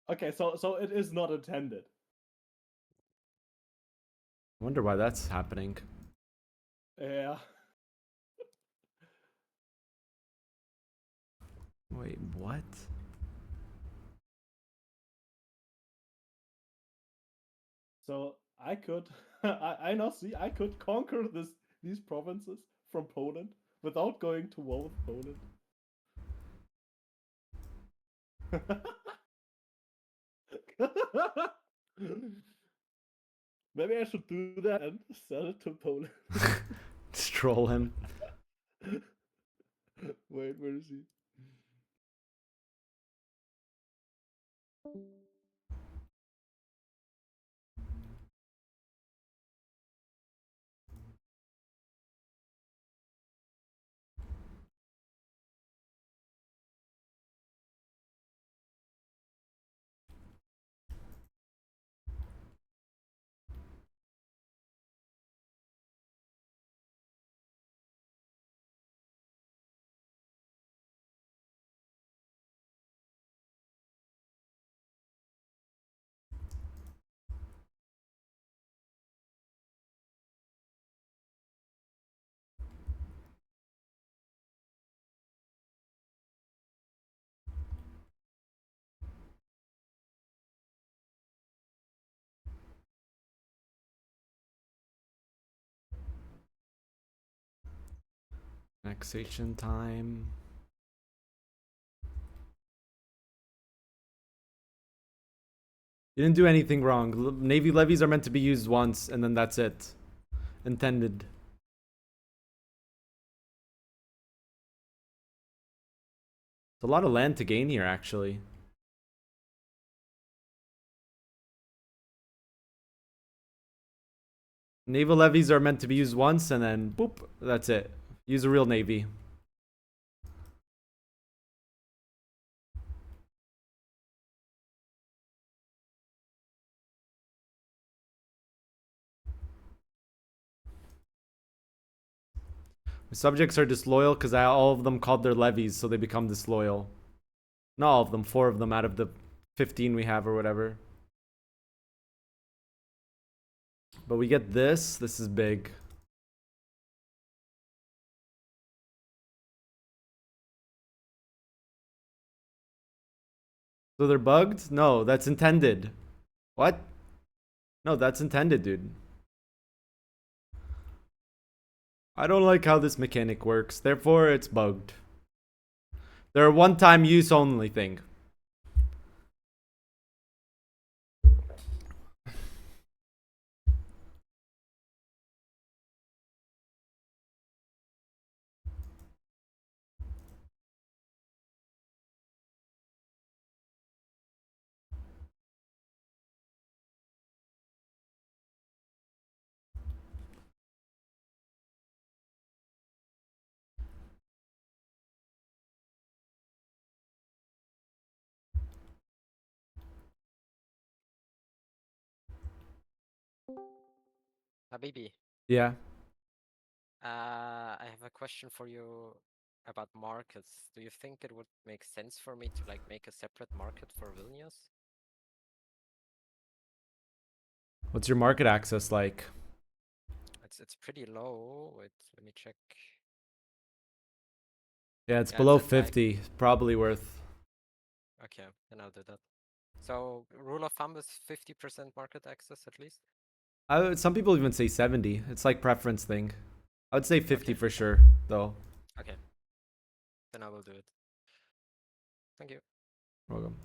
Okay, so it is not intended. I wonder why that's happening. Yeah. Wait, what? So I could, I now see I could conquer these provinces from Poland without going to war with Poland. Maybe I should do that and sell it to Poland. Just troll him. Wait, where is he? Annexation time. You didn't do anything wrong. Navy levies are meant to be used once, and then that's it. Intended. It's a lot of land to gain here, actually. Naval levies are meant to be used once, and then boop, that's it. Use a real navy. Subjects are disloyal because all of them called their levies, so they become disloyal. Not all of them, 4 of them out of the 15 we have or whatever. But we get this. This is big. So they're bugged? No, that's intended. What? No, that's intended, dude. I don't like how this mechanic works, therefore it's bugged. They're a one-time use only thing. Habibi, Yeah. I have a question for you about markets. Do you think it would make sense for me to like make a separate market for Vilnius? What's your market access like? It's pretty low. Wait, let me check. Yeah, it's Yeah, below at, like 50. Probably worth. okay, then I'll do that. So rule of thumb is 50% market access at least. Some people even say 70. It's like preference thing. I would say 50 Okay. for sure, though. Okay. Then I will do it. Thank you. Welcome.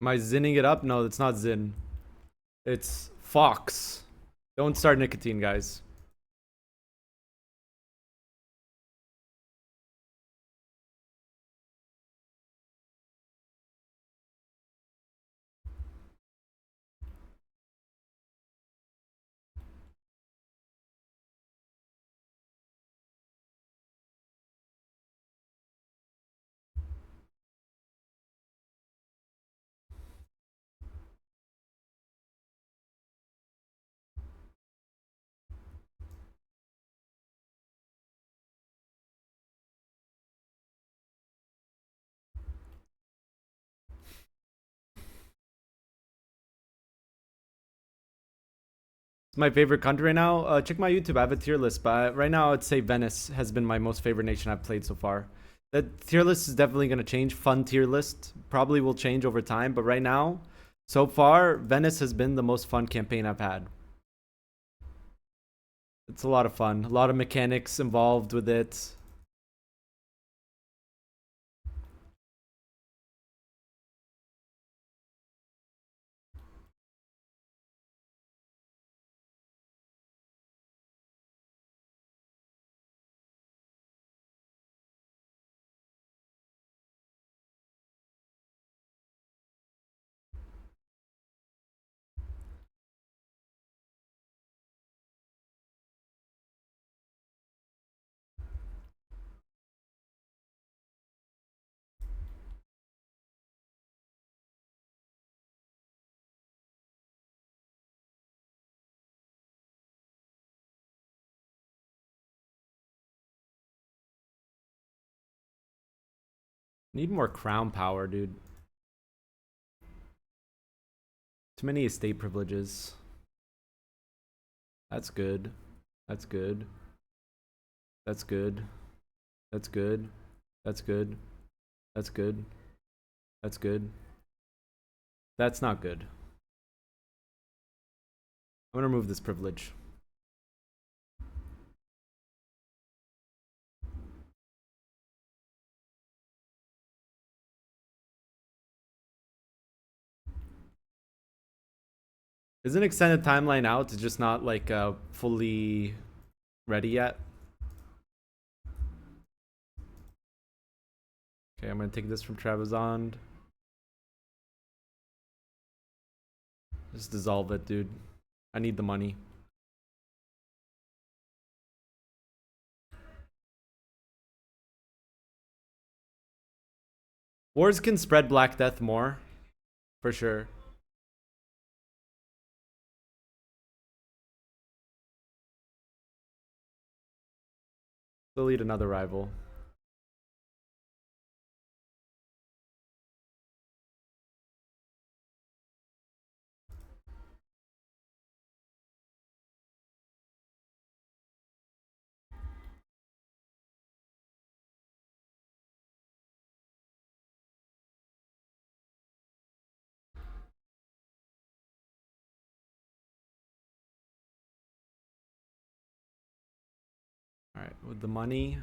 Am I zinning it up? No, it's not zin. It's fox. Don't start nicotine, guys. It's my favorite country right now. Check my YouTube. I have a tier list, but right now I'd say Venice has been my most favorite nation I've played so far. That tier list is definitely going to change. Fun tier list probably will change over time, but right now, so far, Venice has been the most fun campaign I've had. It's a lot of fun. A lot of mechanics involved with it. Need more crown power, dude. Too many estate privileges. That's good. That's good. That's good. That's good. That's good. That's good. That's good. That's not good. I'm gonna remove this privilege. Isn't extended timeline out? It's just not like fully ready yet. Okay, I'm gonna take this from Trebizond. Just dissolve it, dude. I need the money. Wars can spread Black Death more, for sure. Delete another rival. Alright, with the money,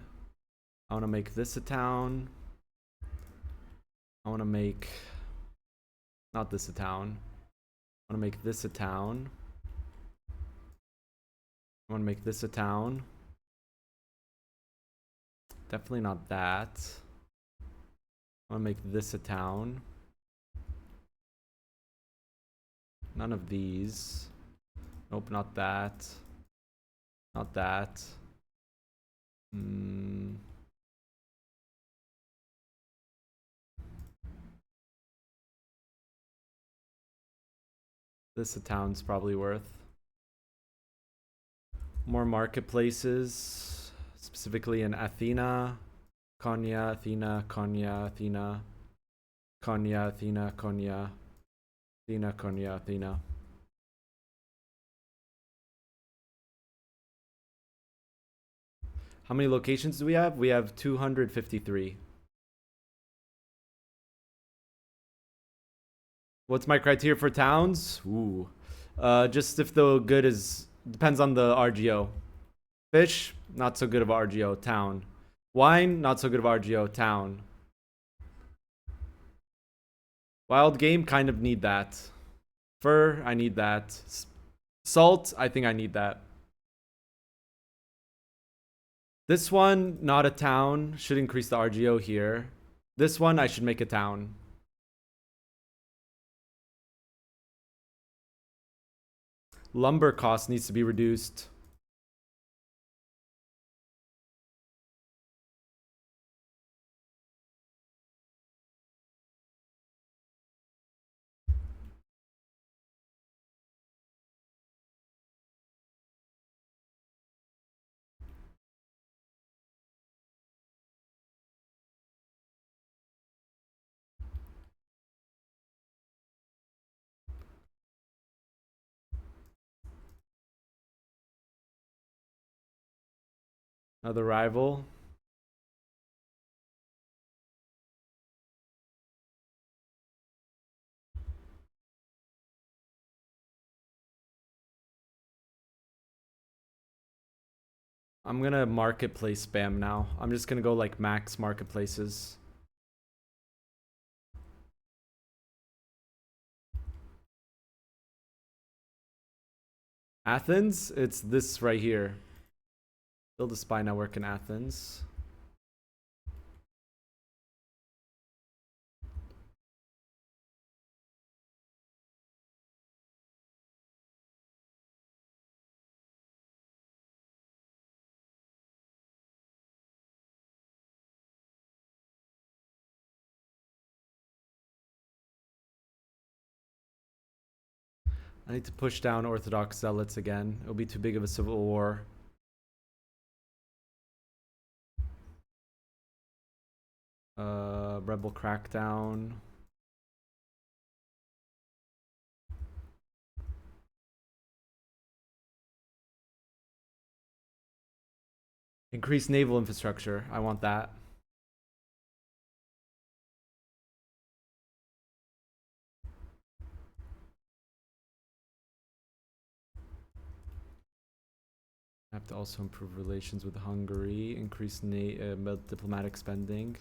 I want to make this a town. I want to make not this a town. I want to make this a town. I want to make this a town. Definitely not that. I want to make this a town. None of these. Nope, not that. Not that. This a town's probably worth. More marketplaces, specifically in Athena, Konya, Athena, Konya, Athena, Konya, Athena, Konya, Athena, Konya, Athena. How many locations do we have? We have 253. What's my criteria for towns? Ooh. Just if the good is... Depends on the RGO. Fish, not so good of RGO. Town. Wine, not so good of RGO. Town. Wild game, kind of need that. Fur, I need that. Salt, I think I need that. This one, not a town. Should increase the RGO here. This one, I should make a town. Lumber cost needs to be reduced. Another rival. I'm gonna marketplace spam now. I'm just gonna go like max marketplaces. Athens? It's this right here. Build a spy network in Athens. I need to push down Orthodox zealots again. It'll be too big of a civil war. Rebel crackdown. Increase naval infrastructure. I want that. I have to also improve relations with Hungary. Increase diplomatic spending.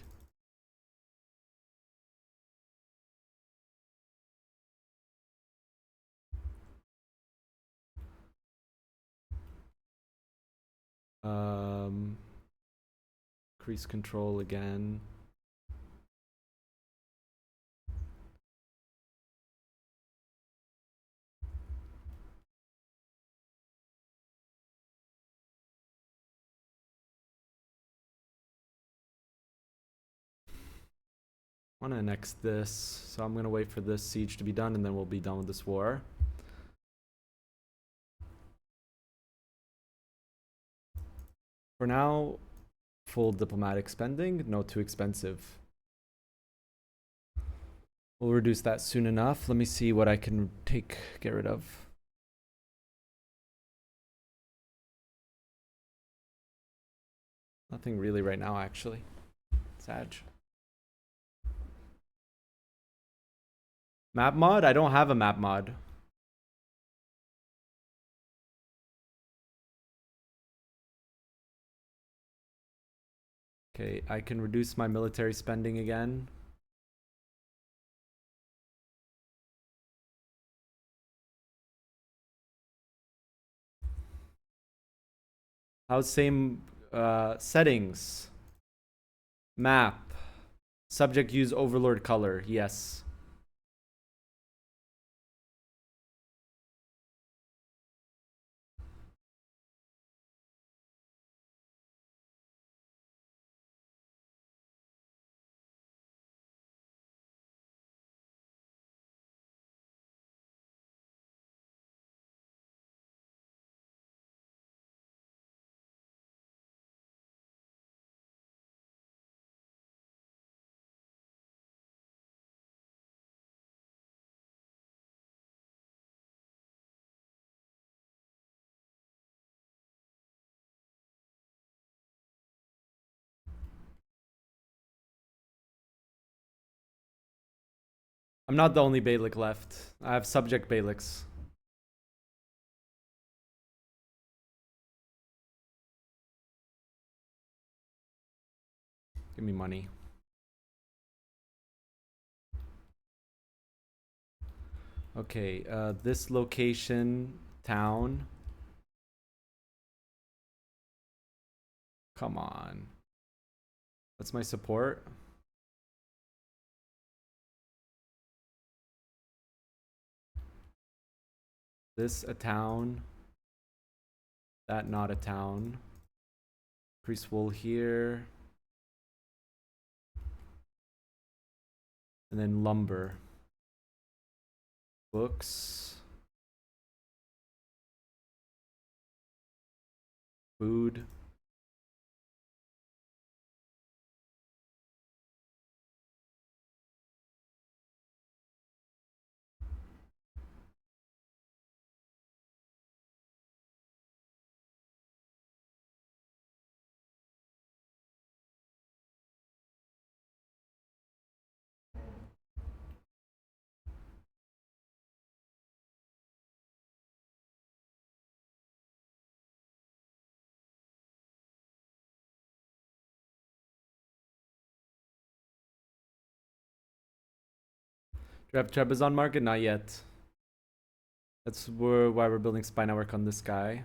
Increase control again. I want to annex this, so I'm gonna wait for this siege to be done, and then we'll be done with this war. For now, full diplomatic spending, no too expensive. We'll reduce that soon enough. Let me see what I can get rid of. Nothing really right now, actually. Sag. Map mod? I don't have a map mod. Okay, I can reduce my military spending again. How's same settings? Map. Subject use overlord color. Yes. I'm not the only Beylik left. I have subject Beyliks. Give me money. Okay, this location, town. Come on. What's my support? This a town. That not a town. Increase wool here. And then lumber. Books. Food. Do you have Trebizond market? Not yet. That's why we're building spy network on this guy.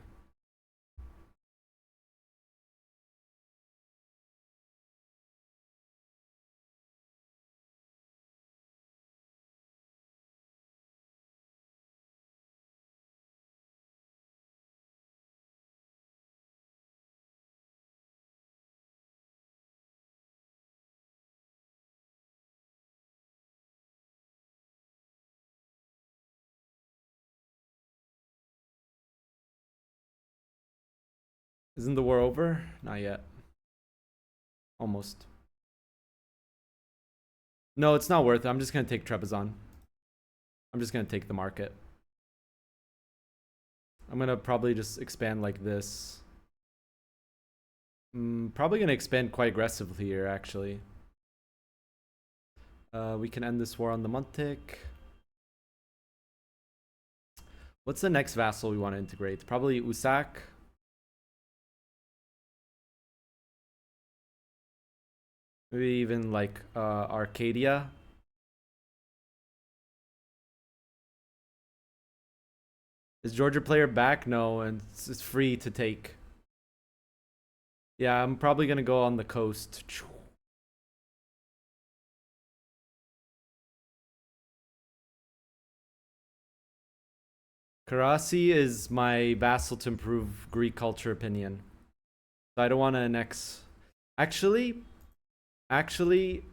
Isn't the war over? Not yet. Almost. No, it's not worth it. I'm just going to take Trebizond. I'm just going to take the market. I'm going to probably just expand like this. Probably going to expand quite aggressively here, actually. We can end this war on the Montic. What's the next vassal we want to integrate? Probably Usak. Maybe even like Arcadia. Is Georgia player back? No, and it's free to take. Yeah, I'm probably gonna go on the coast. Karasi is my vassal to improve Greek culture opinion. So I don't want to annex. Actually,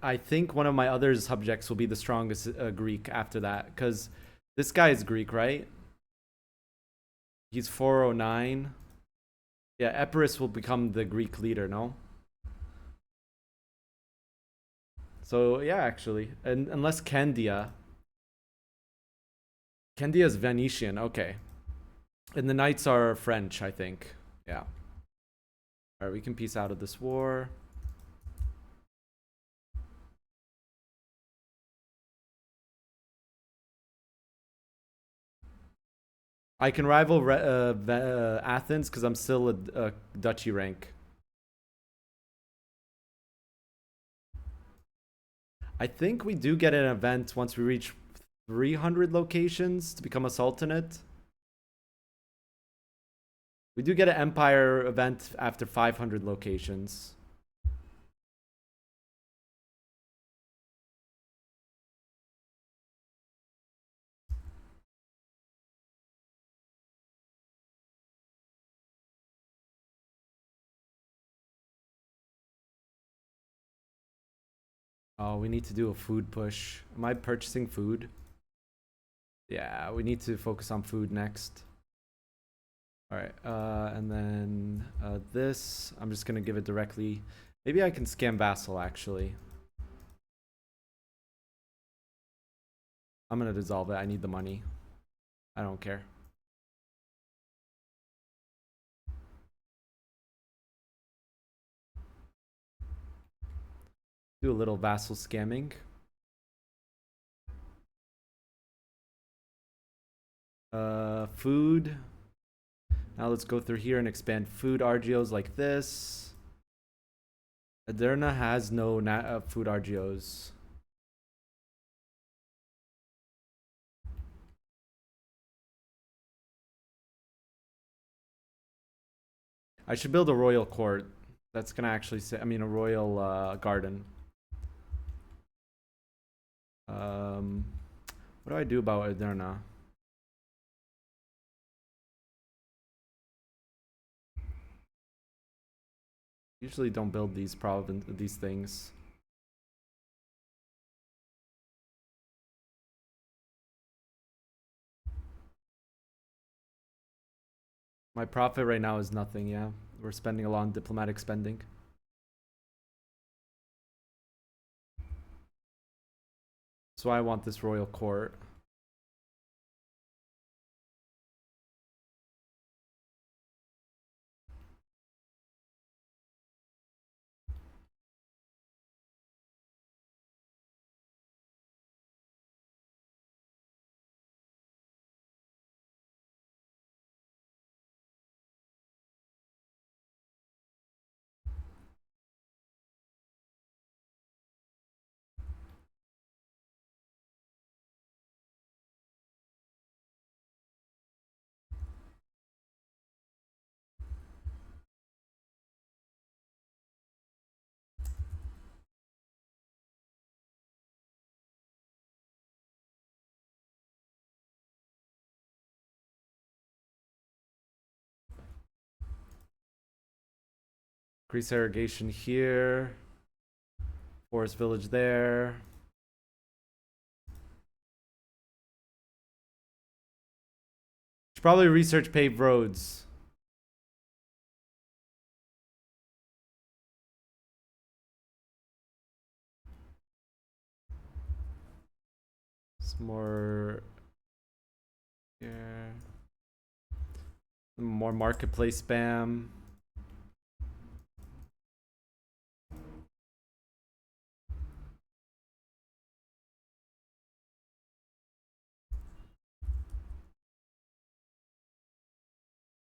I think one of my other subjects will be the strongest Greek after that. Because this guy is Greek, right? He's 409. Yeah, Epirus will become the Greek leader, no? So, yeah, actually. And unless Candia. Candia is Venetian, okay. And the knights are French, I think. Yeah. Alright, we can peace out of this war. I can rival Athens because I'm still a duchy rank. I think we do get an event once we reach 300 locations to become a sultanate. We do get an Empire event after 500 locations. Oh, we need to do a food push. Am I purchasing food? Yeah, we need to focus on food next. All right, and then this, I'm just gonna give it directly. Maybe I can scam vassal actually. I'm gonna dissolve it. I need the money. I don't care. Do a little vassal scamming. Food. Now let's go through here and expand food RGOs like this. Aderna has no food RGOs. I should build a royal court. That's gonna actually say, I mean, a royal garden. What do I do about Aderna? Usually don't build these things. My profit right now is nothing, yeah. We're spending a lot on diplomatic spending. That's why I want this royal court. Increase irrigation here. Forest village there. Should probably research paved roads. Some more here. More marketplace spam.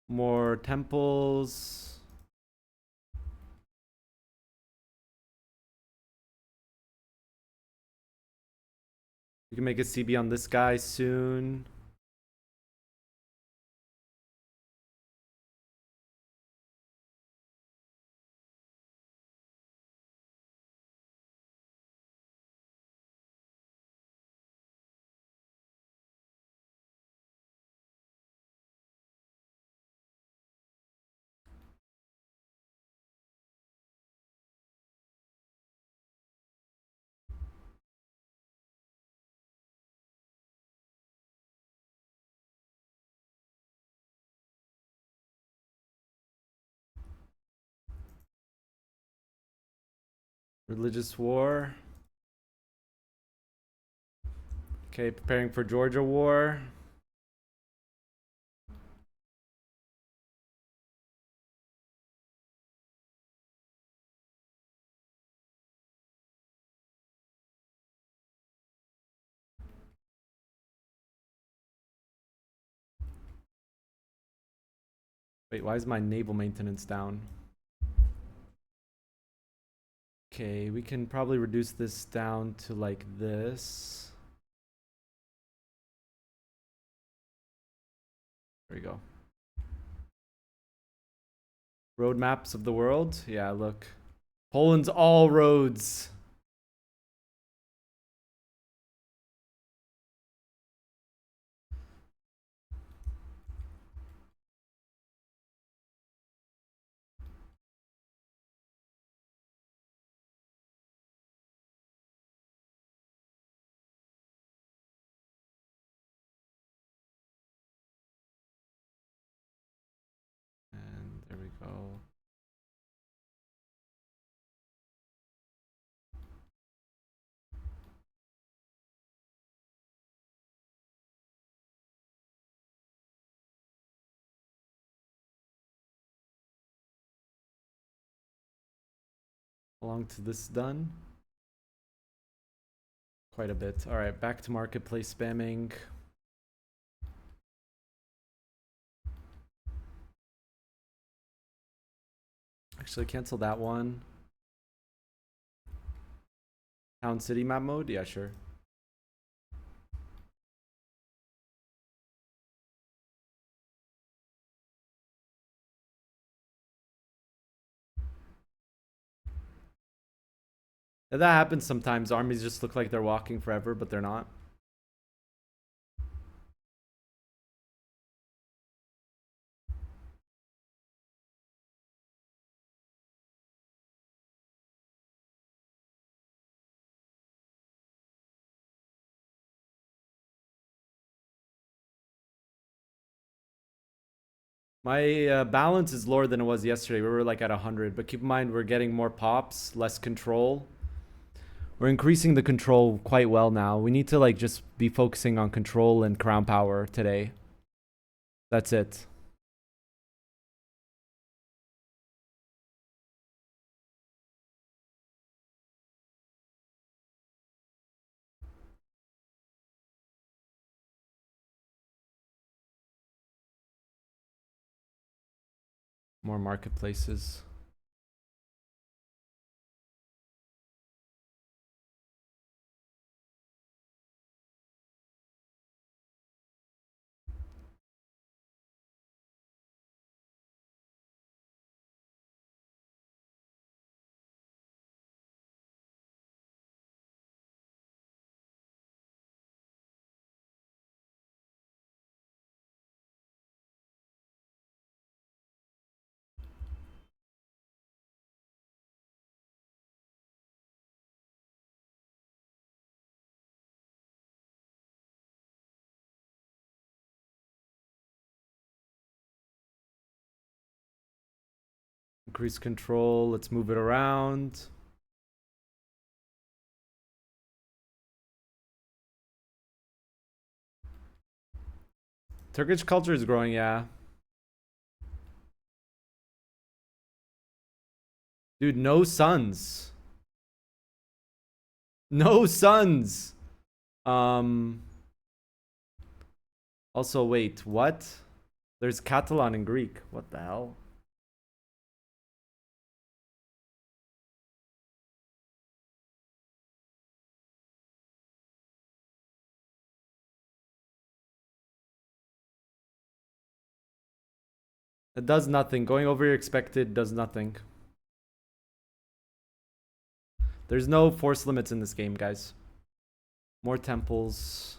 More temples. We can make a CB on this guy soon. Religious war. Okay, preparing for Georgia war. Wait, why is my naval maintenance down? Okay, we can probably reduce this down to like this. There we go. Road maps of the world. Yeah, look. Poland's all roads. And there we go. How long to this done? Quite a bit. All right, back to marketplace spamming. Actually, cancel that one. Town city map mode? Yeah, sure. Yeah, that happens sometimes. Armies just look like they're walking forever, but they're not. My balance is lower than it was yesterday. We were like at 100, but keep in mind we're getting more pops, less control. We're increasing the control quite well now. We need to like just be focusing on control and crown power today. That's it. More marketplaces. Increase control. Let's move it around. Turkish culture is growing, yeah. Dude, no sons. No sons. Also, wait, what? There's Catalan in Greek. What the hell? It does nothing. Going over your expected does nothing. There's no force limits in this game, guys. More temples.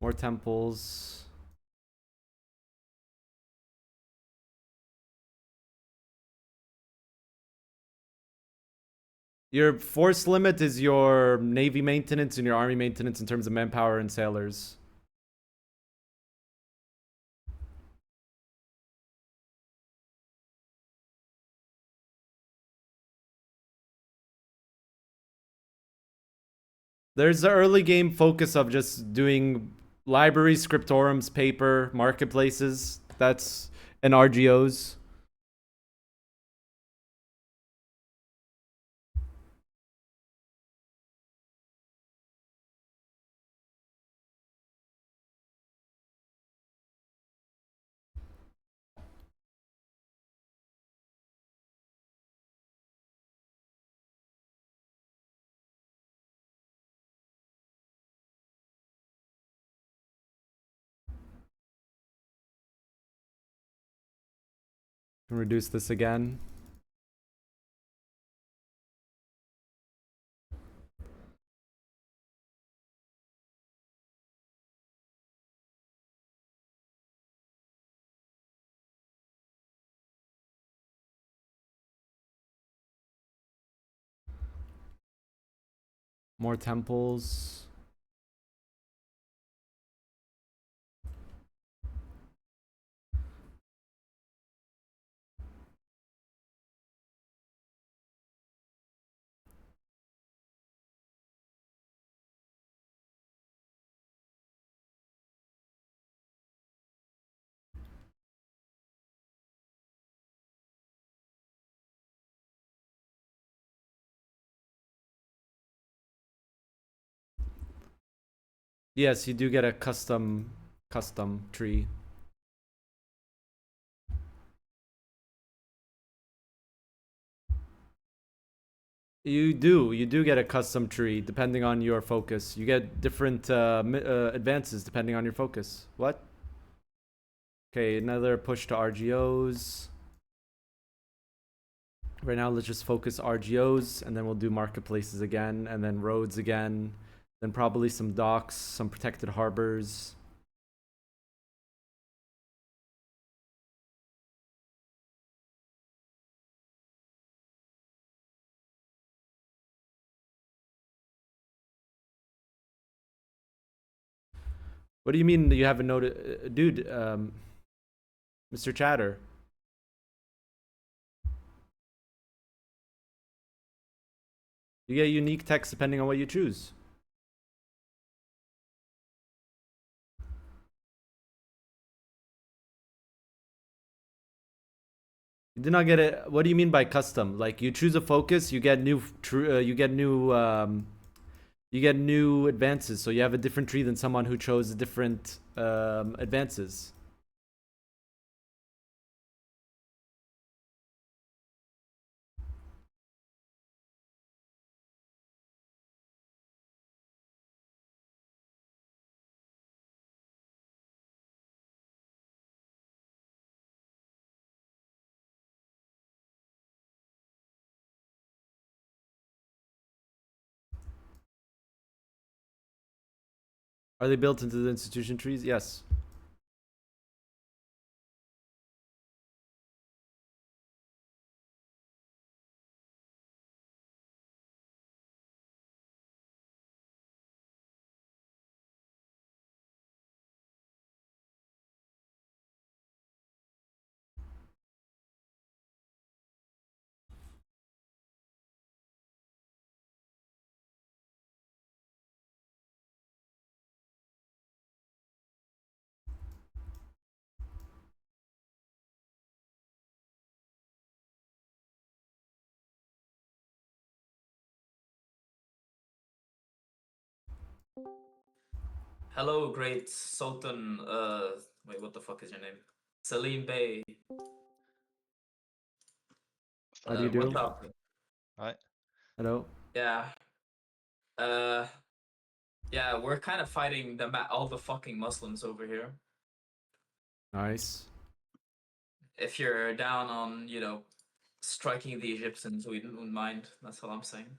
More temples. Your force limit is your navy maintenance and your army maintenance in terms of manpower and sailors. There's the early game focus of just doing libraries, scriptorums, paper, marketplaces. That's and RGOs. Reduce this again. More temples. Yes, you do get a custom tree. You do get a custom tree depending on your focus. You get different advances depending on your focus. What? Okay, another push to RGOs. Right now, let's just focus RGOs, and then we'll do marketplaces again, and then roads again, then probably some docks, some protected harbors. What do you mean you haven't noted, dude? Mr. Chatter. You get unique text depending on what you choose. You did not get it. What do you mean by custom? Like you choose a focus, you get new, you get new advances. So you have a different tree than someone who chose different advances. Are they built into the institution trees? Yes. Hello, great Sultan. Wait, what the fuck is your name? Salim Bey. How do you do? What's up? Hi. Hello. Yeah. Yeah, we're kind of fighting all the fucking Muslims over here. Nice. If you're down on, you know, striking the Egyptians, we wouldn't mind. That's all I'm saying.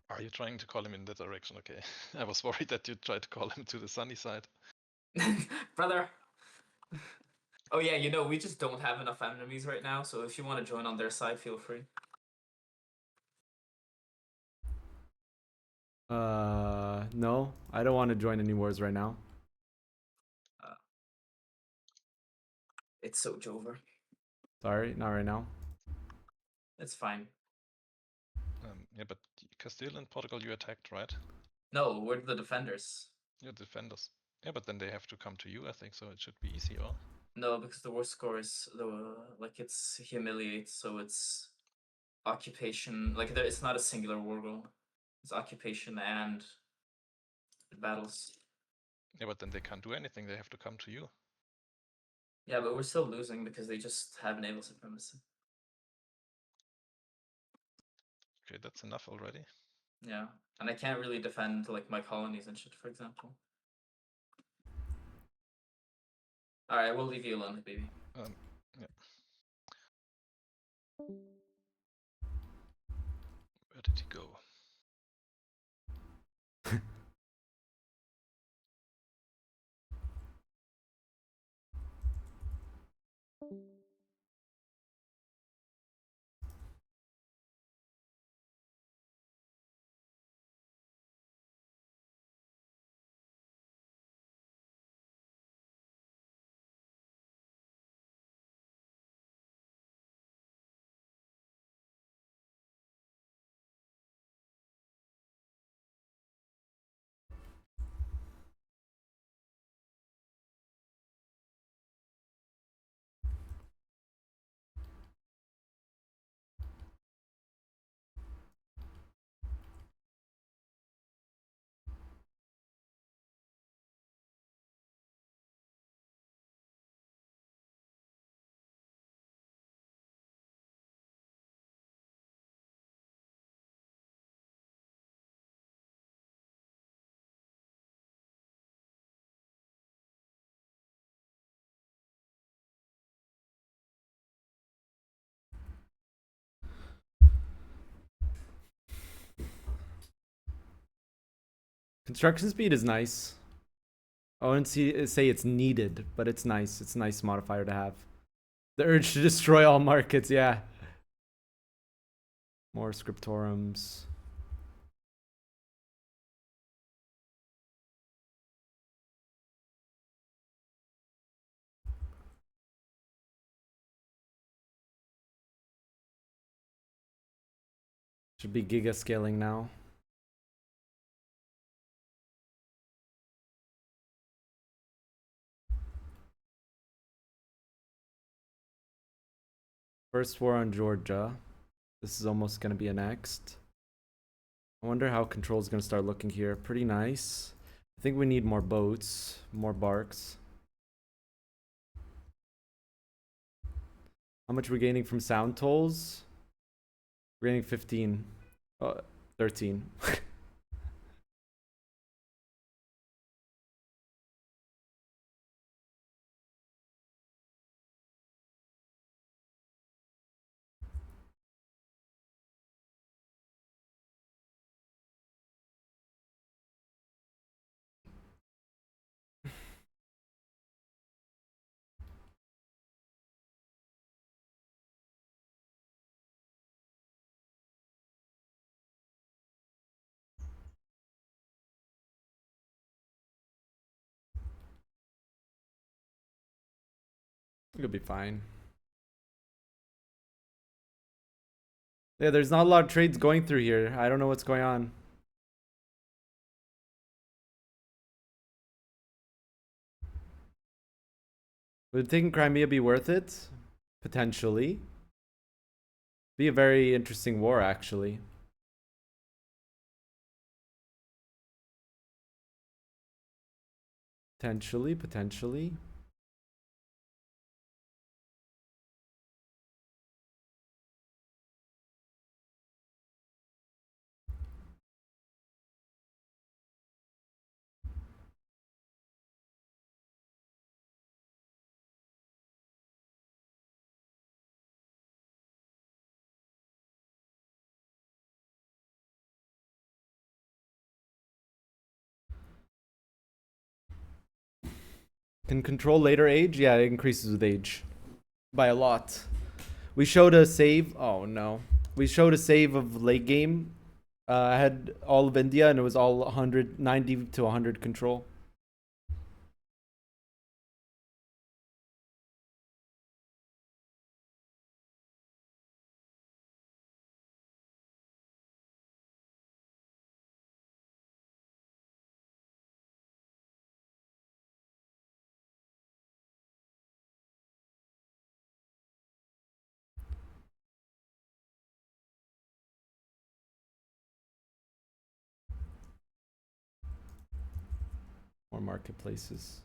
Are you trying to call him in that direction? Okay. I was worried that you tried to call him to the sunny side. Brother. Oh yeah, you know, we just don't have enough enemies right now, so if you want to join on their side, feel free. No, I don't want to join any wars right now. It's so Jover. Sorry, not right now. It's fine. Yeah, but Castile and Portugal you attacked, right? No, we're the defenders. You're defenders. Yeah, but then they have to come to you, I think, so it should be easy, or? No, because the war score is like it's humiliate, so it's occupation. Like it's not a singular war goal. It's occupation and battles. Yeah, but then they can't do anything. They have to come to you. Yeah, but we're still losing because they just have naval supremacy. Okay, that's enough already. Yeah, and I can't really defend like my colonies and shit, for example. All right, we'll leave you alone, baby. Yeah. Where did he go? Construction speed is nice. I wouldn't say it's needed, but it's nice. It's a nice modifier to have. The urge to destroy all markets, yeah. More scriptorums. Should be giga scaling now. First war on Georgia. This is almost going to be a next. I wonder how control is going to start looking here. Pretty nice. I think we need more boats, more barks. How much are we gaining from sound tolls? We're gaining 15. 13. It'll be fine. Yeah, there's not a lot of trades going through here. I don't know what's going on. Would taking Crimea be worth it? Potentially. Be a very interesting war, actually. Potentially. Can control later age? Yeah, it increases with age. By a lot. We showed a save. Oh no. We showed a save of late game. I had all of India and it was all 190 to 100 control. marketplaces.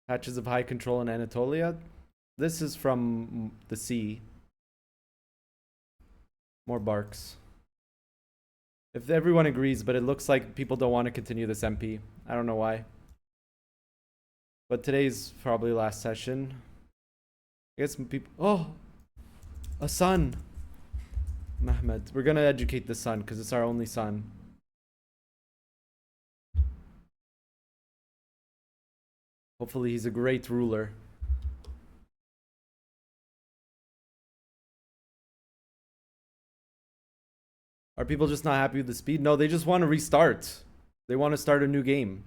Patches of high control in Anatolia. This is from the sea. More barks. If everyone agrees, but it looks like people don't want to continue this MP. I don't know why. But today's probably last session. I guess people... Oh! A son! Mehmed. We're gonna educate the son, because it's our only son. Hopefully he's a great ruler. Are people just not happy with the speed? No, they just want to restart. They want to start a new game.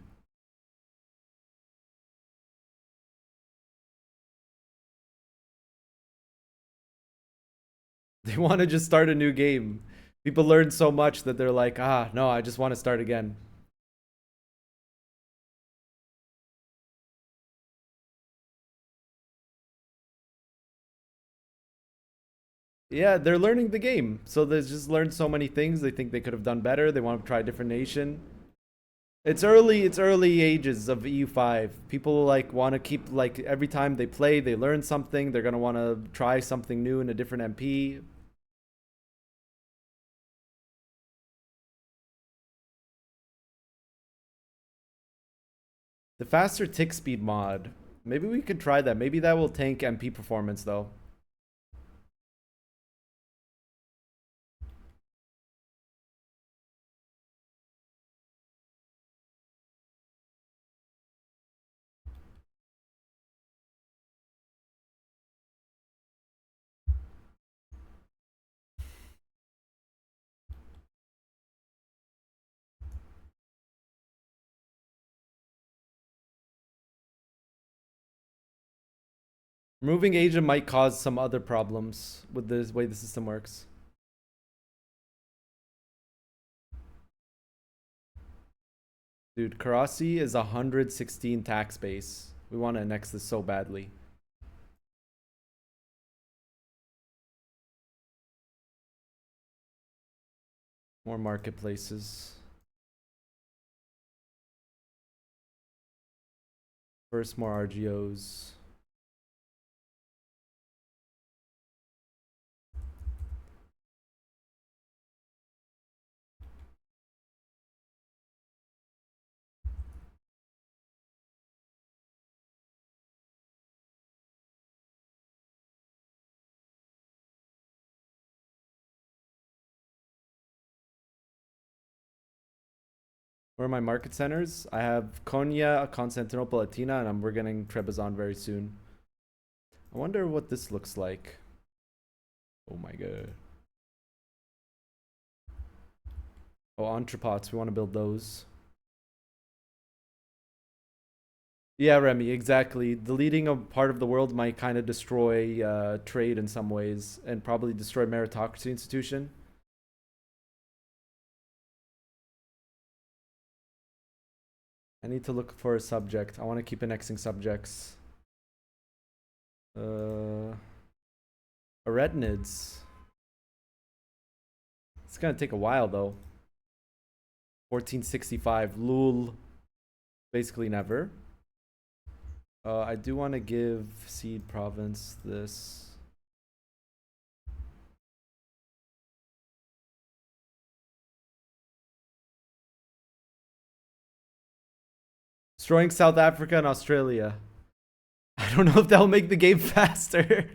They want to just start a new game. People learn so much that they're like, ah, no, I just want to start again. Yeah, they're learning the game. So they just learned so many things. They think they could have done better. They want to try a different nation. It's early ages of EU5. People like want to keep, like, every time they play, they learn something. They're going to want to try something new in a different MP. The faster tick speed mod. Maybe we could try that. Maybe that will tank MP performance though. Removing Asia might cause some other problems with the way the system works. Dude, Karasi is 116 tax base. We want to annex this so badly. More marketplaces. First, more RGOs. Where are my market centers? I have Konya, Constantinople, Athena, and we're getting Trebizond very soon. I wonder what this looks like. Oh my god. Oh, entrepots. We want to build those. Yeah, Remy, exactly. Deleting a part of the world might kind of destroy trade in some ways, and probably destroy meritocracy institution. I need to look for a subject. I want to keep annexing subjects. Aretinids. It's gonna take a while though. 1465. Lul. Basically never. I do want to give Seed Province this. Destroying South Africa and Australia. I don't know if that'll make the game faster.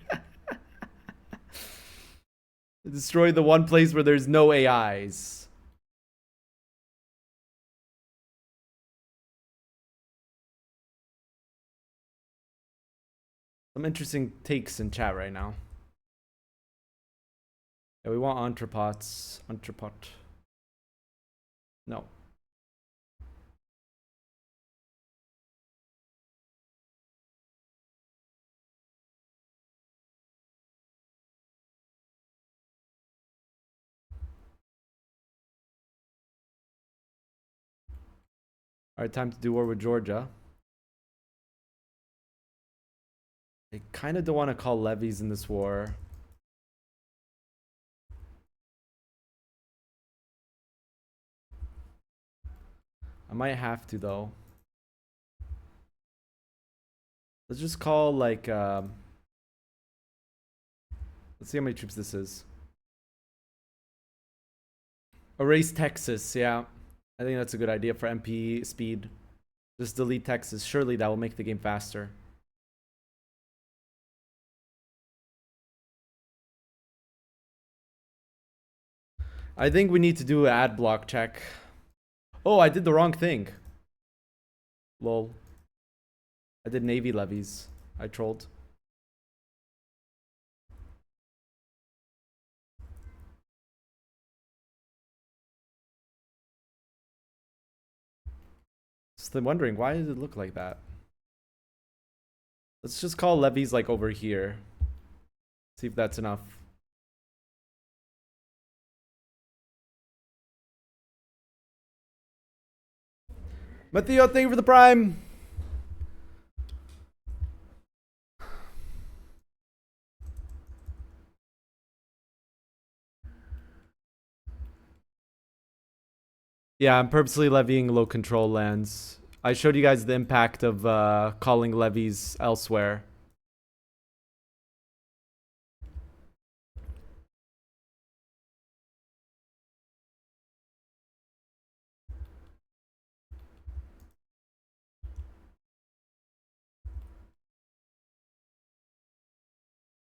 Destroy the one place where there's no AIs. Some interesting takes in chat right now. Yeah, we want entrepots. Entrepot. No. Alright, time to do war with Georgia. I kind of don't want to call levies in this war. I might have to though. Let's just call like let's see how many troops this is. Erase Texas, yeah. I think that's a good idea for MP speed. Just delete Texas. Surely that will make the game faster. I think we need to do an ad block check. Oh, I did the wrong thing. Lol. I did Navy levies. I trolled. Just wondering, why does it look like that? Let's just call levies like over here. See if that's enough. Matteo, thank you for the prime. Yeah, I'm purposely levying low control lands. I showed you guys the impact of calling levies elsewhere.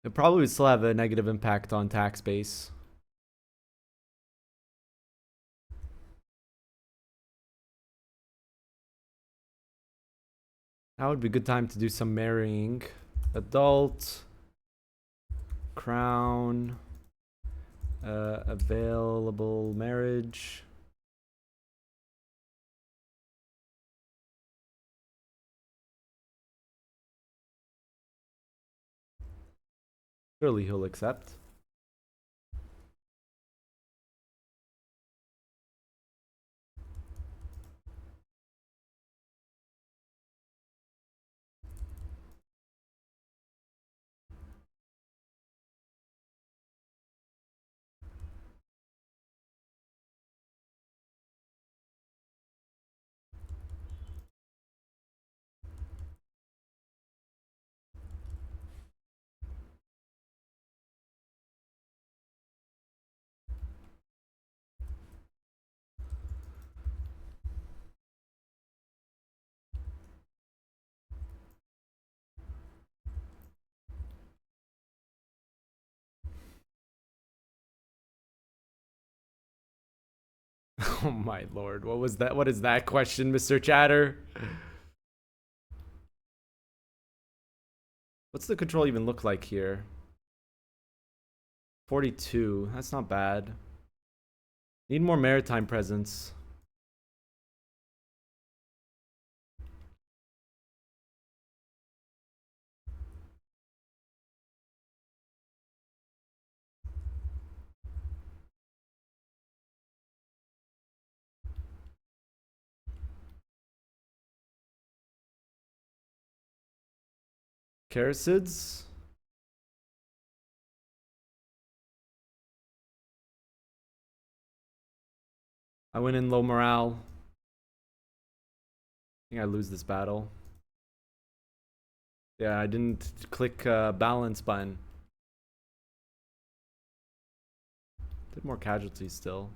It probably would still have a negative impact on tax base. Now would be a good time to do some marrying. Adult. Crown. Available marriage. Surely he'll accept. Oh my lord, what was that? What is that question, Mr. Chatter? What's the control even look like here? 42, that's not bad. Need more maritime presence. Kerasids? I went in low morale. I think I lose this battle. Yeah, I didn't click balance button. Did more casualties still.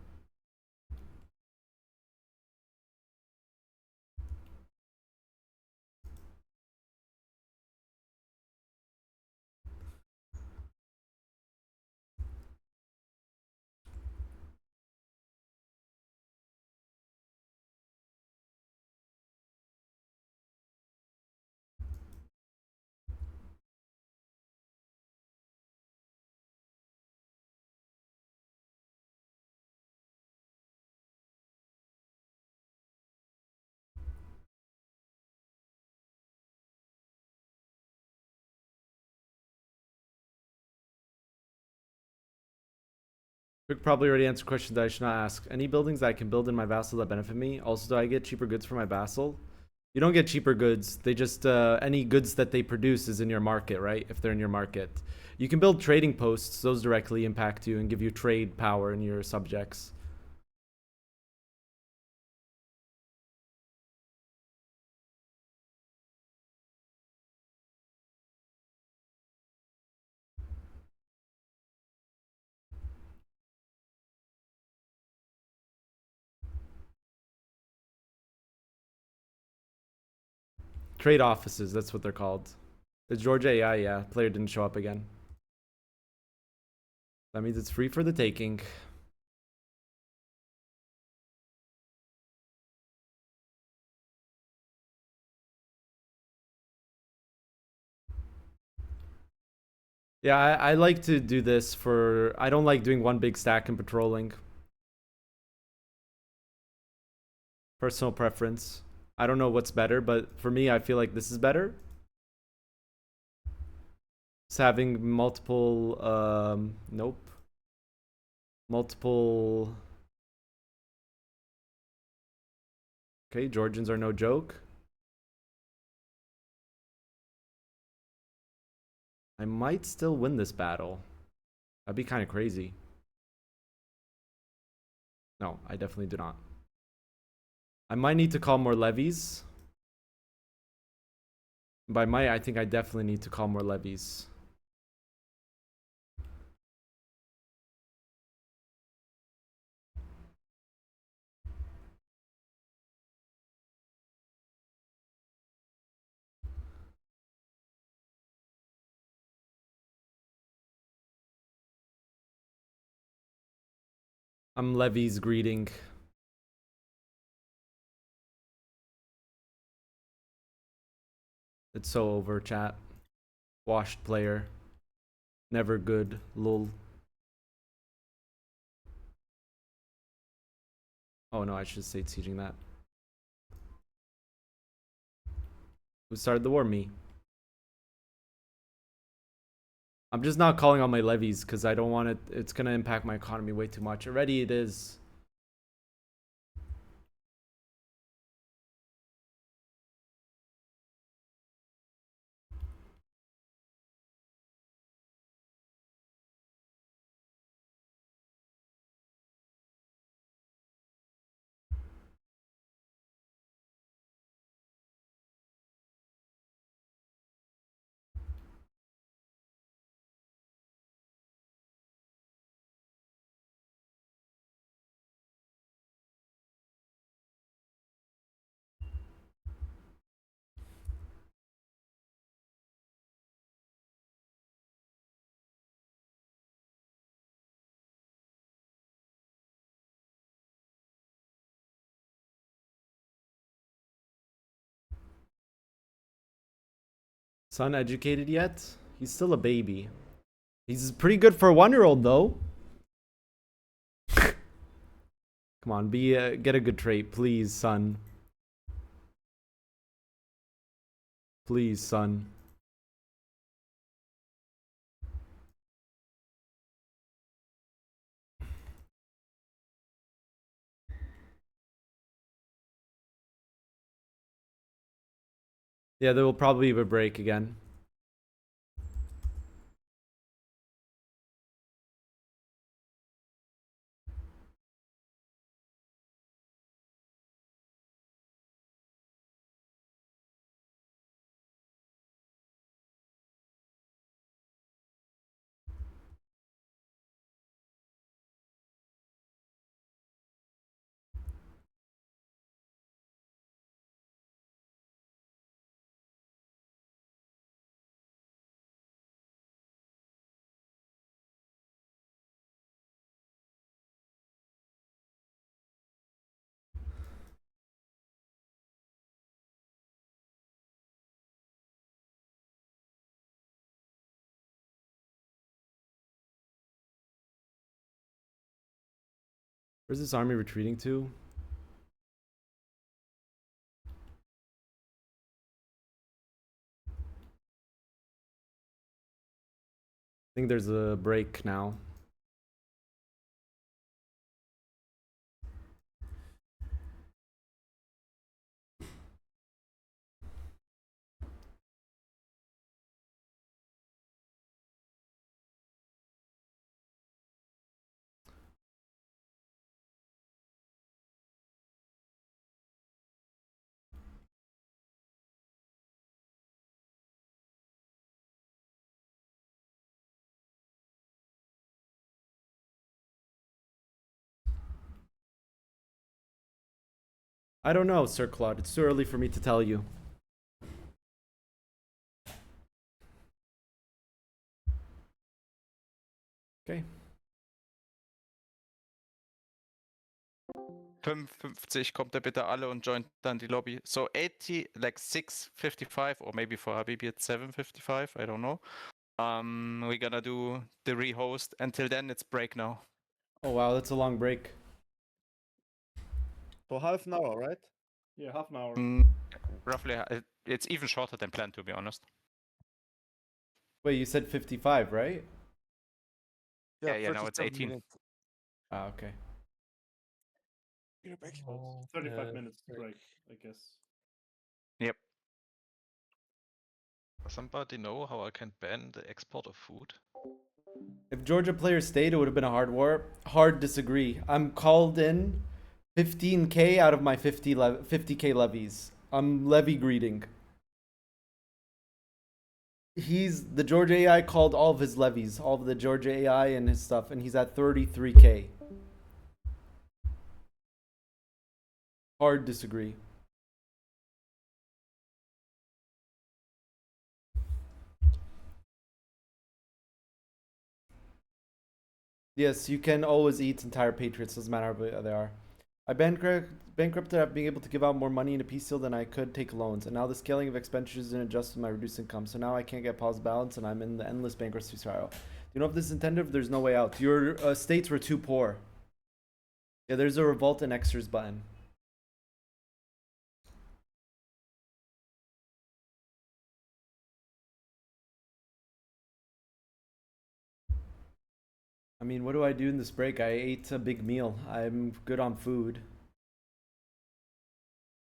Quick probably already answered questions that I should not ask. Any buildings that I can build in my vassal that benefit me? Also, do I get cheaper goods for my vassal? You don't get cheaper goods. They just, any goods that they produce is in your market, right? If they're in your market. You can build trading posts. Those directly impact you and give you trade power in your subjects. Trade offices, that's what they're called. The Georgia AI, yeah. Player didn't show up again. That means it's free for the taking. Yeah, I like to do this for... I don't like doing one big stack and patrolling. Personal preference. I don't know what's better, but for me, I feel like this is better. It's having multiple... nope. Multiple... Okay, Georgians are no joke. I might still win this battle. That'd be kind of crazy. No, I definitely do not. I might need to call more levies. By might, I think I definitely need to call more levies. I'm levies greeting. It's so over, chat. Washed player. Never good. Lol. Oh no, I should say sieging that. Who started the war? Me. I'm just not calling on my levies because I don't want it. It's going to impact my economy way too much. Already it is. Son educated yet? He's still a baby. He's pretty good for a 1-year-old though. Come on, get a good trait, please, son. Please, son. Yeah, there will probably be a break again. Where's this army retreating to? I think there's a break now. I don't know, Sir Claude. It's too early for me to tell you. Okay. 55 kommt er bitte alle und joint dann die Lobby. So 80, like 655, or maybe for Habibi it's 755, I don't know. We're gonna do the rehost. Until then, it's break now. Oh wow, that's a long break. For half an hour, right? Yeah, half an hour. Roughly, it's even shorter than planned, to be honest. Wait, you said 55, right? Yeah, now it's 37 18. minutes. Ah, okay. You're back. 35 minutes break, I guess. Yep. Does somebody know how I can ban the export of food? If Georgia players stayed, it would have been a hard war. Hard disagree. I'm called in 15k out of my 50k levies. I'm levy greeting. The Georgia AI called all of his levies, all of the Georgia AI and his stuff, and he's at 33k. Hard disagree. Yes, you can always eat entire patriots, doesn't matter how they are. I bankrupted at being able to give out more money in a peace deal than I could take loans, and now the scaling of expenditures didn't adjust with my reduced income, so now I can't get pause balance, and I'm in the endless bankruptcy spiral. Do you know if this is intended? There's no way out. Your states were too poor. Yeah, there's a revolt and extras button. I mean, what do I do in this break? I ate a big meal. I'm good on food.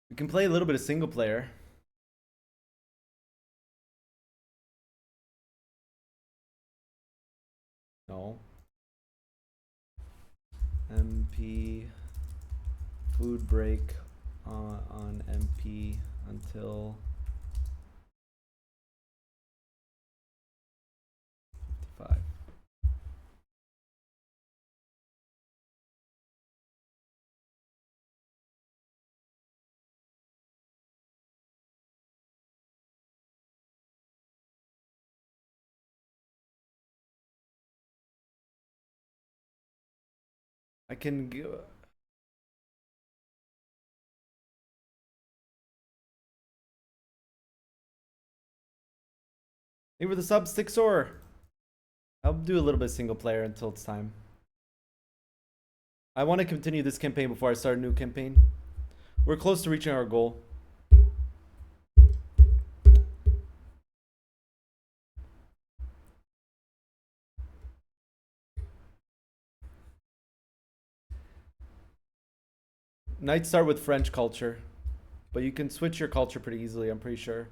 We can play a little bit of single player. No. MP food break on MP until 55. I can go. Hey, with the sub sticks or I'll do a little bit of single player until it's time. I want to continue this campaign before I start a new campaign. We're close to reaching our goal. Knights start with French culture, but you can switch your culture pretty easily, I'm pretty sure.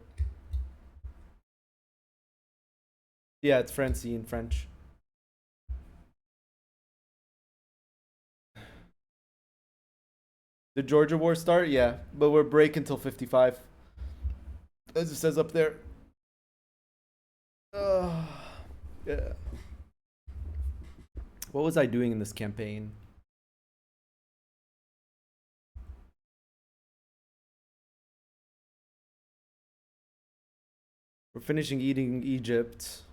Yeah, it's Francine, French. The Georgia War start? Yeah, but we're break until 55. As it says up there. Yeah. What was I doing in this campaign? We're finishing eating Egypt.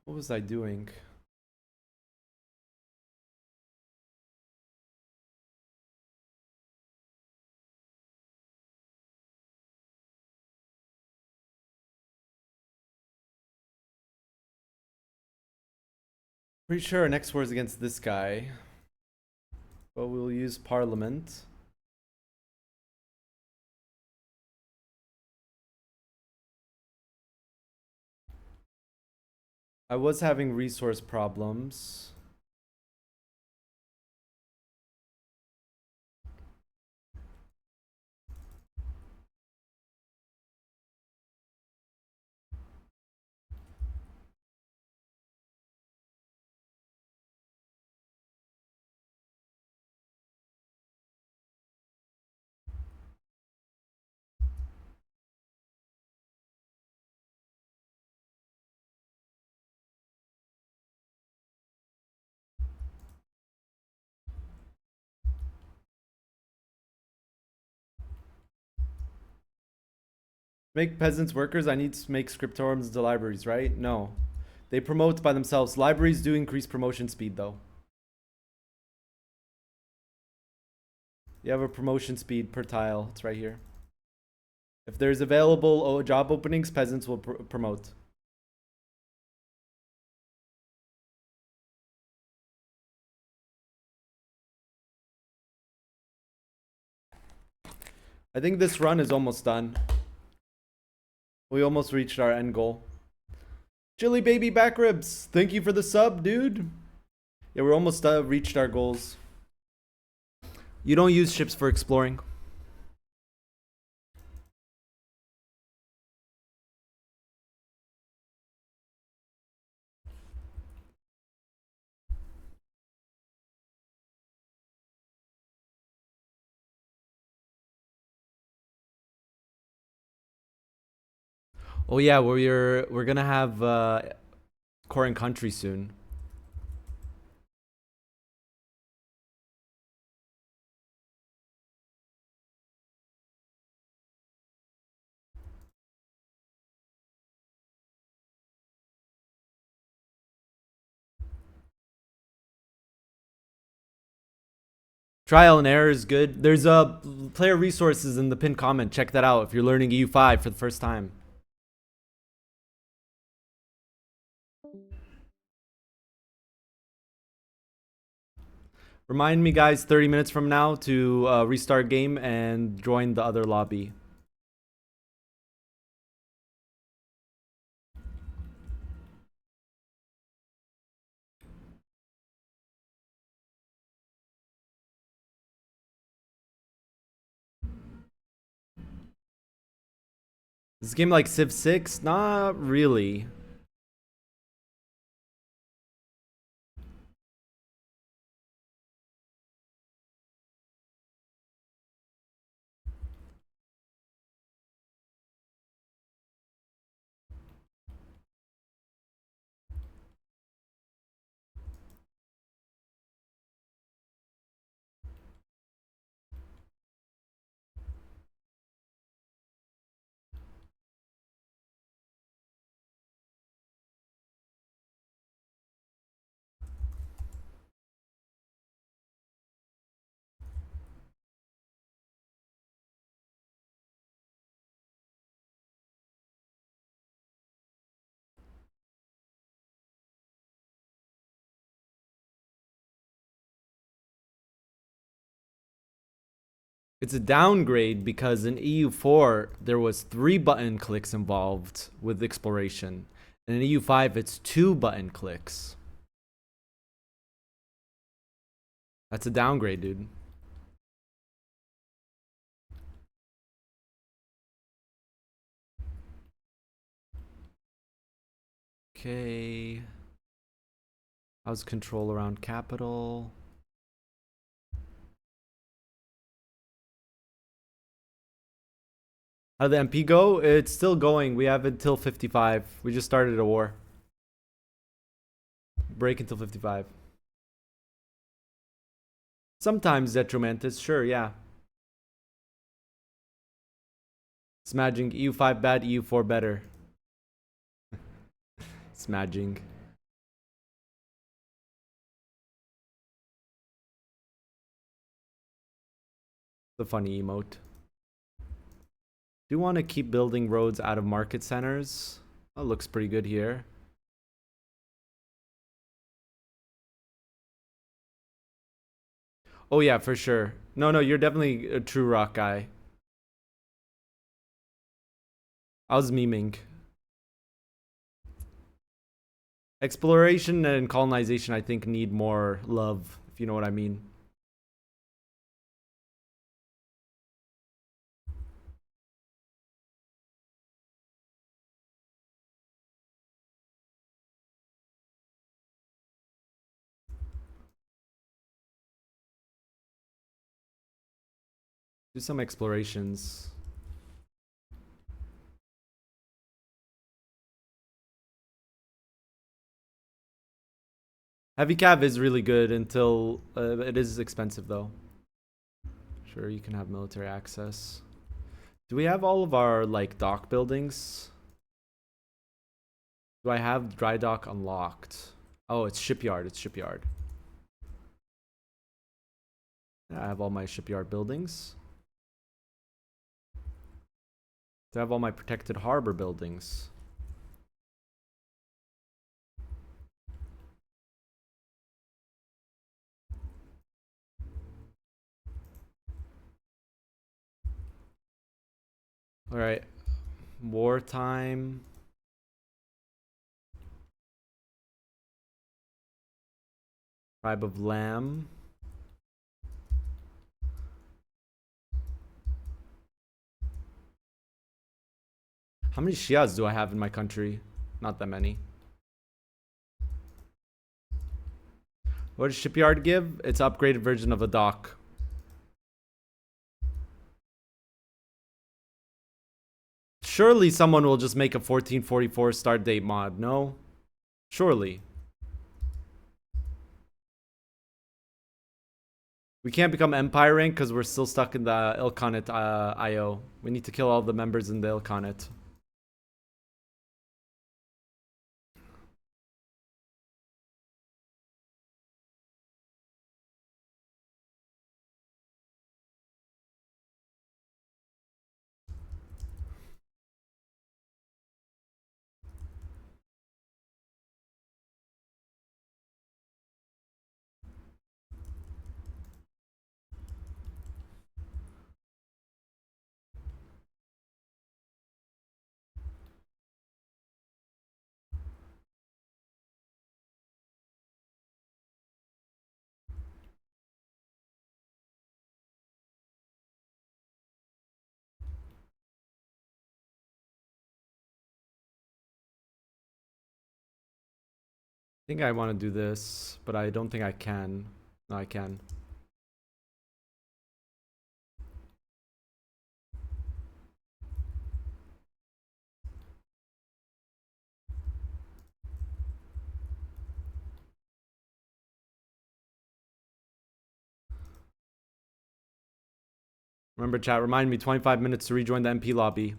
What was I doing? Pretty sure our next war is against this guy. But we'll use Parliament. I was having resource problems. Make peasants workers, I need to make scriptoriums into libraries, right? No. They promote by themselves. Libraries do increase promotion speed, though. You have a promotion speed per tile. It's right here. If there's available job openings, peasants will promote. I think this run is almost done. We almost reached our end goal. Chili baby back ribs, thank you for the sub, dude. Yeah, we're almost reached our goals. You don't use ships for exploring. Oh yeah, we're gonna have core and country soon. Trial and error is good. There's player resources in the pinned comment. Check that out if you're learning EU5 for the first time. Remind me, guys, 30 minutes from now to restart game and join the other lobby. Is this game like Civ 6? Not really. It's a downgrade because in EU4 there was 3 button clicks involved with exploration. And in EU5 it's 2 button clicks. That's a downgrade, dude. Okay. How's control around capital? How did the MP go? It's still going. We have until 55. We just started a war. Break until 55. Sometimes detrimentus, sure, yeah. Smudging, EU5 bad, EU4 better. Smudging. The funny emote. Do you want to keep building roads out of market centers? That looks pretty good here. Oh yeah, for sure. No, you're definitely a true rock guy. I was memeing. Exploration and colonization, I think, need more love, if you know what I mean. Do some explorations. Heavy cav is really good until it is expensive though. Sure, you can have military access. Do we have all of our like dock buildings? Do I have dry dock unlocked? Oh, it's shipyard. It's shipyard. I have all my shipyard buildings. Do I have all my protected harbor buildings? All right, wartime. Tribe of Lamb. How many Shias do I have in my country? Not that many. What does shipyard give? It's an upgraded version of a dock. Surely someone will just make a 1444 start date mod, no? Surely. We can't become Empire rank because we're still stuck in the Ilkhanate IO. We need to kill all the members in the Ilkhanate. I think I want to do this, but I don't think I can. No, I can. Remember, chat, remind me 25 minutes to rejoin the MP lobby.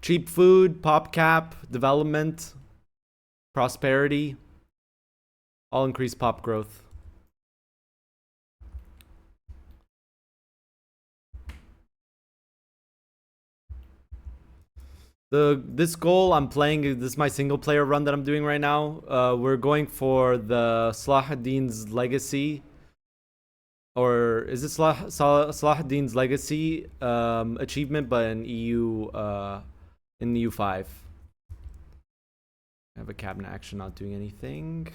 Cheap food, pop cap, development, prosperity, all increase pop growth. This goal I'm playing, this is my single player run that I'm doing right now. We're going for the Salahuddin's legacy. Or is it Salahuddin's legacy achievement, but in in EU5. I have a cabinet action not doing anything.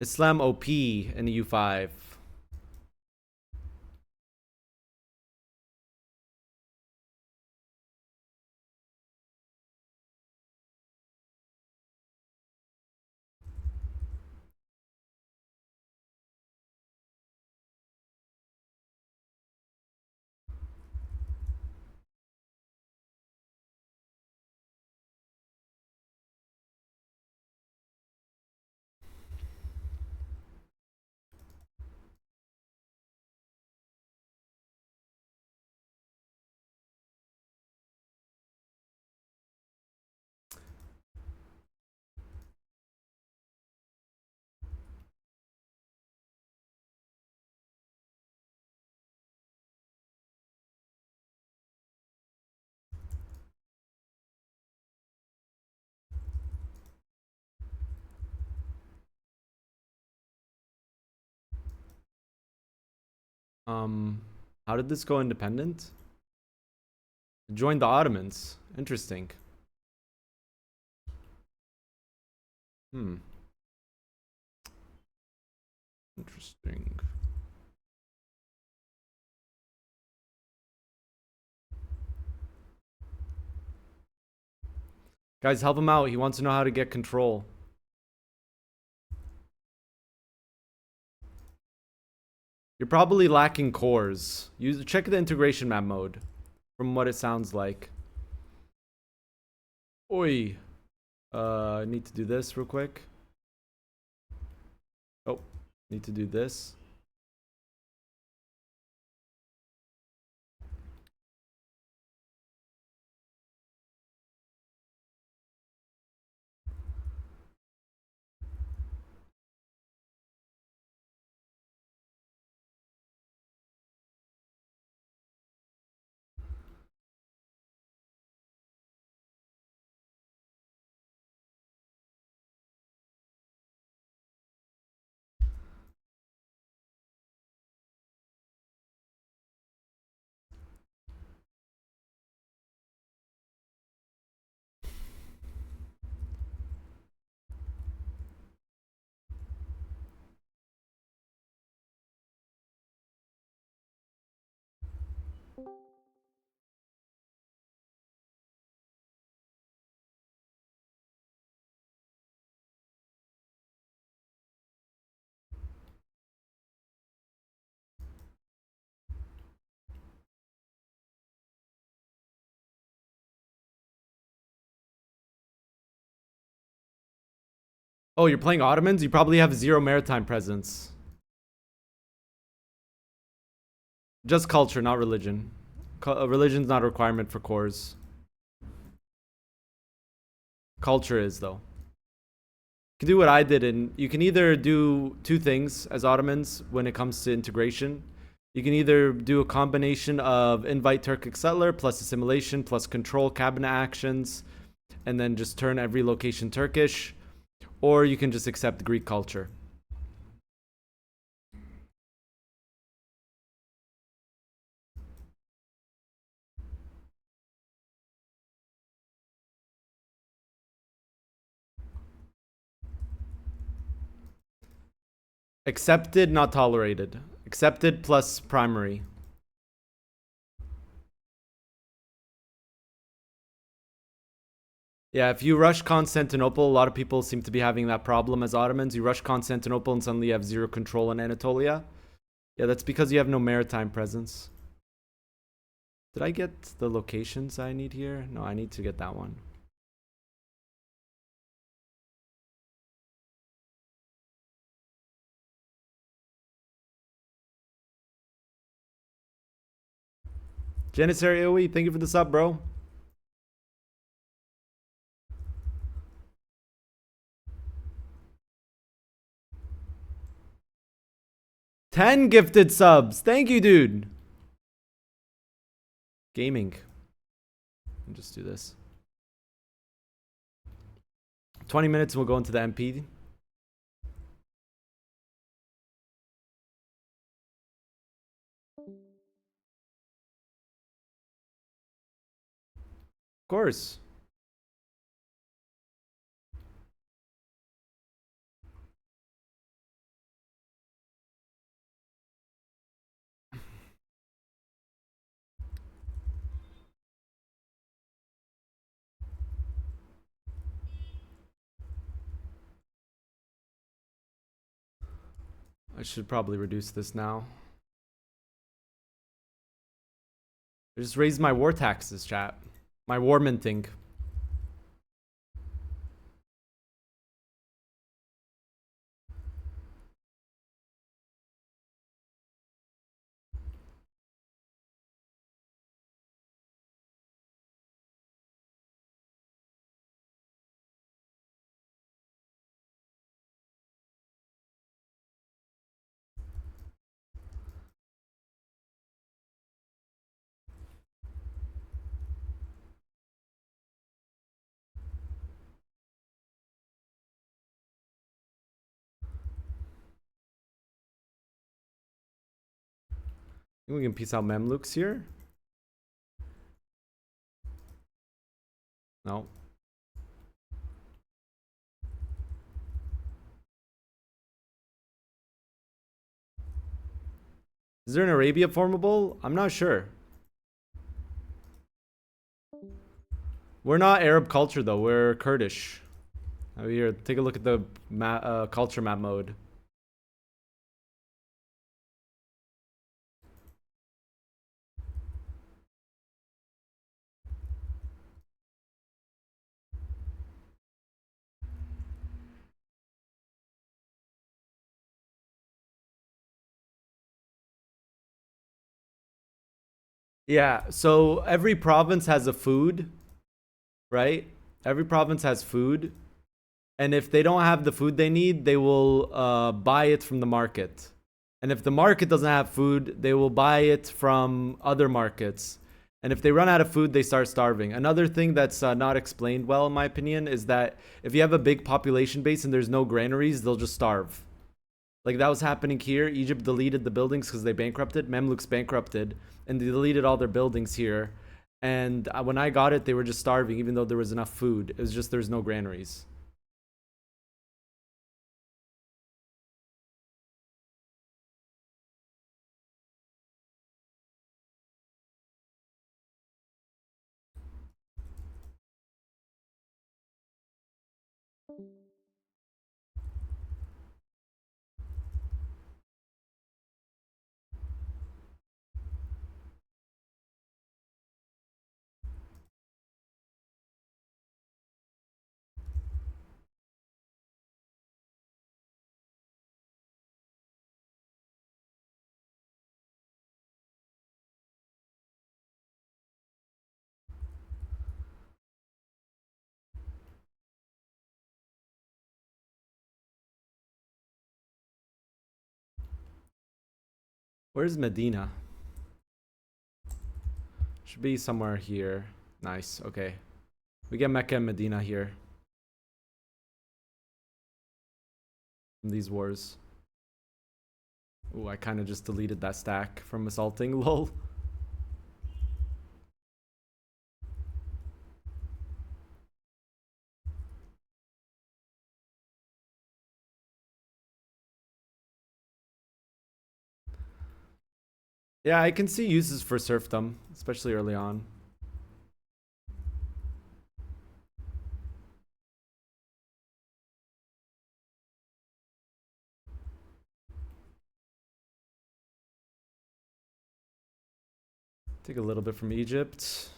Islam OP in EU5. How did this go independent? Join the Ottomans. Interesting. Interesting. Guys, help him out. He wants to know how to get control. You're probably lacking cores. Check the integration map mode. From what it sounds like. Oi. I need to do this real quick. Oh, need to do this. Oh, you're playing Ottomans? You probably have 0 maritime presence. Just culture, not religion. Religion's not a requirement for cores. Culture is, though. You can do what I did, and you can either do 2 things as Ottomans when it comes to integration. You can either do a combination of invite Turkic settler plus assimilation plus control cabinet actions, and then just turn every location Turkish. Or you can just accept Greek culture. Accepted, not tolerated. Accepted plus primary. Yeah, if you rush Constantinople, a lot of people seem to be having that problem as Ottomans. You rush Constantinople and suddenly you have 0 control in Anatolia. Yeah, that's because you have no maritime presence. Did I get the locations I need here? No, I need to get that one. Janissary AoE, thank you for the sub, bro. Ten gifted subs. Thank you, dude. Gaming. I'll just do this. 20 minutes and we'll go into the MP. Of course. I should probably reduce this now. I just raised my war taxes, chat. My war minting. We can piece out Mamluks here. No. Is there an Arabia formable? I'm not sure. We're not Arab culture though. We're Kurdish. Here, take a look at the culture map mode. Yeah, so every province has a food, right? Every province has food. And if they don't have the food they need, they will buy it from the market. And if the market doesn't have food, they will buy it from other markets. And if they run out of food, they start starving. Another thing that's not explained well, in my opinion, is that if you have a big population base and there's no granaries, they'll just starve. Like that was happening here. Egypt deleted the buildings because they bankrupted. Mamluks bankrupted and they deleted all their buildings here. And when I got it, they were just starving even though there was enough food. It was just there's no granaries. Where's Medina? Should be somewhere here. Nice. Okay. We get Mecca and Medina here. From these wars. Ooh, I kind of just deleted that stack from assaulting. Lol. Yeah, I can see uses for serfdom, especially early on. Take a little bit from Egypt.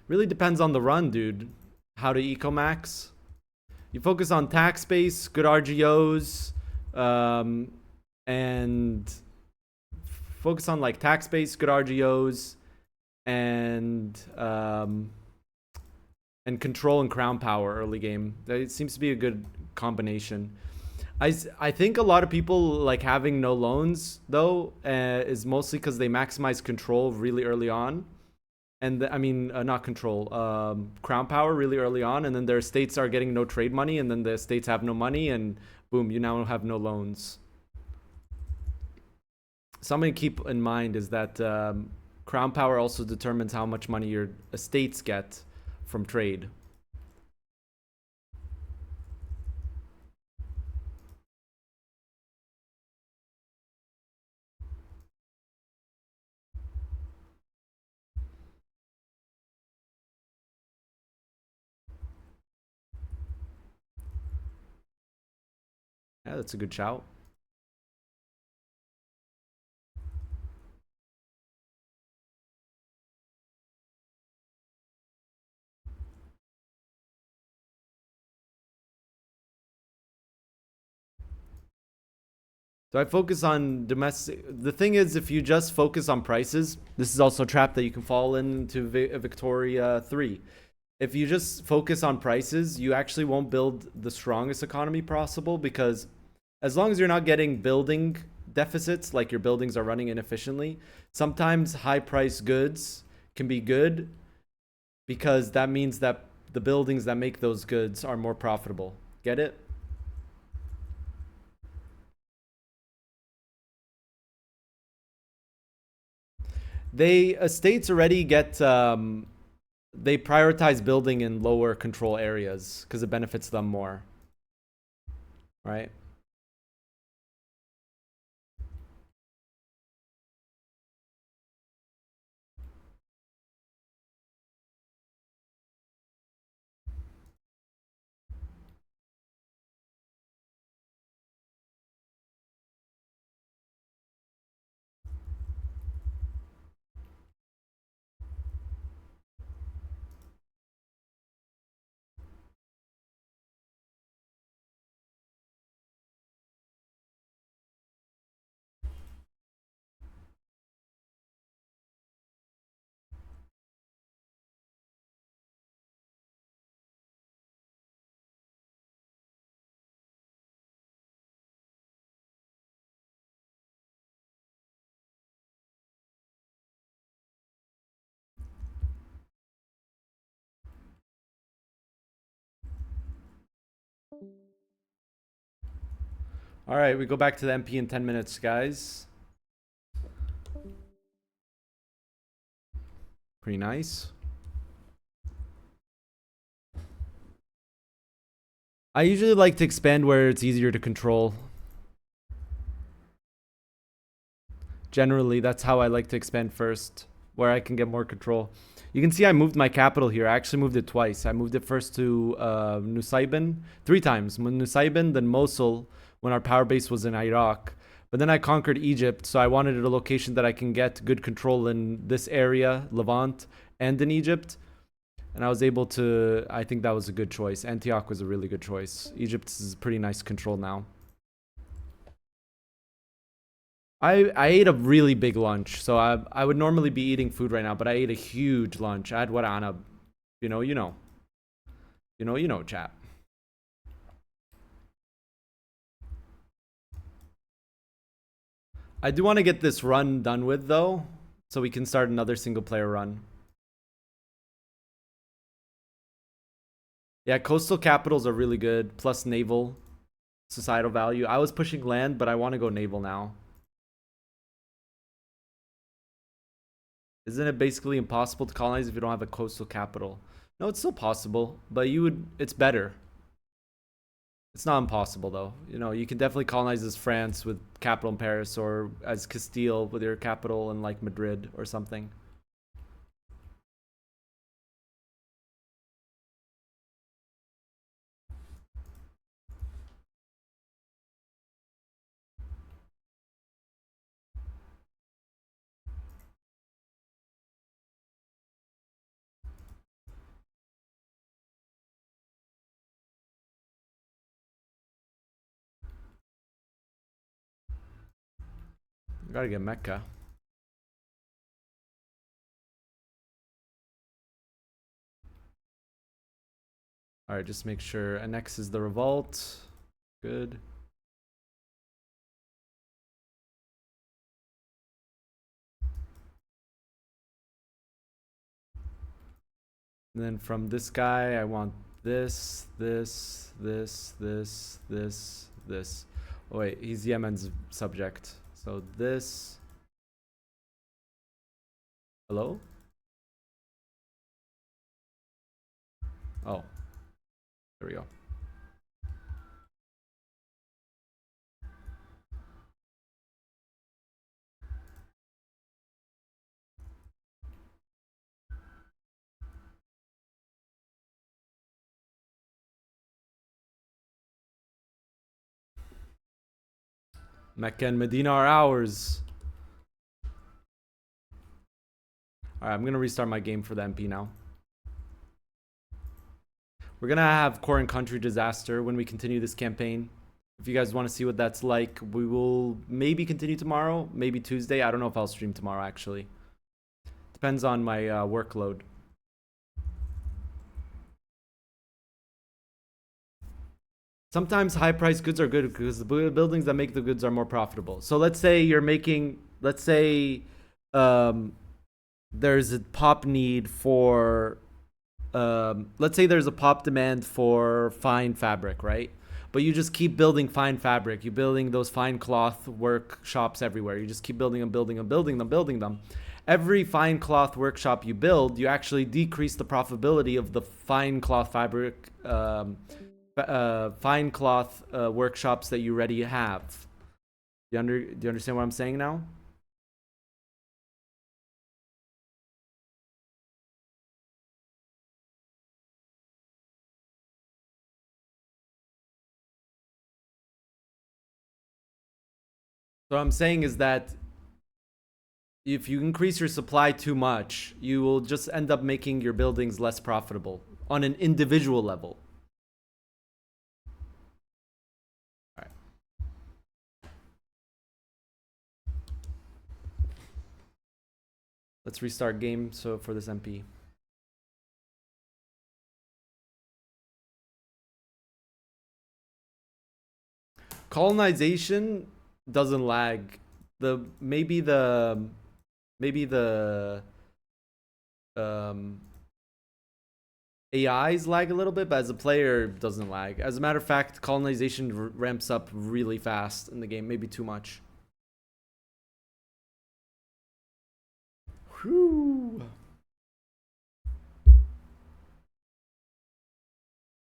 Really depends on the run, dude. How to eco max. You focus on tax base, good RGOs, and focus on like tax base, good RGOs, and control and crown power early game. It seems to be a good combination. I think a lot of people like having no loans though is mostly because they maximize control really early on. And I mean, not control, crown power really early on, and then their states are getting no trade money, and then the states have no money, and boom, you now have no loans. Something to keep in mind is that crown power also determines how much money your estates get from trade. Yeah, that's a good shout. So I focus on domestic. The thing is, if you just focus on prices, this is also a trap that you can fall into Victoria 3. If you just focus on prices, you actually won't build the strongest economy possible, because as long as you're not getting building deficits, like your buildings are running inefficiently, sometimes high price goods can be good because that means that the buildings that make those goods are more profitable. Get it? States already get they prioritize building in lower control areas because it benefits them more, right? All right, we go back to the MP in 10 minutes, guys. Pretty nice. I usually like to expand where it's easier to control. Generally, that's how I like to expand first, where I can get more control. You can see I moved my capital here. I actually moved it twice. I moved it first to Nusaybin 3 times. Nusaybin, then Mosul, when our power base was in Iraq. But then I conquered Egypt, so I wanted a location that I can get good control in this area, Levant, and in Egypt. And I was able to, I think that was a good choice. Antioch was a really good choice. Egypt is pretty nice control now. I ate a really big lunch, so I would normally be eating food right now, but I ate a huge lunch. I had waranab. You know, chat. I do want to get this run done with, though, so we can start another single player run. Yeah, coastal capitals are really good, plus naval societal value. I was pushing land, but I want to go naval now. Isn't it basically impossible to colonize if you don't have a coastal capital? No, it's still possible, but it's better. It's not impossible, though. You know, you can definitely colonize as France with capital in Paris, or as Castile with your capital in, like, Madrid or something. Gotta get Mecca. Alright, just make sure annexes the revolt. Good. And then from this guy, I want this. Oh wait, he's Yemen's subject. So this. Hello? Oh. There we go. Mecca and Medina are ours. Alright, I'm gonna restart my game for the MP now. We're gonna have core and country disaster when we continue this campaign. If you guys want to see what that's like, we will maybe continue tomorrow, maybe Tuesday. I don't know if I'll stream tomorrow, actually. Depends on my workload. Sometimes high-priced goods are good because the buildings that make the goods are more profitable. So let's say you're making, let's say there's a pop need for, let's say there's a pop demand for fine fabric, right? But you just keep building fine fabric. You're building those fine cloth workshops everywhere. You just keep building them. every fine cloth workshop you build, you actually decrease the profitability of the fine cloth fabric, fine cloth workshops that you already have. Do you understand what I'm saying now? So what I'm saying is that if you increase your supply too much, you will just end up making your buildings less profitable on an individual level. All right. Let's restart game for this MP. Colonization doesn't lag. Maybe the AIs lag a little bit, but as a player it doesn't lag. As a matter of fact, colonization ramps up really fast in the game, maybe too much. Whew.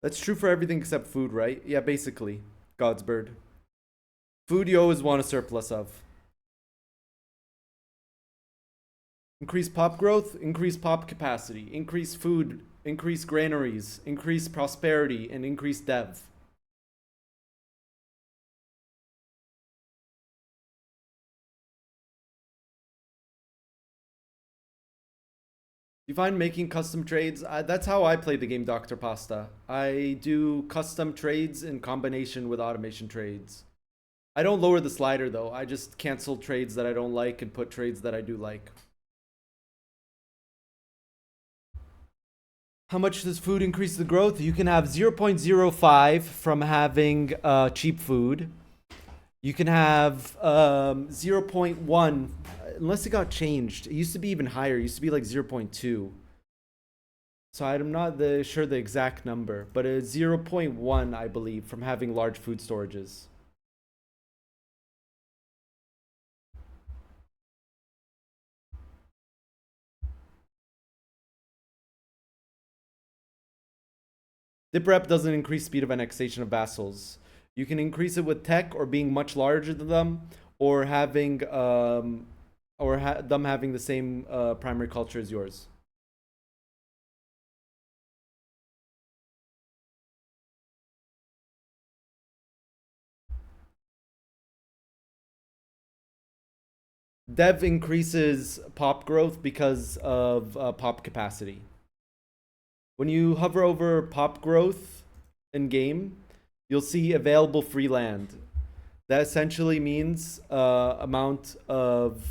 That's true for everything except food, right? Yeah, basically. God's bird. Food you always want a surplus of. Increase pop growth, increase pop capacity, increase food, increase granaries, increase prosperity, and increase dev. You find making custom trades? That's how I play the game, Dr. Pasta. I do custom trades in combination with automation trades. I don't lower the slider though. I just cancel trades that I don't like and put trades that I do like. How much does food increase the growth? You can have 0.05 from having cheap food. You can have 0.1, unless it got changed. It used to be even higher. It used to be like 0.2. So I'm not sure the exact number, but it's 0.1, I believe, from having large food storages. Dip rep doesn't increase speed of annexation of vassals. You can increase it with tech or being much larger than them, or having them having the same primary culture as yours. Dev increases pop growth because of pop capacity. When you hover over pop growth in game, you'll see available free land. That essentially means amount of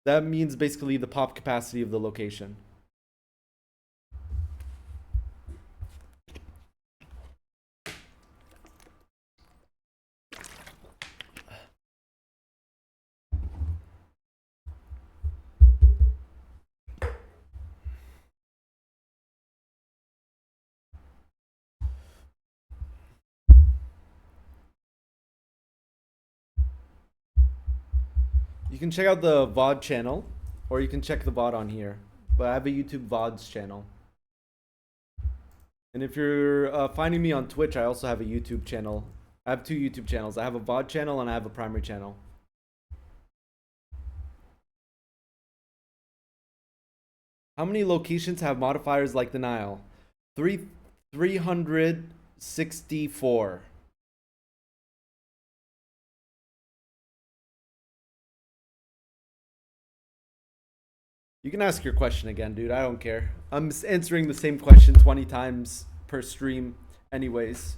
that means basically the pop capacity of the location. You can check out the VOD channel, or you can check the VOD on here. But I have a YouTube VODs channel. And if you're finding me on Twitch, I also have a YouTube channel. I have 2 YouTube channels. I have a VOD channel and I have a primary channel. How many locations have modifiers like the Nile? 364. You can ask your question again, dude. I don't care. I'm answering the same question 20 times per stream anyways.